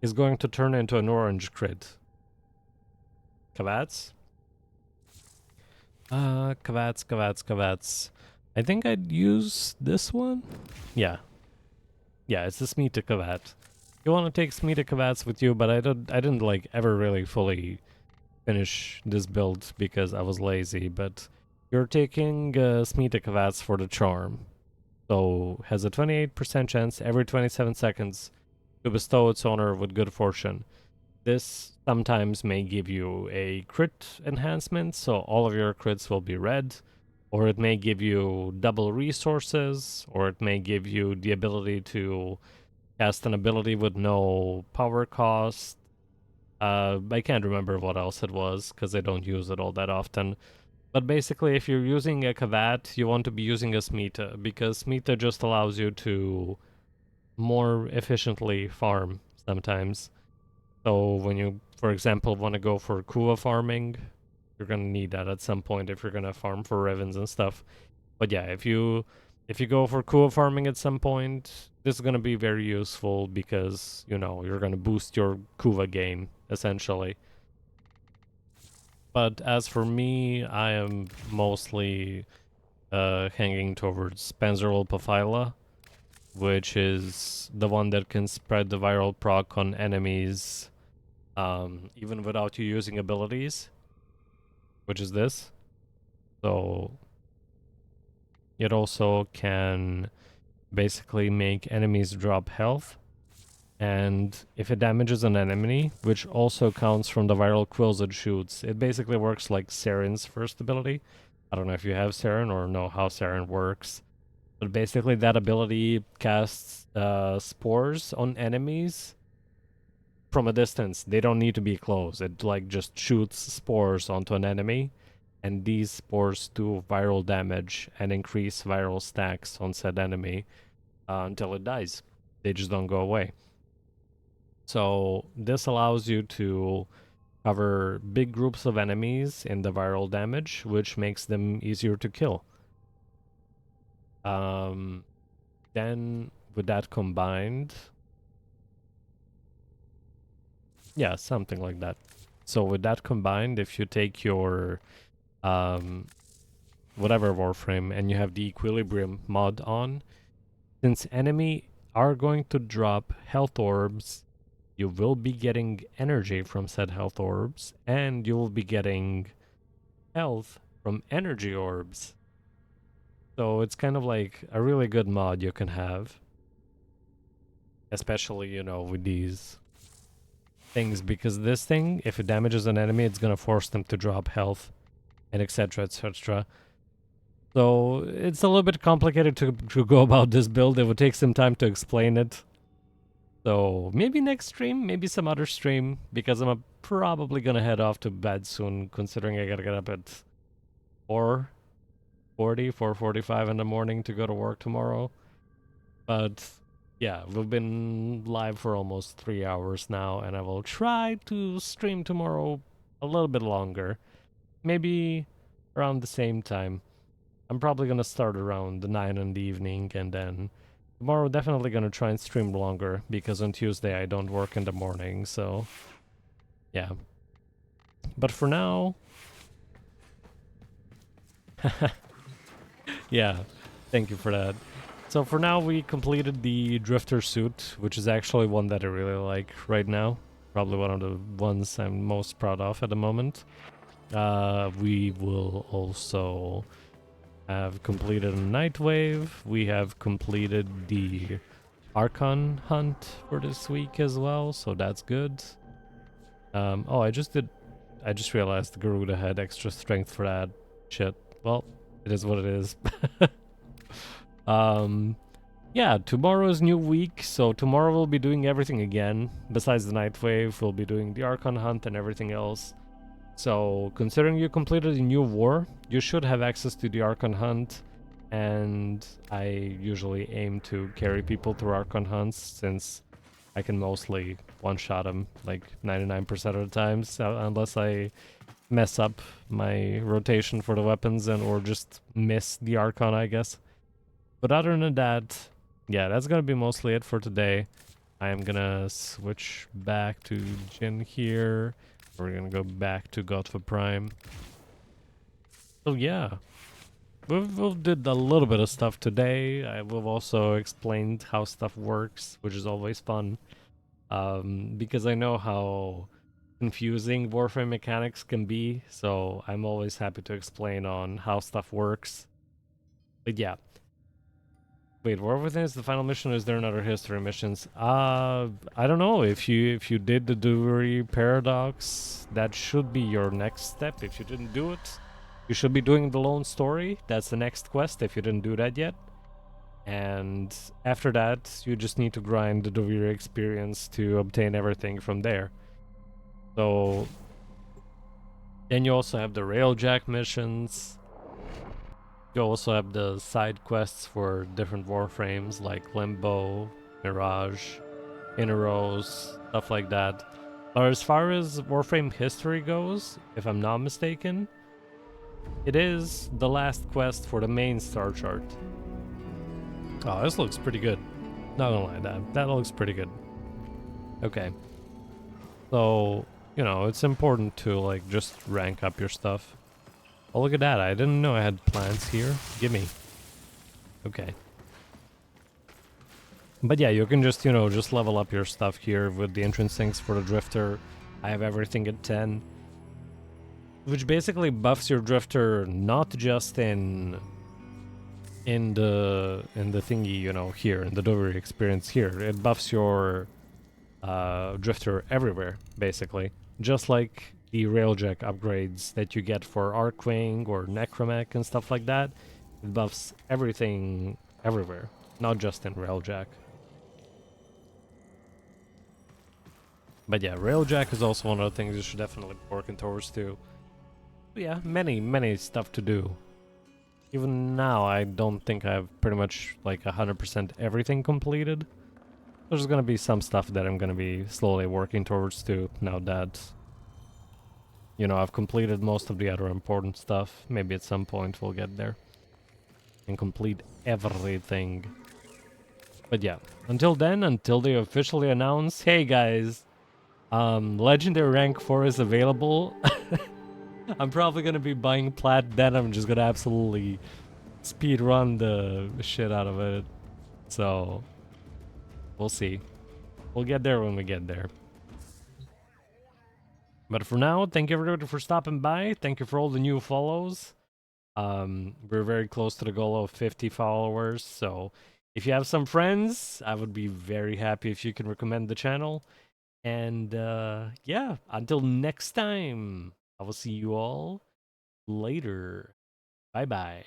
is going to turn into an orange crit. Kavats? Kavats. I think I'd use this one. Yeah. Yeah, it's the Smita Kavat. You want to take Smita Kavats with you, but I didn't like ever really fully finish this build because I was lazy, but you're taking Smita Kavats for the charm. So has a 28% chance every 27 seconds to bestow its owner with good fortune. This sometimes may give you a crit enhancement, so all of your crits will be red, or it may give you double resources, or it may give you the ability to cast an ability with no power cost. I can't remember what else it was, because I don't use it all that often. But basically, if you're using a Kavat, you want to be using a Smita, because Smita just allows you to more efficiently farm sometimes. So when you, for example, want to go for Kua farming, you're going to need that at some point if you're going to farm for Ravens and stuff. But yeah, if you go for Kua farming at some point, this is going to be very useful because, you know, you're going to boost your Kua game, essentially. But as for me, I am mostly hanging towards Panzerwolf, which is the one that can spread the viral proc on enemies even without you using abilities, which is this. So it also can basically make enemies drop health, and if it damages an enemy, which also counts from the viral quills it shoots, it basically works like Saren's first ability. I don't know if you have Saren or know how Saren works, but basically that ability casts spores on enemies from a distance. They don't need to be close. It like just shoots spores onto an enemy, and these spores do viral damage and increase viral stacks on said enemy until it dies. They just don't go away. So this allows you to cover big groups of enemies in the viral damage, which makes them easier to kill. Then with that combined, yeah, something like that. So with that combined, if you take your whatever Warframe and you have the Equilibrium mod on, since enemy are going to drop health orbs, you will be getting energy from said health orbs, and you will be getting health from energy orbs. So it's kind of like a really good mod you can have. Especially, you know, with these things, because this thing, if it damages an enemy, it's gonna force them to drop health, and etc, etc. So it's a little bit complicated to go about this build. It would take some time to explain it. So maybe next stream, maybe some other stream, because I'm probably gonna head off to bed soon, considering I gotta get up at 4:45 in the morning to go to work tomorrow. But yeah, we've been live for almost 3 hours now, and I will try to stream tomorrow a little bit longer. maybe around the same time. I'm probably gonna start around 9 in the evening, and then tomorrow definitely gonna try and stream longer, because on Tuesday I don't work in the morning, so yeah. But for now, yeah, thank you for that. So for now we completed the Drifter suit, which is actually one that I really like right now. Probably one of the ones I'm most proud of at the moment. We will also have completed a Nightwave. We have completed the Archon hunt for this week as well, so that's good. Oh, I just realized the Garuda had extra strength for that. Shit. Well, it is what it is. Yeah, tomorrow's new week, so tomorrow we'll be doing everything again. Besides the Nightwave, we'll be doing the Archon hunt and everything else. So, considering you completed a new war, you should have access to the Archon hunt, and I usually aim to carry people through Archon hunts, since I can mostly one-shot them, like 99% of the times, unless I mess up my rotation for the weapons or just miss the Archon, I guess. But other than that, yeah, that's gonna be mostly it for today. I am gonna switch back to Jin here. We're gonna go back to Godfa Prime. So yeah, we've did a little bit of stuff today. We've also explained how stuff works, which is always fun. Because I know how confusing Warframe mechanics can be, so I'm always happy to explain on how stuff works. But yeah. Wait, War Within is the final mission, or is there another history missions? I don't know. If you did the Dewey Paradox, that should be your next step. If you didn't do it, you should be doing the Lone Story. That's the next quest if you didn't do that yet. And after that, you just need to grind the Dewey experience to obtain everything from there. So then you also have the Railjack missions. You also have the side quests for different Warframes like Limbo, Mirage, Inneros, stuff like that. But as far as Warframe history goes, if I'm not mistaken, it is the last quest for the main star chart. Oh, this looks pretty good. Not gonna lie, that looks pretty good. Okay. So, you know, it's important to like just rank up your stuff. Oh, look at that. I didn't know I had plants here. Gimme. Okay. But yeah, you can just, you know, just level up your stuff here with the entrance things for the Drifter. I have everything at 10. Which basically buffs your Drifter not just in the thingy, you know, here, in the Dovery experience here. It buffs your Drifter everywhere, basically. Just like the Railjack upgrades that you get for Archwing or Necromech and stuff like that. It buffs everything everywhere, not just in Railjack. But yeah, Railjack is also one of the things you should definitely be working towards too. But yeah, many stuff to do. Even now, I don't think I have pretty much like 100% everything completed. There's gonna be some stuff that I'm gonna be slowly working towards too, now that, you know, I've completed most of the other important stuff. Maybe at some point we'll get there and complete everything. But yeah, until then, until they officially announce, hey guys, Legendary Rank 4 is available. I'm probably gonna be buying Plat, then I'm just gonna absolutely speed run the shit out of it. So, we'll see. We'll get there when we get there. But for now, thank you everybody for stopping by. Thank you for all the new follows. We're very close to the goal of 50 followers, so if you have some friends, I would be very happy if you can recommend the channel. And yeah, until next time, I will see you all later. Bye bye.